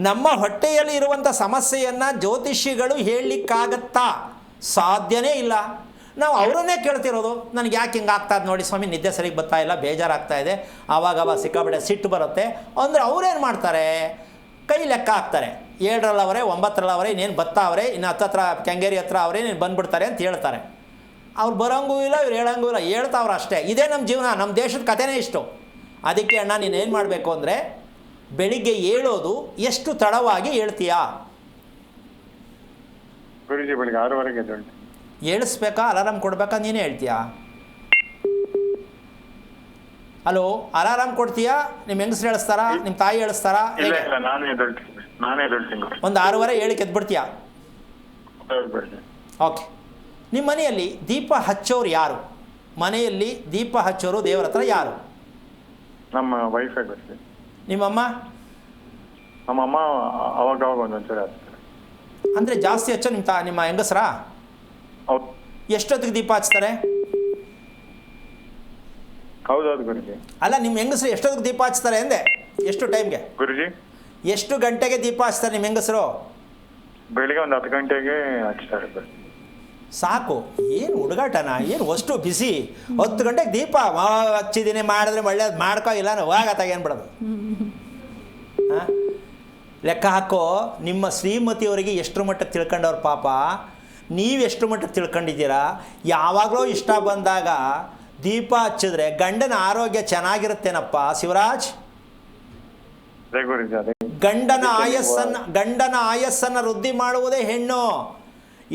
ನಮ್ಮ ಹೊಟ್ಟೆಯಲ್ಲಿ ಇರುವಂಥ ಸಮಸ್ಯೆಯನ್ನು ಜ್ಯೋತಿಷಿಗಳು ಹೇಳಲಿಕ್ಕಾಗತ್ತಾ? ಸಾಧ್ಯನೇ ಇಲ್ಲ. ನಾವು ಅವರನ್ನೇ ಕೇಳ್ತಿರೋದು. ನನಗೆ ಯಾಕೆ ಹಿಂಗೆ ಆಗ್ತಾಯಿದೆ ನೋಡಿ ಸ್ವಾಮಿ, ನಿದ್ದೆ ಸರಿಗೆ ಬರ್ತಾ ಇಲ್ಲ, ಬೇಜಾರಾಗ್ತಾಯಿದೆ, ಆವಾಗ ಸಿಕ್ಕಾಬಿಟ್ಟೆ ಸಿಟ್ಟು ಬರುತ್ತೆ ಅಂದರೆ ಅವ್ರೇನು ಮಾಡ್ತಾರೆ? ಕೈ ಲೆಕ್ಕ ಹಾಕ್ತಾರೆ. 7ರಲ್ಲವರೆ 9ರಲ್ಲವರೆ, ಇನ್ನೇನು ಬತ್ತಾವ್ರೆ, ಇನ್ನು 10 ಕೆಂಗೇರಿ ಹತ್ರ ಅವರೇ ನೀನು ಬಂದುಬಿಡ್ತಾರೆ ಅಂತ ಹೇಳ್ತಾರೆ. ಅವ್ರು ಬರೋಂಗೂ ಇಲ್ಲ, ಇವ್ರು ಹೇಳೋಂಗೂ ಇಲ್ಲ, ಹೇಳ್ತಾವ್ರು ಅಷ್ಟೇ. ಇದೇ ನಮ್ಮ ಜೀವನ, ನಮ್ಮ ದೇಶದ ಕಥೆನೇ ಇಷ್ಟು. ಅದಕ್ಕೆ ಅಣ್ಣ ನೀನು ಏನು ಮಾಡಬೇಕು ಅಂದರೆ, ಬೆಳಿಗ್ಗೆ ಹೇಳೋದು ಎಷ್ಟು ತಡವಾಗಿ ಹೇಳ್ತೀಯಾ? ಗುರುಜಿ ಬೆಳಿಗ್ಗೆ 6:15 ಎದ್ದೇಳ್ತೀನಿ. ಹೇಳಿಸ್ಬೇಕಾ? ಅಲಾರಾಮ್ ಕೊಡ್ಬೇಕಾ? ನೀನೇ ಹೇಳ್ತೀಯಾ? ಹಲೋ, ಅಲಾರಾಮ್ ಕೊಡ್ತೀಯಾ? ನಿಮ್ಮ ಹೆಂಗಸ್ರು ಹೇಳಿಸ್ತಾರಾ? ನಿಮ್ಮ ತಾಯಿ ಹೇಳಿಸ್ತಾರಾ? ಇಲ್ಲ ಇಲ್ಲ ನಾನೇ ಎದ್ದೇಳ್ತೀನಿ. ಒಂದು 6:15 ಹೇಳಕ್ಕೆ ಎದ್ಬಿಡ್ತೀಯಾ? ಎದ್ದೇಳ್ತೀನಿ. ಓಕೆ. ನಿಮ್ಮ ಮನೆಯಲ್ಲಿ ದೀಪ ಹಚ್ಚೋರು ಯಾರು? ಮನೆಯಲ್ಲಿ ದೀಪ ಹಚ್ಚೋರು ದೇವರ ಹತ್ರ ಯಾರು? ನಮ್ಮ ವೈಫೈ ಬರ್ತೀನಿ. ನಿಮ್ಮಮ್ಮ? ನಮ್ಮಮ್ಮ ಅವಾಗ ಒಂದೊಂದ್ಸರಿ ಹಚ್ತಾರೆ. ಅಂದರೆ ಜಾಸ್ತಿ ಹಚ್ಚೋ ನಿಮ್ಮ ಹೆಂಗಸ್ರಾ? ಹೌದು ಎಷ್ಟೊತ್ತಿಗೆ ದೀಪ ಹಚ್ತಾರೆ? ಹೌದೌದು ಗುರುಜಿ. ಅಲ್ಲ, ನಿಮ್ಮ ಹೆಂಗಸರು ಎಷ್ಟೊತ್ತಿಗೆ ದೀಪ ಹಚ್ತಾರೆ ಅಂದೆ? ಎಷ್ಟು ಟೈಮ್ಗೆ? ಗುರುಜಿ ಎಷ್ಟು ಗಂಟೆಗೆ ದೀಪ ಹಚ್ತಾರೆ ನಿಮ್ಮ ಹೆಂಗಸರು? ಬೆಳಿಗ್ಗೆ ಒಂದು 10 ಗಂಟೆಗೆ ಹಚ್ತಾರೆ ಗುರುಜಿ. ಸಾಕು. ಏನು ಹುಡುಗಾಟನ? ಏನು ಅಷ್ಟು ಬಿಸಿ? 10 ಗಂಟೆಗೆ ದೀಪ ಹಚ್ಚಿದ್ದೀನಿ, ಮಾಡಿದ್ರೆ ಒಳ್ಳೇದು, ಮಾಡ್ಕೋ, ಇಲ್ಲ ಹೋಗ ತಗೇನ್ಬಿಡೋದು. ಹಾಂ, ಲೆಕ್ಕ ಹಾಕೋ. ನಿಮ್ಮ ಶ್ರೀಮತಿಯವರಿಗೆ ಎಷ್ಟು ಮಟ್ಟಕ್ಕೆ ತಿಳ್ಕೊಂಡವ್ರು ಪಾಪ, ನೀವೆಷ್ಟು ಮಟ್ಟಕ್ಕೆ ತಿಳ್ಕೊಂಡಿದ್ದೀರಾ? ಯಾವಾಗಲೂ ಇಷ್ಟ ಬಂದಾಗ ದೀಪ ಹಚ್ಚಿದ್ರೆ ಗಂಡನ ಆರೋಗ್ಯ ಚೆನ್ನಾಗಿರುತ್ತೇನಪ್ಪ ಶಿವರಾಜ್? ಅದೇ ಗುರುಜಿ, ಅದೇ. ಗಂಡನ ಆಯಸ್ಸನ್ನು ವೃದ್ಧಿ ಮಾಡುವುದೇ ಹೆಣ್ಣು.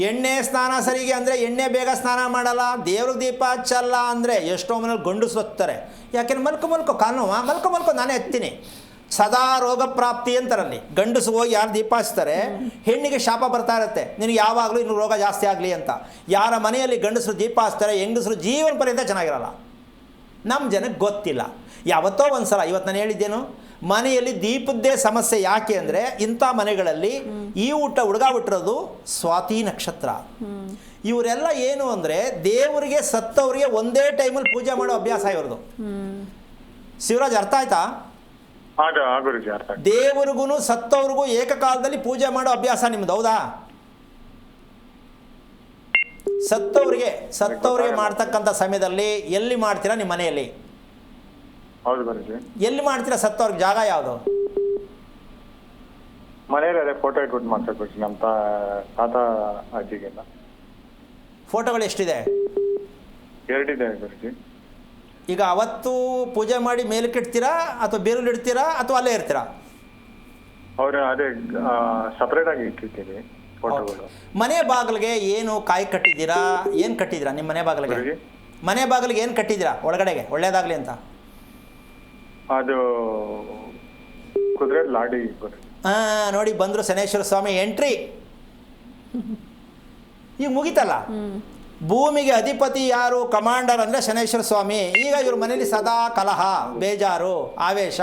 ಎಣ್ಣೆ ಸ್ನಾನ ಸರಿಗೆ ಅಂದರೆ ಎಣ್ಣೆ ಬೇಗ ಸ್ನಾನ ಮಾಡಲ್ಲ, ದೇವ್ರಿಗೆ ದೀಪ ಹಚ್ಚಲ್ಲ ಅಂದರೆ ಎಷ್ಟೋ ಮನೇಲಿ ಗಂಡಸರು ಹೋಗ್ತಾರೆ. ಯಾಕೆಂದ್ರೆ ಮಲ್ಕೊ ಕಾಲು ಮಲ್ಕೊ ನಾನೇ ಹತ್ತೀನಿ, ಸದಾ ರೋಗ ಪ್ರಾಪ್ತಿ ಅಂತಾರಲ್ಲಿ. ಗಂಡಸು ಹೋಗಿ ಯಾರು ದೀಪ ಹಚ್ತಾರೆ, ಹೆಣ್ಣಿಗೆ ಶಾಪ ಬರ್ತಾ ಇರುತ್ತೆ, ನಿನಗೆ ಯಾವಾಗಲೂ ಇನ್ನು ರೋಗ ಜಾಸ್ತಿ ಆಗಲಿ ಅಂತ. ಯಾರ ಮನೆಯಲ್ಲಿ ಗಂಡಸರು ದೀಪ ಹಚ್ತಾರೆ, ಹೆಂಗಸರು ಜೀವನ ಪರ್ಯಂತ ಚೆನ್ನಾಗಿರಲ್ಲ. ನಮ್ಮ ಜನಕ್ಕೆ ಗೊತ್ತಿಲ್ಲ. ಯಾವತ್ತೋ ಒಂದು ಸಲ, ಇವತ್ತು ನಾನು ಹೇಳಿದ್ದೇನು, ಮನೆಯಲ್ಲಿ ದೀಪದ್ದೇ ಸಮಸ್ಯೆ. ಯಾಕೆ ಅಂದರೆ ಇಂಥ ಮನೆಗಳಲ್ಲಿ ಈ ಹುಡುಗ ಹುಟ್ಟಿರೋದು ಸ್ವಾತಿ ನಕ್ಷತ್ರ. ಇವರೆಲ್ಲ ಏನು ಅಂದರೆ ದೇವರಿಗೆ ಸತ್ತವರಿಗೆ ಒಂದೇ ಟೈಮಲ್ಲಿ ಪೂಜೆ ಮಾಡೋ ಅಭ್ಯಾಸ ಇವ್ರದ್ದು. ಶಿವರಾಜ್, ಅರ್ಥ ಆಯ್ತಾ? ಗುರುಜಿ ಅರ್ಥ. ದೇವರಿಗೂ ಸತ್ತವ್ರಿಗೂ ಏಕಕಾಲದಲ್ಲಿ ಪೂಜೆ ಮಾಡೋ ಅಭ್ಯಾಸ ನಿಮ್ದು, ಹೌದಾ? ಸತ್ತವರಿಗೆ ಮಾಡ್ತಕ್ಕಂಥ ಸಮಯದಲ್ಲಿ ಎಲ್ಲಿ ಮಾಡ್ತೀರಾ? ನಿಮ್ಮ ಮನೆಯಲ್ಲಿ ಹೌದು ಗುರುಜಿ. ಎಲ್ಲಿ ಮಾಡ್ತೀರಾ? ಸತ್ತವ್ರಿಗೆ ಜಾಗ ಯಾವುದು? ಮನೆಯಲ್ಲಿ ಅದೇ ಫೋಟೋ ಇಟ್ಬಿಟ್ಟು ಮಾಡ್ತಾರೆ ಗುರುಜಿ, ನಮ್ಮ ತಾತ ಅಜ್ಜಿಗೆಲ್ಲ. ಫೋಟೋಗಳು ಎಷ್ಟಿದೆ? 2 ಇದೆ ಗುರುಜಿ. ಈಗ ಅವತ್ತು ಪೂಜೆ ಮಾಡಿ ಮೇಲಕ್ಕೆ ಇಡ್ತೀರಾ ಅಥವಾ ಬೇರೆಲ್ಲಿ ಇಡ್ತೀರಾ ಅಥವಾ ಅಲ್ಲೇ ಇರ್ತೀರಾ? ಅವ್ರು ಅದೇ ಸಪ್ರೇಟ್ ಆಗಿ ಇಟ್ಟಿರ್ತೀವಿ ಫೋಟೋಗಳು. ಮನೆ ಬಾಗಿಲಿಗೆ ಏನು ಕಾಯಿ ಕಟ್ಟಿದ್ದೀರಾ? ಏನು ಕಟ್ಟಿದ್ದೀರಾ ನಿಮ್ಮ ಮನೆ ಬಾಗಿಲಿಗೆ? ಮನೆ ಬಾಗಿಲಿಗೆ ಏನು ಕಟ್ಟಿದ್ದೀರಾ ಒಳಗಡೆಗೆ ಒಳ್ಳೇದಾಗಲಿ ಅಂತ? ಅದು ಕುದುರೆ ಲಾಡಿ. ನೋಡಿ, ಬಂದರು ಶನೇಶ್ವರ ಸ್ವಾಮಿ ಎಂಟ್ರಿ. ಈಗ ಮುಗಿತಲ್ಲ. ಭೂಮಿಗೆ ಅಧಿಪತಿ ಯಾರು? ಕಮಾಂಡರ್ ಅಂದರೆ ಶನೇಶ್ವರ ಸ್ವಾಮಿ. ಈಗ ಇವ್ರ ಮನೇಲಿ ಸದಾ ಕಲಹ, ಬೇಜಾರು, ಆವೇಶ,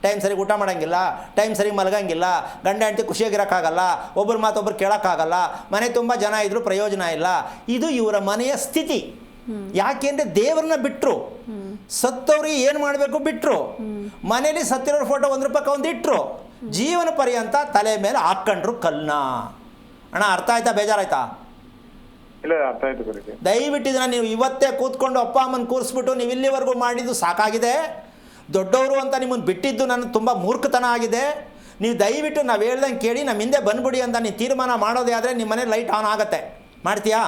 ಟೈಮ್ ಸರಿಗೆ ಊಟ ಮಾಡೋಂಗಿಲ್ಲ, ಟೈಮ್ ಸರಿಗೆ ಮಲಗಂಗಿಲ್ಲ, ಗಂಡ ಹೆಂಡತಿ ಖುಷಿಯಾಗಿರೋಕ್ಕಾಗಲ್ಲ, ಒಬ್ಬರು ಮಾತೊಬ್ಬರು ಕೇಳೋಕ್ಕಾಗಲ್ಲ, ಮನೆ ತುಂಬ ಜನ ಇದ್ದರೂ ಪ್ರಯೋಜನ ಇಲ್ಲ. ಇದು ಇವರ ಮನೆಯ ಸ್ಥಿತಿ. ಯಾಕೆಂದರೆ ದೇವ್ರನ್ನ ಬಿಟ್ಟರು, ಸತ್ತವ್ರಿಗೆ ಏನು ಮಾಡಬೇಕು ಬಿಟ್ಟರು, ಮನೇಲಿ ಸತ್ತಿರೋರ ಫೋಟೋ ₹1 ಒಂದು ಇಟ್ಟರು, ಜೀವನ ಪರ್ಯಂತ ತಲೆ ಮೇಲೆ ಹಾಕ್ಕೊಂಡ್ರು ಕಲ್ನ. ಅಣ್ಣ, ಅರ್ಥ ಆಯ್ತಾ? ಬೇಜಾರಾಯ್ತಾ? ಇಲ್ಲ, ಅರ್ಥ ಆಯ್ತು ಗುರುಜಿ. ದಯವಿಟ್ಟು ಇದನ್ನು ನೀವು ಇವತ್ತೇ ಕೂತ್ಕೊಂಡು ಅಪ್ಪ ಅಮ್ಮನ ಕೂರಿಸ್ಬಿಟ್ಟು ನೀವು ಇಲ್ಲಿವರೆಗೂ ಮಾಡಿದ್ದು ಸಾಕಾಗಿದೆ. ದೊಡ್ಡವರು ಅಂತ ನಿಮ್ಮನ್ನು ಬಿಟ್ಟಿದ್ದು ನನಗೆ ತುಂಬ ಮೂರ್ಖತನ ಆಗಿದೆ. ನೀವು ದಯವಿಟ್ಟು ನಾವು ಹೇಳ್ದಂಗೆ ಕೇಳಿ ನಮ್ಮ ಹಿಂದೆ ಬಂದ್ಬಿಡಿ ಅಂತ ನೀವು ತೀರ್ಮಾನ ಮಾಡೋದೇ ಆದರೆ ನಿಮ್ಮ ಮನೆ ಲೈಟ್ ಆನ್ ಆಗುತ್ತೆ. ಮಾಡ್ತೀಯಾ?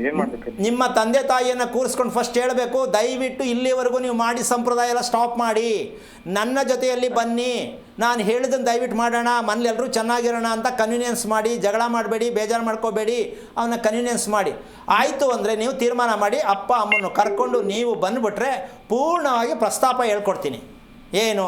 ಏನು ಮಾಡಬೇಕು? ನಿಮ್ಮ ತಂದೆ ತಾಯಿಯನ್ನು ಕೂರಿಸ್ಕೊಂಡು ಫಸ್ಟ್ ಹೇಳಬೇಕು, ದಯವಿಟ್ಟು ಇಲ್ಲಿವರೆಗೂ ನೀವು ಮಾಡಿ ಸಂಪ್ರದಾಯ ಎಲ್ಲ ಸ್ಟಾಪ್ ಮಾಡಿ, ನನ್ನ ಜೊತೆಯಲ್ಲಿ ಬನ್ನಿ, ನಾನು ಹೇಳಿದ್ದನ್ನು ದಯವಿಟ್ಟು ಮಾಡೋಣ, ಮನೇಲಿ ಎಲ್ಲರೂ ಚೆನ್ನಾಗಿರೋಣ ಅಂತ ಕನ್ವಿನಿಯನ್ಸ್ ಮಾಡಿ, ಜಗಳ ಮಾಡಬೇಡಿ, ಬೇಜಾರು ಮಾಡ್ಕೋಬೇಡಿ, ಅವನ್ನ ಕನ್ವಿನಿಯನ್ಸ್ ಮಾಡಿ. ಆಯಿತು ಅಂದರೆ ನೀವು ತೀರ್ಮಾನ ಮಾಡಿ ಅಪ್ಪ ಅಮ್ಮನ್ನು ಕರ್ಕೊಂಡು ನೀವು ಬಂದುಬಿಟ್ರೆ ಪೂರ್ಣವಾಗಿ ಪ್ರಸ್ತಾಪ ಹೇಳ್ಕೊಡ್ತೀನಿ. ಏನು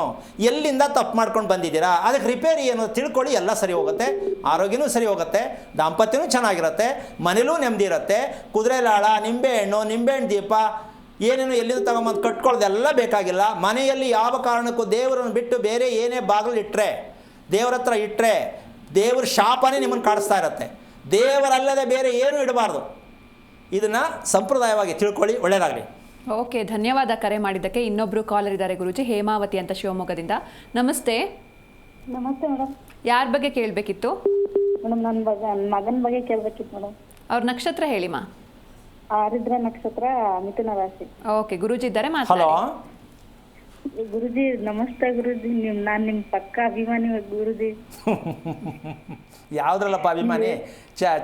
ಎಲ್ಲಿಂದ ತಪ್ಪು ಮಾಡ್ಕೊಂಡು ಬಂದಿದ್ದೀರಾ, ಅದಕ್ಕೆ ರಿಪೇರಿ ಏನು ತಿಳ್ಕೊಳ್ಳಿ, ಎಲ್ಲ ಸರಿ ಹೋಗುತ್ತೆ, ಆರೋಗ್ಯನೂ ಸರಿ ಹೋಗುತ್ತೆ, ದಾಂಪತ್ಯನೂ ಚೆನ್ನಾಗಿರುತ್ತೆ, ಮನೇಲೂ ನೆಮ್ಮದಿ ಇರುತ್ತೆ. ಕುದುರೆ ಲಾಳ, ನಿಂಬೆಹಣ್ಣು ದೀಪ ಏನೇನು ಎಲ್ಲಿಂದ ತಗೊಂಬಂದು ಕಟ್ಕೊಳ್ಳೋದೆಲ್ಲ ಬೇಕಾಗಿಲ್ಲ. ಮನೆಯಲ್ಲಿ ಯಾವ ಕಾರಣಕ್ಕೂ ದೇವರನ್ನು ಬಿಟ್ಟು ಬೇರೆ ಏನೇ ಬಾಗಿಲು ಇಟ್ಟರೆ, ದೇವ್ರ ಹತ್ರ ಇಟ್ಟರೆ ದೇವ್ರ ಶಾಪನೇ ನಿಮ್ಮನ್ನು ಕಾಡಿಸ್ತಾ ಇರುತ್ತೆ. ದೇವರಲ್ಲದೆ ಬೇರೆ ಏನೂ ಇಡಬಾರ್ದು. ಇದನ್ನು ಸಂಪ್ರದಾಯವಾಗಿ ತಿಳ್ಕೊಳ್ಳಿ. ಒಳ್ಳೆಯದಾಗಲಿ. ಓಕೆ, ಧನ್ಯವಾದ ಕರೆ ಮಾಡಿದ್ದಕ್ಕೆ. ಇನ್ನೊಬ್ರು ಕಾಲರ್ ಇದ್ದಾರೆ ಗುರೂಜಿ, ಹೇಮಾವತಿ ಅಂತ ಶಿವಮೊಗ್ಗದಿಂದ. ನಮಸ್ತೆ. ನಮಸ್ತೆ ಮೇಡಮ್. ಯಾರ ಬಗ್ಗೆ ಕೇಳಬೇಕಿತ್ತು? ಮೇಡಮ್ ನನ್ನ ಮಗನ ಬಗ್ಗೆ ಕೇಳ್ಬೇಕಿತ್ತು ಮೇಡಮ್. ಅವ್ರ ನಕ್ಷತ್ರ ಹೇಳಿಮಾ. ಆರಿದ್ರ ನಕ್ಷತ್ರ, ಮಿಥುನ ರಾಶಿ. ಓಕೆ, ಗುರೂಜಿ ಇದ್ದಾರೆ, ಹಲೋ ಮಾತಾಡಿ. ಗುರುಜಿ ನಮಸ್ತೆ ಗುರುಜಿ. ನಾನು ನಿಮ್ಮ ಪಕ್ಕ ಅಭಿಮಾನಿ ಗುರುಜಿ. ಯಾವುದ್ರಲ್ಲಪ್ಪ ಅಭಿಮಾನಿ?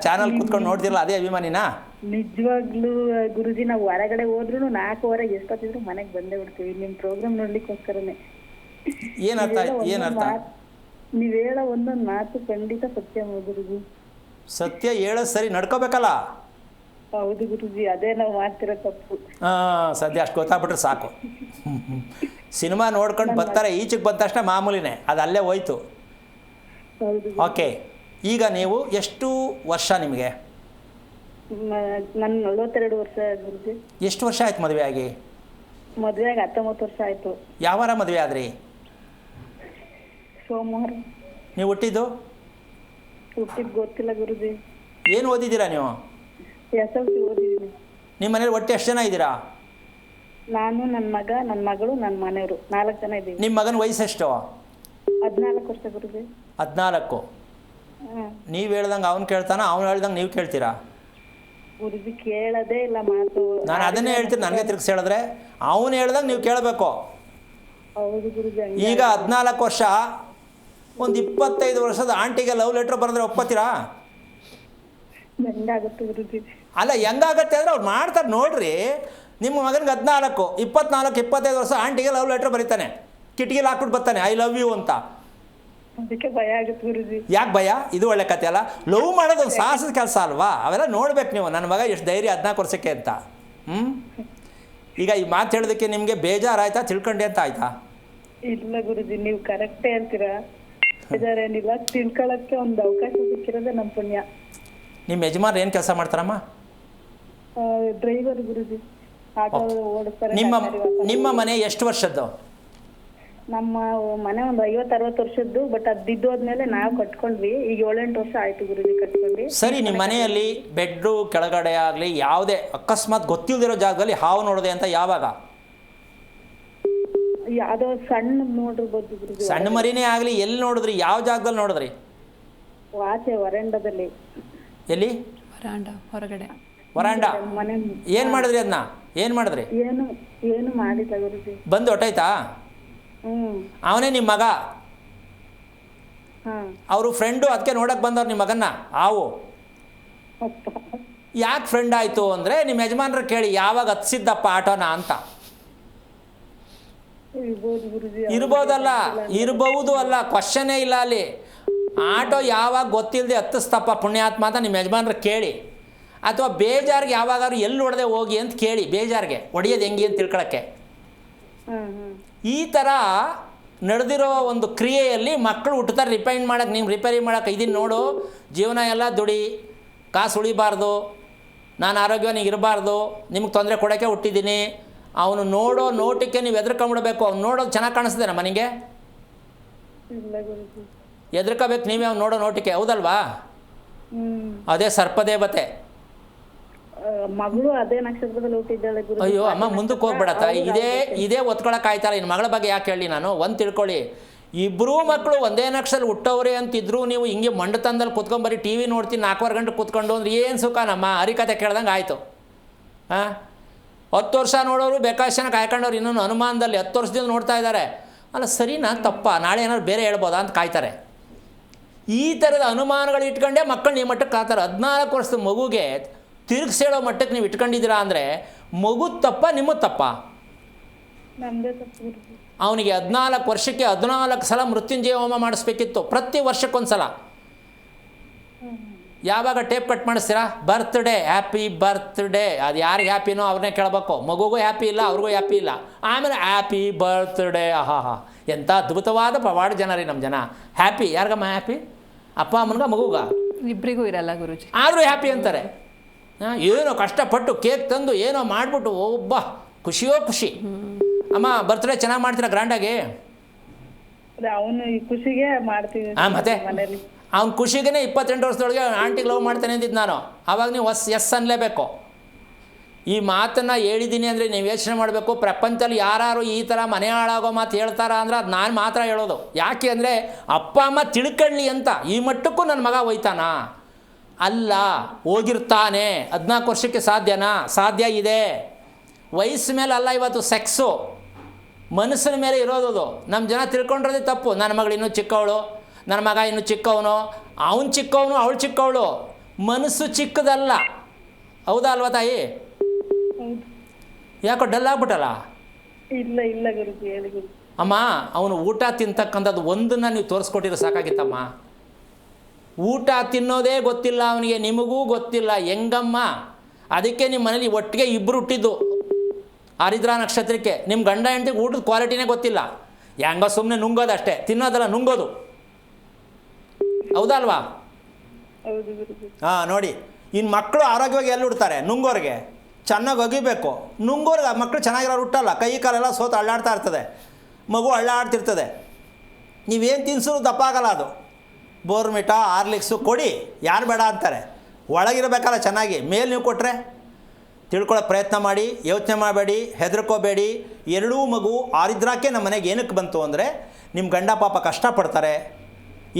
ಚಾನಲ್ ಕೂತ್ಕೊಂಡು ನೋಡ್ತಿರಲ್ಲ ಅದೇ ಅಭಿಮಾನಿನಾ? ನಿಜವಾಗ್ಲೂ ಗುರುಜಿ, ನಾವು ಹೊರಗಡೆ ಹೋದ್ರು 4:00 ಎಷ್ಟೊತ್ತಿದ್ರು ಮನೆಗೆ ಬಂದೇ ಬಿಡ್ತೀವಿ ನಿಮ್ಮ ಪ್ರೋಗ್ರಾಮ್ ನೋಡ್ಲಿಕ್ಕೋಸ್ಕರನೇ. ಏನರ್ಥ? ನೀವ್ ಹೇಳೋ ಒಂದೊಂದು ಮಾತು ಖಂಡಿತ ಸತ್ಯ ಗುರುಜಿ. ಸತ್ಯ ಹೇಳೋದು ಸರಿ, ನಡ್ಕೋಬೇಕಲ್ಲ. ಹೌದು ಗುರುಜಿ, ಅದೇ ನಾವು ಮಾಡ್ತಿರೋ ತಪ್ಪು. ಸದ್ಯ ಅಷ್ಟು ಗೊತ್ತಾಗ್ಬಿಟ್ರೆ ಸಾಕು. ಸಿನಿಮಾ ನೋಡ್ಕೊಂಡು ಬರ್ತಾರೆ, ಈಚೆಗೆ ಬಂದ ತಕ್ಷಣ ಮಾಮೂಲಿನೇ, ಅದು ಅಲ್ಲೇ ಹೋಯ್ತು. ಹೌದು. ಓಕೆ, ಈಗ ನೀವು ಎಷ್ಟು ವರ್ಷ ನಿಮಗೆ? ನನ್ನ 42 ವರ್ಷ ಗುರುಜಿ. ಎಷ್ಟು ವರ್ಷ ಆಯ್ತು ಮದುವೆ ಆಗಿ? ಮದುವೆಯಾಗಿ 19 ವರ್ಷ ಆಯ್ತು. ಯಾವ ವಾರ ಮದುವೆ ಆದ್ರಿ? ಸೋಮವಾರ. ನೀವು ಹುಟ್ಟಿದ್ದು ಗೊತ್ತಿಲ್ಲ ಗುರುಜಿ. ಏನು ಓದಿದ್ದೀರಾ ನೀವು? SLC ಓದಿದ್ದೀನಿ. ನಿಮ್ಮ ಮನೇಲಿ ಒಟ್ಟು ಎಷ್ಟು ಜನ ಇದ್ದೀರಾ? ನಾನು, ನನ್ನ ಮಗ, ನನ್ನ ಮಗಳು, ನನ್ನ ಮನೆಯವರು 4 ಜನ ಇದ್ದೀವಿ. ನಿಮ್ಮ ಮಗನ ವಯಸ್ಸೆಷ್ಟು? 14 ವರ್ಷ ಗುರುಜಿ. 14. ನೀವು ಹೇಳ್ದಂಗೆ ಅವ್ನು ಕೇಳ್ತಾನ, ಅವ್ನು ಹೇಳ್ದಂಗೆ ನೀವು ಕೇಳ್ತೀರಾ? ಗುರುಜಿ ಕೇಳೋದೇ ಇಲ್ಲ ಮಾತು. ನಾನು ಅದನ್ನೇ ಹೇಳ್ತೀನಿ, ನನಗೆ ತಿರ್ಗಿಸಿ ಹೇಳಿದ್ರೆ ಅವನು ಹೇಳ್ದಂಗೆ ನೀವು ಕೇಳಬೇಕು. ಹೌದು ಗುರುಜಿ. ಈಗ 14 ವರ್ಷ, ಒಂದು 25 ವರ್ಷದ ಆಂಟಿಗೆ ಲವ್ ಲೆಟ್ರ್ ಬರೆದ್ರೆ ಒಪ್ಪತ್ತೀರಾ? ಹೆಂಗಾಗುತ್ತೆ ಗುರುಜಿ? ಅಲ್ಲ, ಹೆಂಗಾಗತ್ತೆ ಅಂದರೆ ಅವ್ರು ಮಾಡ್ತಾರೆ ನೋಡ್ರಿ. ನಿಮ್ಮ ಮಗನಿಗೆ 14, 24, 25 ವರ್ಷ ಆಂಟಿಗೆ ಲವ್ ಲೆಟ್ರ್ ಬರೀತಾನೆ, ಕಿಟಕಿಲಿ ಹಾಕ್ಬಿಟ್ಟು ಬರ್ತಾನೆ ಐ ಲವ್ ಯು ಅಂತ. ಅದಕ್ಕೆ ಭಯ ಆಗುತ್ತೆ ಗುರುಜಿ. ಯಾಕೆ ಭಯ? ಇದು ಒಳ್ಳೆ ಕತೆ ಅಲ್ಲ. ಲವ್ ಮಾಡೋದು ಒಂದು ಸಾಹಸದ ಕೆಲಸ ಅಲ್ವಾ? ಅವೆಲ್ಲ ನೋಡ್ಬೇಕು ನೀವು. ನನ್ನ ಮಗ ಎಷ್ಟು ಧೈರ್ಯ 14 ವರ್ಷಕ್ಕೆ ಅಂತ. ಈಗ ಈ ಮಾತು ಹೇಳೋದಕ್ಕೆ ನಿಮಗೆ ಬೇಜಾರಾಯ್ತಾ, ತಿಳ್ಕೊಂಡೆ ಅಂತ ಆಯ್ತಾ? ಇಲ್ಲ ಗುರುಜಿ, ನೀವು ಕರೆಕ್ಟೇ ಹೇಳ್ತೀರಾ. ಬೇಜಾರೇನಿಲ್ಲ, ತಿಳ್ಕೊಳಕ್ಕೆ ಒಂದು ಅವಕಾಶ ಸಿಕ್ಕಿರೋದೇ ನಮ್ಮ ಪುಣ್ಯ. ನಿಮ್ಮ ಯಜಮಾನ್ ಏನು ಕೆಲಸ ಮಾಡ್ತಾರಮ್ಮ? ಡ್ರೈವರ್ ಗುರುಜಿ, ಆಟೋ ಓಡಿಸ್ತಾರೆ. ನಿಮ್ಮ ಮನೆ ಎಷ್ಟು ವರ್ಷದ್ದು? ನಮ್ಮ ಮನೆ ಒಂದು 50-60 ವರ್ಷದ್ದು. ಬಟ್ ಅದು ಬಿದ್ದೋದ್ಮೇಲೆ ನಾವು ಕಟ್ಕೊಂಡ್ವಿ. ಈಗ 7-8 ವರ್ಷ ಆಯ್ತು ಗುರುಜಿ ಕಟ್ಕೊಂಡ್ವಿ. ಸರಿ, ನಿಮ್ಮ ಮನೆಯಲ್ಲಿ ಬೆಡ್ರು ಕೆಳಗಡೆ ಆಗಲಿ ಯಾವುದೇ ಅಕಸ್ಮಾತ್ ಗೊತ್ತಿಲ್ಲದಿರೋ ಜಾಗದಲ್ಲಿ ಹಾವು ನೋಡಿದೆ ಅಂತ ಯಾವಾಗ? ಯಾವುದೋ ಸಣ್ಣ ನೋಡಿರ್ಬೋದು ಗುರುಜಿ. ಸಣ್ಣ ಮರಿನೇ ಆಗಲಿ, ಎಲ್ಲಿ ನೋಡಿದ್ರಿ? ಯಾವ ಜಾಗದಲ್ಲಿ ನೋಡಿದ್ರಿ? ಆಚೆ ವರಂಡದಲ್ಲಿ. ಎಲ್ಲಿ? ಹೊರಗಡೆ ವರಾಂಡ. ಮನೆ. ಏನು ಮಾಡಿದ್ರಿ ಅದನ್ನ? ಏನು ಮಾಡಿದ್ರಿ? ಏನು ಮಾಡಿಲ್ಲ ಗುರುಜಿ. ಬಂದು ಹೊಟ್ಟೈತಾ? ಅವನೇ ನಿಮ್ಮ ಮಗ? ಅವರು ಫ್ರೆಂಡು, ಅದಕ್ಕೆ ನೋಡಕ್ಕೆ ಬಂದವ್ರು ನಿಮ್ಮ ಮಗನ್ನ ಹಾವು. ಯಾಕೆ ಫ್ರೆಂಡ್ ಆಯಿತು ಅಂದರೆ ನಿಮ್ಮ ಯಜಮಾನ್ರ ಕೇಳಿ ಯಾವಾಗ ಹತ್ಸಿದ್ದಪ್ಪ ಆಟೋನ ಅಂತ. ಇರ್ಬೋದಲ್ಲ, ಇರ್ಬಹುದು ಅಲ್ಲ, ಕ್ವಶನೇ ಇಲ್ಲ ಅಲ್ಲಿ. ಆಟೋ ಯಾವಾಗ ಗೊತ್ತಿಲ್ಲದೆ ಹತ್ತಿಸ್ತಪ್ಪ ಪುಣ್ಯಾತ್ಮ ಅಂತ ನಿಮ್ಮ ಯಜಮಾನ್ರ ಕೇಳಿ. ಅಥವಾ ಬೇಜಾರಿಗೆ ಯಾವಾಗಾದ್ರು ಎಲ್ಲಿ ಹೊಡೆದೆ ಹೋಗಿ ಅಂತ ಕೇಳಿ, ಬೇಜಾರಿಗೆ ಹೊಡೆಯೋದು ಹೆಂಗೆ ಅಂತ ತಿಳ್ಕೊಳಕ್ಕೆ. ಈ ಥರ ನಡೆದಿರೋ ಒಂದು ಕ್ರಿಯೆಯಲ್ಲಿ ಮಕ್ಕಳು ಹುಟ್ಟುತ್ತಾರೆ. ರಿಪೈಂಡ್ ಮಾಡೋಕ್ಕೆ, ನೀವು ರಿಪೇರಿ ಮಾಡೋಕ್ಕೆ ಇದನ್ನು ನೋಡು, ಜೀವನ ಎಲ್ಲ ದುಡಿ, ಕಾಸು ಉಳಿಬಾರ್ದು, ನಾನು ಆರೋಗ್ಯವಾಗಿ ಇರಬಾರ್ದು, ನಿಮ್ಗೆ ತೊಂದರೆ ಕೊಡೋಕ್ಕೆ ಹುಟ್ಟಿದ್ದೀನಿ. ಅವನು ನೋಡೋ ನೋಟಕ್ಕೆ ನೀವು ಎದ್ರಕೊಂಬಿಡ್ಬೇಕು. ಅವ್ನು ನೋಡೋದು ಚೆನ್ನಾಗಿ ಕಾಣಿಸ್ತಾನೆ ಮನೆಗೆ? ಎದ್ರಕೋಬೇಕು ನೀವೇ ಅವ್ನು ನೋಡೋ ನೋಟಕ್ಕೆ, ಹೌದಲ್ವಾ? ಅದೇ ಸರ್ಪದೇವತೆ. ಮಗಳು ಅದೇ ನಕ್ಷತ್ರದಲ್ಲಿ ಹುಟ್ಟಿದ್ದಾಳೆ. ಅಯ್ಯೋ ಅಮ್ಮ, ಮುಂದಕ್ಕೆ ಹೋಗ್ಬೇಡತ್ತ. ಇದೇ ಒತ್ಕೊಳಕ್ಕೆ ಆಯ್ತಲ್ಲ. ಇನ್ನು ಮಗಳ ಬಗ್ಗೆ ಯಾಕೆ ಹೇಳಿ ನಾನು? ಒಂದು ತಿಳ್ಕೊಳ್ಳಿ, ಇಬ್ಬರೂ ಮಕ್ಕಳು ಒಂದೇ ನಕ್ಷತ್ರ ಹುಟ್ಟವ್ರೆ ಅಂತಿದ್ರು ನೀವು ಹಿಂಗೆ ಮಂಡತನದಲ್ಲಿ ಕುತ್ಕೊಂಬರಿ ಟಿ ವಿ ನೋಡ್ತೀನಿ 4 ಗಂಟೆ ಕೂತ್ಕೊಂಡು ಅಂದ್ರೆ ಏನು ಸುಖ? ನಮ್ಮ ಹರಿಕತೆ ಕೇಳ್ದಂಗೆ ಆಯಿತು. 10 ವರ್ಷ ನೋಡೋರು ಬೇಕಾದಷ್ಟು ಜನ ಕಾಯ್ಕೊಂಡವ್ರು ಇನ್ನೊಂದು ಅನುಮಾನದಲ್ಲಿ 10 ವರ್ಷದಿಂದ ನೋಡ್ತಾ ಇದ್ದಾರೆ. ಅಲ್ಲ ಸರಿನಾ ತಪ್ಪ? ನಾಳೆ ಏನಾದ್ರು ಬೇರೆ ಹೇಳ್ಬೋದಾ ಅಂತ ಕಾಯ್ತಾರೆ. ಈ ಥರದ ಅನುಮಾನಗಳು ಇಟ್ಕೊಂಡೇ ಮಕ್ಕಳು ನಿಮ್ಮ ಮಟ್ಟಕ್ಕೆ ಕಾತಾರೆ. 14 ವರ್ಷದ ಮಗುಗೆ ತಿರುಗಿಸೇಳೋ ಮಟ್ಟಕ್ಕೆ ನೀವು ಇಟ್ಕೊಂಡಿದ್ದೀರಾ ಅಂದರೆ ಮಗು ತಪ್ಪ ನಿಮ್ಮ ತಪ್ಪ? ಅವನಿಗೆ 14 ವರ್ಷಕ್ಕೆ 14 ಸಲ ಮೃತ್ಯುಂಜಯ ಹೋಮ ಮಾಡಿಸ್ಬೇಕಿತ್ತು, ಪ್ರತಿ ವರ್ಷಕ್ಕೊಂದು ಸಲ. ಯಾವಾಗ ಟೇಪ್ ಕಟ್ ಮಾಡಿಸ್ತೀರಾ? Birthday, happy birthday. ಅದು ಯಾರಿಗೆ ಹ್ಯಾಪಿನೋ ಅವ್ರನ್ನೇ ಕೇಳಬೇಕು. ಮಗುಗೂ ಹ್ಯಾಪಿ ಇಲ್ಲ, ಅವ್ರಿಗೂ ಹ್ಯಾಪಿ ಇಲ್ಲ. ಆಮೇಲೆ ಹ್ಯಾಪಿ ಬರ್ತ್ಡೇ, ಆಹಾ ಎಂಥ ಅದ್ಭುತವಾದ ಪವಾಡ ಜನ ರೀ ನಮ್ಮ ಜನ. ಹ್ಯಾಪಿ ಯಾರಿಗಮ್ಮ ಹ್ಯಾಪಿ? ಅಪ್ಪ ಅಮ್ಮನಿಗೆ ಮಗುಗ ಇಬ್ಬರಿಗೂ ಇರಲ್ಲ ಗುರುಜಿ. ಆದರೂ ಹ್ಯಾಪಿ ಅಂತಾರೆ. ಏನೋ ಕಷ್ಟಪಟ್ಟು ಕೇಕ್ ತಂದು ಏನೋ ಮಾಡಿಬಿಟ್ಟು ಒಬ್ಬ ಖುಷಿಯೋ ಖುಷಿ. ಅಮ್ಮ ಬರ್ತ್ಡೇ ಚೆನ್ನಾಗಿ ಮಾಡ್ತೀರಾ ಗ್ರ್ಯಾಂಡಾಗಿ? ಅವನು ಈ ಖುಷಿಗೆ ಮಾಡ್ತೀವಿ ಮತ್ತೆ ಮನೇಲಿ. ಅವ್ನ ಖುಷಿಗೆ 28 ವರ್ಷದೊಳಗೆ ಆಂಟಿಗೆ ಲವ್ ಮಾಡ್ತೇನೆ ಅಂದಿದ್ದು ನಾನು. ಆವಾಗ ನೀವು ಎಸ್ ಅನ್ನಲೇಬೇಕು. ಈ ಮಾತನ್ನು ಹೇಳಿದ್ದೀನಿ ಅಂದರೆ ನೀವು ಯೋಚನೆ ಮಾಡಬೇಕು, ಪ್ರಪಂಚದಲ್ಲಿ ಯಾರು ಈ ಥರ ಮನೆ ಹಾಳಾಗೋ ಮಾತು ಹೇಳ್ತಾರ ಅಂದ್ರೆ ಅದು ನಾನು ಮಾತ್ರ ಹೇಳೋದು. ಯಾಕೆ ಅಂದರೆ ಅಪ್ಪ ಅಮ್ಮ ತಿಳ್ಕೊಳ್ಳಿ ಅಂತ. ಈ ಮಟ್ಟಕ್ಕೂ ನನ್ನ ಮಗ ಹೋಯ್ತಾನಾ? ಅಲ್ಲ, ಹೋಗಿರ್ತಾನೆ. 14 ವರ್ಷಕ್ಕೆ ಸಾಧ್ಯನಾ? ಸಾಧ್ಯ ಇದೆ. ವಯಸ್ಸು ಮೇಲೆ ಅಲ್ಲ ಇವತ್ತು ಸೆಕ್ಸು, ಮನಸ್ಸಿನ ಮೇಲೆ ಇರೋದು. ನಮ್ಮ ಜನ ತಿಳ್ಕೊಂಡಿರೋದೇ ತಪ್ಪು. ನನ್ನ ಮಗಳು ಇನ್ನೂ ಚಿಕ್ಕವಳು, ನನ್ನ ಮಗ ಇನ್ನೂ ಚಿಕ್ಕವನು, ಅವನು ಚಿಕ್ಕವನು, ಅವಳು ಚಿಕ್ಕವಳು. ಮನಸ್ಸು ಚಿಕ್ಕದಲ್ಲ. ಹೌದಾ ಅಲ್ವಾ ತಾಯಿ? ಯಾಕೋ ಡಲ್ ಆಗ್ಬಿಟ್ಟಲ್ಲ? ಇಲ್ಲ ಇಲ್ಲ ಗುರುಜಿ, ಹೇಳಿ ಗುರುಜಿ. ಅಮ್ಮ, ಅವನು ಊಟ ತಿಂತಕ್ಕಂಥದ್ದು ಒಂದನ್ನು ನೀವು ತೋರಿಸ್ಕೊಟ್ಟಿರೋ ಸಾಕಾಗಿತ್ತಮ್ಮ. ಊಟ ತಿನ್ನೋದೇ ಗೊತ್ತಿಲ್ಲ ಅವನಿಗೆ, ನಿಮಗೂ ಗೊತ್ತಿಲ್ಲ. ಹೆಂಗಮ್ಮ? ಅದಕ್ಕೆ ನಿಮ್ಮ ಮನೇಲಿ ಒಟ್ಟಿಗೆ ಇಬ್ಬರು ಹುಟ್ಟಿದ್ದು ಆರಿದ್ರಾ ನಕ್ಷತ್ರಕ್ಕೆ. ನಿಮ್ಮ ಗಂಡ ಹೆಂಡತಿಗೆ ಊಟದ ಕ್ವಾಲಿಟಿನೇ ಗೊತ್ತಿಲ್ಲ. ಹೆಂಗೋ ಸುಮ್ಮನೆ ನುಂಗೋದು ಅಷ್ಟೇ, ತಿನ್ನೋದಲ್ಲ ನುಂಗೋದು. ಹೌದಾ ಅಲ್ವಾ? ಹೌದು ಗುರುಜಿ. ಹಾಂ, ನೋಡಿ, ಇನ್ನು ಮಕ್ಕಳು ಆರೋಗ್ಯವಾಗಿ ಎಲ್ಲಿ ಹುಡ್ತಾರೆ? ನುಂಗೋರಿಗೆ ಚೆನ್ನಾಗಿ ಒಗಿಬೇಕು. ನುಂಗೋರಿಗೆ ಮಕ್ಕಳು ಚೆನ್ನಾಗಿರೋರು ಹುಟ್ಟಲ್ಲ. ಕೈ ಕಾಲೆಲ್ಲ ಸೋತು ಅಳ್ಳಾಡ್ತಾ ಇರ್ತದೆ, ಮಗು ಅಳ್ಳಾಡ್ತಿರ್ತದೆ. ನೀವೇನು ತಿನ್ಸಿದ್ರು ದಪ್ಪ ಆಗಲ್ಲ ಅದು. ಬೋರ್ಮಿಟಾ, ಹಾರ್ಲಿಕ್ಸು ಕೊಡಿ, ಯಾರು ಬೇಡ ಅಂತಾರೆ. ಒಳಗಿರಬೇಕಲ್ಲ ಚೆನ್ನಾಗಿ. ಮೇಲೆ ನೀವು ಕೊಟ್ಟರೆ ತಿಳ್ಕೊಳ್ಳೋ ಪ್ರಯತ್ನ ಮಾಡಿ, ಯೋಚನೆ ಮಾಡಬೇಡಿ, ಹೆದರ್ಕೋಬೇಡಿ. ಎರಡೂ ಮಗು ಆರಿದ್ರಾಕೆ ನಮ್ಮ ಮನೆಗೆ ಏನಕ್ಕೆ ಬಂತು ಅಂದರೆ, ನಿಮ್ಮ ಗಂಡ ಪಾಪ ಕಷ್ಟಪಡ್ತಾರೆ.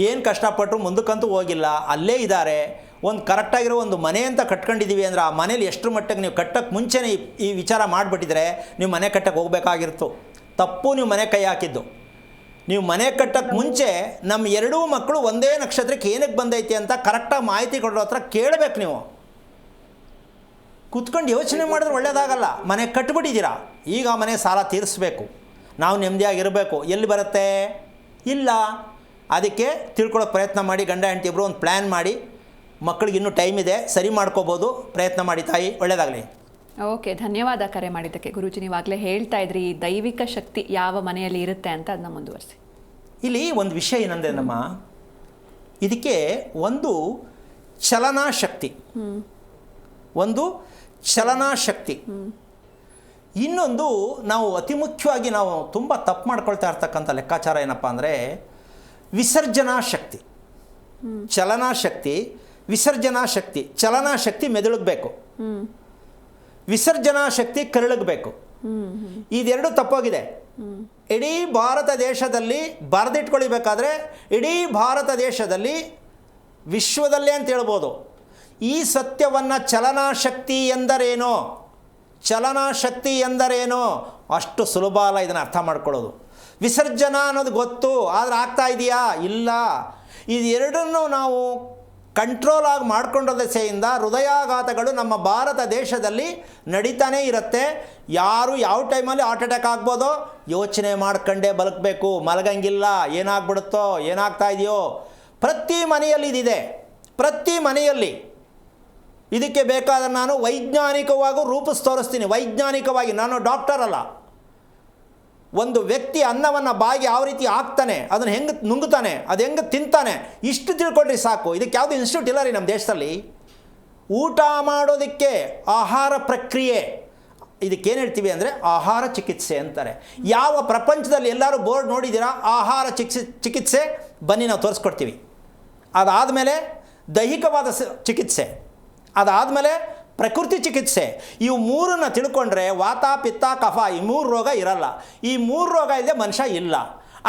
ಏನು ಕಷ್ಟಪಟ್ಟರು ಮುಂದಕ್ಕಂತೂ ಹೋಗಿಲ್ಲ, ಅಲ್ಲೇ ಇದ್ದಾರೆ. ಒಂದು ಕರೆಕ್ಟಾಗಿರೋ ಒಂದು ಮನೆ ಅಂತ ಕಟ್ಕೊಂಡಿದ್ದೀವಿ ಅಂದರೆ, ಆ ಮನೇಲಿ ಎಷ್ಟರ ಮಟ್ಟಿಗೆ ನೀವು ಕಟ್ಟಕ್ಕೆ ಮುಂಚೆನೇ ಈ ವಿಚಾರ ಮಾಡಿಬಿಟ್ಟಿದ್ರೆ ನೀವು ಮನೆ ಕಟ್ಟಕ್ಕೆ ಹೋಗಬೇಕಾಗಿರ್ತು. ತಪ್ಪು ನೀವು ಮನೆ ಕೈ ಹಾಕಿದ್ದು. ನೀವು ಮನೆ ಕಟ್ಟಕ್ಕೆ ಮುಂಚೆ ನಮ್ಮ ಎರಡೂ ಮಕ್ಕಳು ಒಂದೇ ನಕ್ಷತ್ರಕ್ಕೆ ಏನಕ್ಕೆ ಬಂದೈತಿ ಅಂತ ಕರೆಕ್ಟಾಗಿ ಮಾಹಿತಿ ಕೊಡೋ ಹತ್ರ ಕೇಳಬೇಕು. ನೀವು ಕುತ್ಕೊಂಡು ಯೋಚನೆ ಮಾಡಿದ್ರೆ ಒಳ್ಳೆಯದಾಗಲ್ಲ. ಮನೆ ಕಟ್ಬಿಟ್ಟಿದ್ದೀರಾ, ಈಗ ಆ ಮನೆ ಸಾಲ ತೀರಿಸ್ಬೇಕು, ನಾವು ನೆಮ್ಮದಿಯಾಗಿರಬೇಕು. ಎಲ್ಲಿ ಬರುತ್ತೆ? ಇಲ್ಲ. ಅದಕ್ಕೆ ತಿಳ್ಕೊಳ್ಳೋ ಪ್ರಯತ್ನ ಮಾಡಿ. ಗಂಡ ಹೆಂಡತಿ ಇಬ್ಬರು ಒಂದು ಪ್ಲ್ಯಾನ್ ಮಾಡಿ. ಮಕ್ಕಳಿಗೆ ಇನ್ನೂ ಟೈಮ್ ಇದೆ, ಸರಿ ಮಾಡ್ಕೋಬೋದು. ಪ್ರಯತ್ನ ಮಾಡಿ ತಾಯಿ, ಒಳ್ಳೆಯದಾಗಲಿ. ಓಕೆ, ಧನ್ಯವಾದ ಕರೆ ಮಾಡಿದ್ದಕ್ಕೆ ಗುರುಜಿ. ನೀವಾಗಲೇ ಹೇಳ್ತಾ ಇದ್ರಿ ಈ ದೈವಿಕ ಶಕ್ತಿ ಯಾವ ಮನೆಯಲ್ಲಿ ಇರುತ್ತೆ ಅಂತ, ಅದನ್ನ ಮುಂದುವರಿಸಿ. ಇಲ್ಲಿ ಒಂದು ವಿಷಯ ಏನಂದರೆ ನಮ್ಮ ಇದಕ್ಕೆ ಒಂದು ಚಲನಾ ಶಕ್ತಿ, ಒಂದು ಚಲನಾ ಶಕ್ತಿ. ಇನ್ನೊಂದು ನಾವು ಅತಿ ಮುಖ್ಯವಾಗಿ ನಾವು ತುಂಬ ತಪ್ಪು ಮಾಡ್ಕೊಳ್ತಾ ಇರ್ತಕ್ಕಂಥ ಲೆಕ್ಕಾಚಾರ ಏನಪ್ಪ ಅಂದರೆ ವಿಸರ್ಜನಾ ಶಕ್ತಿ. ಚಲನಾ ಶಕ್ತಿ, ವಿಸರ್ಜನಾ ಶಕ್ತಿ. ಚಲನಾ ಶಕ್ತಿ ಮೆದುಳಿಗೆ, ವಿಸರ್ಜನಾ ಶಕ್ತಿ ಕರಳಗಬೇಕು. ಇದೆರಡು ತಪ್ಪೋಗಿದೆ. ಇಡೀ ಭಾರತ ದೇಶದಲ್ಲಿ ಬರೆದಿಟ್ಕೊಳ್ಬೇಕಾದ್ರೆ, ಇಡೀ ಭಾರತ ದೇಶದಲ್ಲಿ, ವಿಶ್ವದಲ್ಲೇ ಅಂತ ಹೇಳ್ಬೋದು, ಈ ಸತ್ಯವನ್ನು ಚಲನಾ ಶಕ್ತಿ ಎಂದರೇನೋ, ಚಲನಾ ಶಕ್ತಿ ಎಂದರೇನೋ ಅಷ್ಟು ಸುಲಭ ಅಲ್ಲ ಇದನ್ನು ಅರ್ಥ ಮಾಡ್ಕೊಳ್ಳೋದು. ವಿಸರ್ಜನಾ ಅನ್ನೋದು ಗೊತ್ತು, ಆದರೆ ಆಗ್ತಾ ಇದೆಯಾ? ಇಲ್ಲ. ಇದೆರಡನ್ನು ನಾವು ಕಂಟ್ರೋಲ್ ಆಗಿ ಮಾಡ್ಕೊಂಡ ದೆಸೆಯಿಂದ ಹೃದಯಾಘಾತಗಳು ನಮ್ಮ ಭಾರತ ದೇಶದಲ್ಲಿ ನಡೀತಾನೇ ಇರುತ್ತೆ. ಯಾರು ಯಾವ ಟೈಮಲ್ಲಿ ಹಾರ್ಟ್ ಅಟ್ಯಾಕ್ ಆಗ್ಬೋದೋ ಯೋಚನೆ ಮಾಡ್ಕೊಂಡೇ ಬದುಕಬೇಕು. ಮಲಗಂಗಿಲ್ಲ, ಏನಾಗ್ಬಿಡುತ್ತೋ, ಏನಾಗ್ತಾ ಇದೆಯೋ. ಪ್ರತಿ ಮನೆಯಲ್ಲಿ ಇದಿದೆ, ಪ್ರತಿ ಮನೆಯಲ್ಲಿ. ಇದಕ್ಕೆ ಬೇಕಾದ ನಾನು ವೈಜ್ಞಾನಿಕವಾಗಿ ರೂಪಿಸಿ ತೋರಿಸ್ತೀನಿ. ವೈಜ್ಞಾನಿಕವಾಗಿ, ನಾನು ಡಾಕ್ಟರ್ ಅಲ್ಲ. ಒಂದು ವ್ಯಕ್ತಿ ಅನ್ನವನ್ನು ಬಾಯಿಗೆ ಯಾವ ರೀತಿ ಹಾಕ್ತಾನೆ, ಅದನ್ನು ಹೆಂಗೆ ನುಂಗುತ್ತಾನೆ, ಅದು ಹೆಂಗೆ ತಿಂತಾನೆ, ಇಷ್ಟು ತಿಳ್ಕೊಂಡ್ರೆ ಸಾಕು. ಇದಕ್ಕೆ ಯಾವುದೇ ಇನ್ಸ್ಟಿಟ್ಯೂಟ್ ಇಲ್ಲ ರೀ ನಮ್ಮ ದೇಶದಲ್ಲಿ. ಊಟ ಮಾಡೋದಕ್ಕೆ ಆಹಾರ ಪ್ರಕ್ರಿಯೆ, ಇದಕ್ಕೇನು ಹೇಳ್ತೀವಿ ಅಂದರೆ ಆಹಾರ ಚಿಕಿತ್ಸೆ ಅಂತಾರೆ. ಯಾವ ಪ್ರಪಂಚದಲ್ಲಿ ಎಲ್ಲರೂ ಬೋರ್ಡ್ ನೋಡಿದ್ದೀರಾ? ಆಹಾರ ಚಿಕಿತ್ಸೆ, ಬನ್ನಿ ನಾವು ತೋರಿಸ್ಕೊಡ್ತೀವಿ. ಅದಾದಮೇಲೆ ದೈಹಿಕವಾದ ಚಿಕಿತ್ಸೆ, ಅದಾದಮೇಲೆ ಪ್ರಕೃತಿ ಚಿಕಿತ್ಸೆ. ಇವು ಮೂರನ್ನು ತಿಳ್ಕೊಂಡ್ರೆ ವಾತ, ಪಿತ್ತ, ಕಫ, ಈ 3 ರೋಗ ಇರಲ್ಲ. ಈ 3 ರೋಗ ಇಲ್ಲದೆ ಮನುಷ್ಯ ಇಲ್ಲ.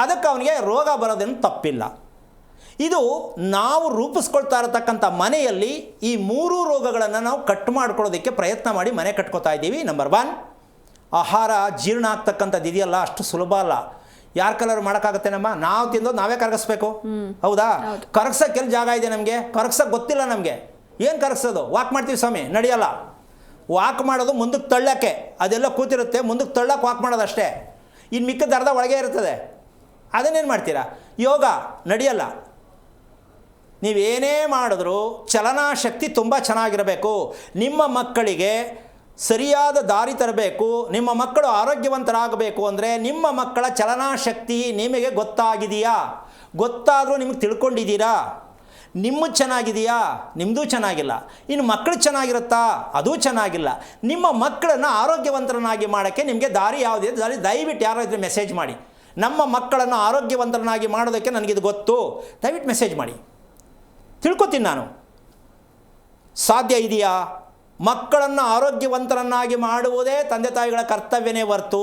ಅದಕ್ಕೆ ಅವನಿಗೆ ರೋಗ ಬರೋದೇನು ತಪ್ಪಿಲ್ಲ. ಇದು ನಾವು ರೂಪಿಸ್ಕೊಳ್ತಾ ಇರತಕ್ಕಂಥ ಮನೆಯಲ್ಲಿ ಈ 3 ರೋಗಗಳನ್ನು ನಾವು ಕಟ್ ಮಾಡ್ಕೊಳ್ಳೋದಕ್ಕೆ ಪ್ರಯತ್ನ ಮಾಡಿ ಮನೆ ಕಟ್ಕೋತಾ ಇದ್ದೀವಿ. ನಂಬರ್ 1, ಆಹಾರ ಜೀರ್ಣ ಆಗ್ತಕ್ಕಂಥದ್ದು ಇದೆಯಲ್ಲ, ಅಷ್ಟು ಸುಲಭ ಅಲ್ಲ. ಯಾರ ಕಲರ್ ಮಾಡೋಕ್ಕಾಗತ್ತೆ? ನಾವು ತಿಂದೋದು ನಾವೇ ಕರಗಿಸ್ಬೇಕು. ಹೌದಾ? ಕರಗ್ಸೋಕ್ಕೆ ಎಲ್ಲಿ ಜಾಗ ಇದೆ ನಮಗೆ? ಕರಗ್ಸೋಕ್ಕೆ ಗೊತ್ತಿಲ್ಲ ನಮಗೆ. ಏನು ಕರಗಿಸೋದು? ವಾಕ್ ಮಾಡ್ತೀವಿ ಸ್ವಾಮಿ, ನಡೆಯಲ್ಲ. ವಾಕ್ ಮಾಡೋದು ಮುಂದಕ್ಕೆ ತಳ್ಳೋಕ್ಕೆ, ಅದೆಲ್ಲ ಕೂತಿರುತ್ತೆ, ಮುಂದಕ್ಕೆ ತಳ್ಳೋಕೆ ವಾಕ್ ಮಾಡೋದು ಅಷ್ಟೇ. ಇನ್ನು ಮಿಕ್ಕದ ಅರ್ಧ ಒಳಗೆ ಇರ್ತದೆ. ಅದನ್ನೇನು ಮಾಡ್ತೀರಾ? ಯೋಗ ನಡೆಯಲ್ಲ. ನೀವೇನೇ ಮಾಡಿದ್ರೂ ಚಲನಾ ಶಕ್ತಿ ತುಂಬ ಚೆನ್ನಾಗಿರಬೇಕು. ನಿಮ್ಮ ಮಕ್ಕಳಿಗೆ ಸರಿಯಾದ ದಾರಿ ತರಬೇಕು, ನಿಮ್ಮ ಮಕ್ಕಳು ಆರೋಗ್ಯವಂತರಾಗಬೇಕು ಅಂದರೆ ನಿಮ್ಮ ಮಕ್ಕಳ ಚಲನಾಶಕ್ತಿ ನಿಮಗೆ ಗೊತ್ತಾಗಿದೆಯಾ? ಗೊತ್ತಾದರೂ ನಿಮಗೆ ತಿಳ್ಕೊಂಡಿದ್ದೀರಾ? ನಿಮ್ಮದು ಚೆನ್ನಾಗಿದೆಯಾ? ನಿಮ್ಮದು ಚೆನ್ನಾಗಿಲ್ಲ. ಇನ್ನು ಮಕ್ಕಳು ಚೆನ್ನಾಗಿರುತ್ತಾ? ಅದೂ ಚೆನ್ನಾಗಿಲ್ಲ. ನಿಮ್ಮ ಮಕ್ಕಳನ್ನು ಆರೋಗ್ಯವಂತರನ್ನಾಗಿ ಮಾಡೋಕ್ಕೆ ನಿಮಗೆ ದಾರಿ ಯಾವುದಿದೆ ದಾರಿ ದಯವಿಟ್ಟು ಯಾರೋ ಇದ್ರೆ ಮೆಸೇಜ್ ಮಾಡಿ. ನಮ್ಮ ಮಕ್ಕಳನ್ನು ಆರೋಗ್ಯವಂತರನ್ನಾಗಿ ಮಾಡೋದಕ್ಕೆ ನನಗಿದು ಗೊತ್ತು, ದಯವಿಟ್ಟು ಮೆಸೇಜ್ ಮಾಡಿ, ತಿಳ್ಕೊತೀನಿ ನಾನು. ಸಾಧ್ಯ ಇದೆಯಾ? ಮಕ್ಕಳನ್ನು ಆರೋಗ್ಯವಂತರನ್ನಾಗಿ ಮಾಡುವುದೇ ತಂದೆ ತಾಯಿಗಳ ಕರ್ತವ್ಯನೇ ಹೊರತು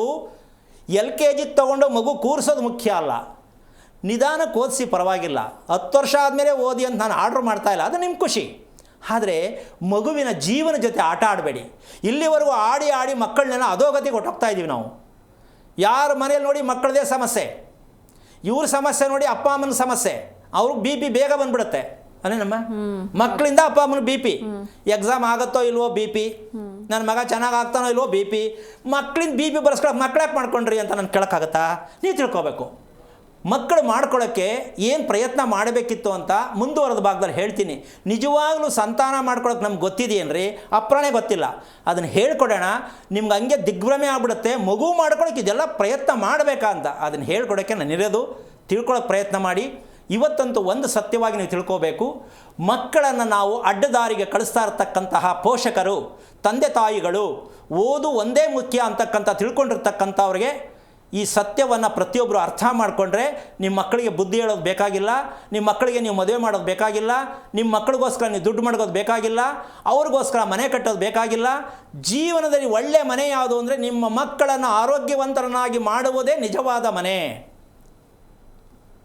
LKG ತೊಗೊಂಡು ಮಗು ಕೂರಿಸೋದು ಮುಖ್ಯ ಅಲ್ಲ. ನಿಧಾನಕ್ಕೆ ಓದಿಸಿ ಪರವಾಗಿಲ್ಲ, 10 ವರ್ಷ ಆದಮೇಲೆ ಓದಿ ಅಂತ ನಾನು ಆರ್ಡ್ರ್ ಮಾಡ್ತಾಯಿಲ್ಲ, ಅದು ನಿಮ್ಮ ಖುಷಿ. ಆದರೆ ಮಗುವಿನ ಜೀವನ ಜೊತೆ ಆಟ ಆಡಬೇಡಿ. ಇಲ್ಲಿವರೆಗೂ ಆಡಿ ಆಡಿ ಮಕ್ಕಳನ್ನೆಲ್ಲ ಅಧೋಗತಿಗೆ ಹೊಟ್ಟೋಗ್ತಾ ಇದ್ದೀವಿ ನಾವು. ಯಾರ ಮನೇಲಿ ನೋಡಿ ಮಕ್ಕಳದೇ ಸಮಸ್ಯೆ, ಇವ್ರ ಸಮಸ್ಯೆ ನೋಡಿ ಅಪ್ಪ ಅಮ್ಮನ ಸಮಸ್ಯೆ, ಅವ್ರಿಗೆ BP ಬೇಗ ಬಂದ್ಬಿಡುತ್ತೆ. ಅದೇನಮ್ಮ, ಮಕ್ಕಳಿಂದ ಅಪ್ಪ ಅಮ್ಮನ BP, ಎಕ್ಸಾಮ್ ಆಗುತ್ತೋ ಇಲ್ವೋ BP, ನನ್ನ ಮಗ ಚೆನ್ನಾಗಿ ಆಗ್ತಾನೋ ಇಲ್ವೋ BP, ಮಕ್ಕಳಿಂದ BP ಬರ್ಸ್ಕೊಳಕ್ಕೆ ಮಕ್ಕಳಾಕೆ ಮಾಡ್ಕೊಂಡ್ರಿ ಅಂತ ನಾನು ಕೇಳೋಕ್ಕಾಗತ್ತಾ? ನೀವು ತಿಳ್ಕೊಬೇಕು. ಮಕ್ಕಳು ಮಾಡ್ಕೊಳ್ಳೋಕ್ಕೆ ಏನು ಪ್ರಯತ್ನ ಮಾಡಬೇಕಿತ್ತು ಅಂತ ಮುಂದುವರೆದ ಭಾಗದಲ್ಲಿ ಹೇಳ್ತೀನಿ. ನಿಜವಾಗ್ಲೂ ಸಂತಾನ ಮಾಡ್ಕೊಳ್ಳೋಕೆ ನಮ್ಗೆ ಗೊತ್ತಿದೆಯೇನ್ರಿ? ಅಪ್ರಾಣೆ ಗೊತ್ತಿಲ್ಲ. ಅದನ್ನು ಹೇಳ್ಕೊಡೋಣ, ನಿಮ್ಗೆ ಹಂಗೆ ದಿಗ್ಭ್ರಮೆ ಆಗ್ಬಿಡುತ್ತೆ. ಮಗು ಮಾಡ್ಕೊಳ್ಳೋಕೆ ಇದೆಲ್ಲ ಪ್ರಯತ್ನ ಮಾಡಬೇಕಾ ಅಂತ ಅದನ್ನು ಹೇಳ್ಕೊಡೋಕ್ಕೆ ನಾನಿರೋದು. ತಿಳ್ಕೊಳ್ಳೋಕೆ ಪ್ರಯತ್ನ ಮಾಡಿ. ಇವತ್ತಂತೂ ಒಂದು ಸತ್ಯವಾಗಿ ನೀವು ತಿಳ್ಕೋಬೇಕು, ಮಕ್ಕಳನ್ನು ನಾವು ಅಡ್ಡದಾರಿಗೆ ಕಳಿಸ್ತಾ ಇರ್ತಕ್ಕಂತಹ ಪೋಷಕರು, ತಂದೆ ತಾಯಿಗಳು, ಓದು ಒಂದೇ ಮುಖ್ಯ ಅಂತಕ್ಕಂಥ ತಿಳ್ಕೊಂಡಿರ್ತಕ್ಕಂಥವ್ರಿಗೆ ಈ ಸತ್ಯವನ್ನು ಪ್ರತಿಯೊಬ್ಬರು ಅರ್ಥ ಮಾಡಿಕೊಂಡ್ರೆ ನಿಮ್ಮ ಮಕ್ಕಳಿಗೆ ಬುದ್ಧಿ ಹೇಳೋದು ಬೇಕಾಗಿಲ್ಲ, ನಿಮ್ಮ ಮಕ್ಕಳಿಗೆ ನೀವು ಮದುವೆ ಮಾಡೋದು ಬೇಕಾಗಿಲ್ಲ, ನಿಮ್ಮ ಮಕ್ಕಳಿಗೋಸ್ಕರ ನೀವು ದುಡ್ಡು ಮಾಡೋದು ಬೇಕಾಗಿಲ್ಲ, ಅವ್ರಿಗೋಸ್ಕರ ಮನೆ ಕಟ್ಟೋದು ಬೇಕಾಗಿಲ್ಲ. ಜೀವನದಲ್ಲಿ ಒಳ್ಳೆಯ ಮನೆ ಯಾವುದು ಅಂದರೆ ನಿಮ್ಮ ಮಕ್ಕಳನ್ನು ಆರೋಗ್ಯವಂತರನ್ನಾಗಿ ಮಾಡುವುದೇ ನಿಜವಾದ ಮನೆ.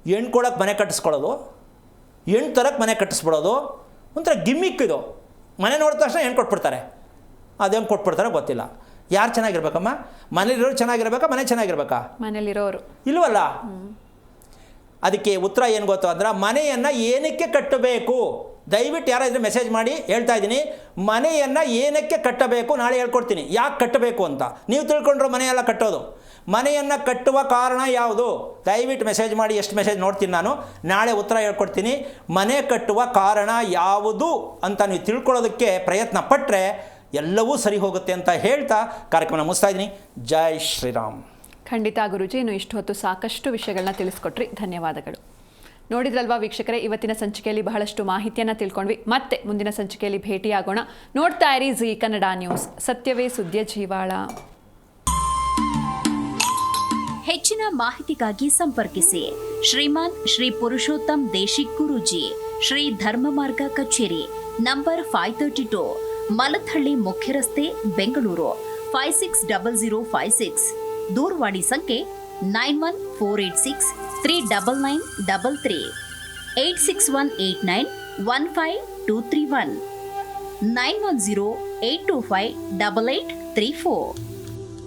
ಹೆಣ್ಣು ಕೊಡೋಕ್ಕೆ ಮನೆ ಕಟ್ಟಿಸ್ಕೊಳ್ಳೋದು, ಹೆಣ್ಣು ತರಕ್ಕೆ ಮನೆ ಕಟ್ಟಿಸ್ಬಿಡೋದು ಒಂಥರ ಗಿಮ್ಮಿಕ್ ಇದು. ಮನೆ ನೋಡಿದ ತಕ್ಷಣ ಹೆಣ್ಣು ಕೊಟ್ಬಿಡ್ತಾರೆ, ಅದೇನು ಕೊಟ್ಬಿಡ್ತಾರೆ ಗೊತ್ತಿಲ್ಲ. ಯಾರು ಚೆನ್ನಾಗಿರ್ಬೇಕಮ್ಮ? ಮನೇಲಿರೋರು ಚೆನ್ನಾಗಿರ್ಬೇಕಾ, ಮನೆ ಚೆನ್ನಾಗಿರ್ಬೇಕಾ? ಮನೇಲಿರೋರು ಇಲ್ವಲ್ಲ. ಅದಕ್ಕೆ ಉತ್ತರ ಏನು ಗೊತ್ತು ಅಂದ್ರೆ, ಮನೆಯನ್ನು ಏನಕ್ಕೆ ಕಟ್ಟಬೇಕು? ದಯವಿಟ್ಟು ಯಾರೋ ಇದ್ರೆ ಮೆಸೇಜ್ ಮಾಡಿ. ಹೇಳ್ತಾ ಇದ್ದೀನಿ, ಮನೆಯನ್ನು ಏನಕ್ಕೆ ಕಟ್ಟಬೇಕು ನಾಳೆ ಹೇಳ್ಕೊಡ್ತೀನಿ, ಯಾಕೆ ಕಟ್ಟಬೇಕು ಅಂತ. ನೀವು ತಿಳ್ಕೊಂಡ್ರು ಮನೆಯೆಲ್ಲ ಕಟ್ಟೋದು. ಮನೆಯನ್ನು ಕಟ್ಟುವ ಕಾರಣ ಯಾವುದು? ದಯವಿಟ್ಟು ಮೆಸೇಜ್ ಮಾಡಿ. ಎಷ್ಟು ಮೆಸೇಜ್ ನೋಡ್ತೀನಿ ನಾನು, ನಾಳೆ ಉತ್ತರ ಹೇಳ್ಕೊಡ್ತೀನಿ. ಮನೆ ಕಟ್ಟುವ ಕಾರಣ ಯಾವುದು ಅಂತ ನೀವು ತಿಳ್ಕೊಳ್ಳೋದಕ್ಕೆ ಪ್ರಯತ್ನ ಪಟ್ಟರೆ ಎಲ್ಲವೂ ಸರಿ ಹೋಗುತ್ತೆ ಅಂತ ಹೇಳ್ತಾ ಕಾರ್ಯಕ್ರಮ ಮುಗಿಸ್ತಾ ಇದ್ದೀನಿ. ಜೈ ಶ್ರೀರಾಮ್. ಖಂಡಿತ ಗುರುಜಿ, ಇನ್ನು ಇಷ್ಟು ಹೊತ್ತು ಸಾಕಷ್ಟು ವಿಷಯಗಳನ್ನ ತಿಳಿಸ್ಕೊಟ್ರಿ, ಧನ್ಯವಾದಗಳು. ನೋಡಿದ್ರಲ್ವಾ ವೀಕ್ಷಕರೇ, ಇವತ್ತಿನ ಸಂಚಿಕೆಯಲ್ಲಿ ಬಹಳಷ್ಟು ಮಾಹಿತಿಯನ್ನು ತಿಳ್ಕೊಂಡ್ವಿ. ಮತ್ತೆ ಮುಂದಿನ ಸಂಚಿಕೆಯಲ್ಲಿ ಭೇಟಿಯಾಗೋಣ. ನೋಡ್ತಾ ಇರಿ ಜೀ ಕನ್ನಡ ನ್ಯೂಸ್, ಸತ್ಯವೇ ಸುದ್ದಿಯ ಜೀವಾಳ. ಹೆಚ್ಚಿನ ಮಾಹಿತಿಗಾಗಿ ಸಂಪರ್ಕಿಸಿ ಶ್ರೀಮಾನ್ ಶ್ರೀ ಪುರುಷೋತ್ತಮ್ ದೇಶಿಕ್ ಗುರೂಜಿ, ಶ್ರೀ ಧರ್ಮ ಮಾರ್ಗ ಕಚೇರಿ, ನಂಬರ್ 532, ಮಲಥಳ್ಳಿ ಮುಖ್ಯ ರಸ್ತೆ, ಬೆಂಗಳೂರು 560056. ದೂರವಾಣಿ ಸಂಖ್ಯೆ 9148639933, 86189152319, 91082588834.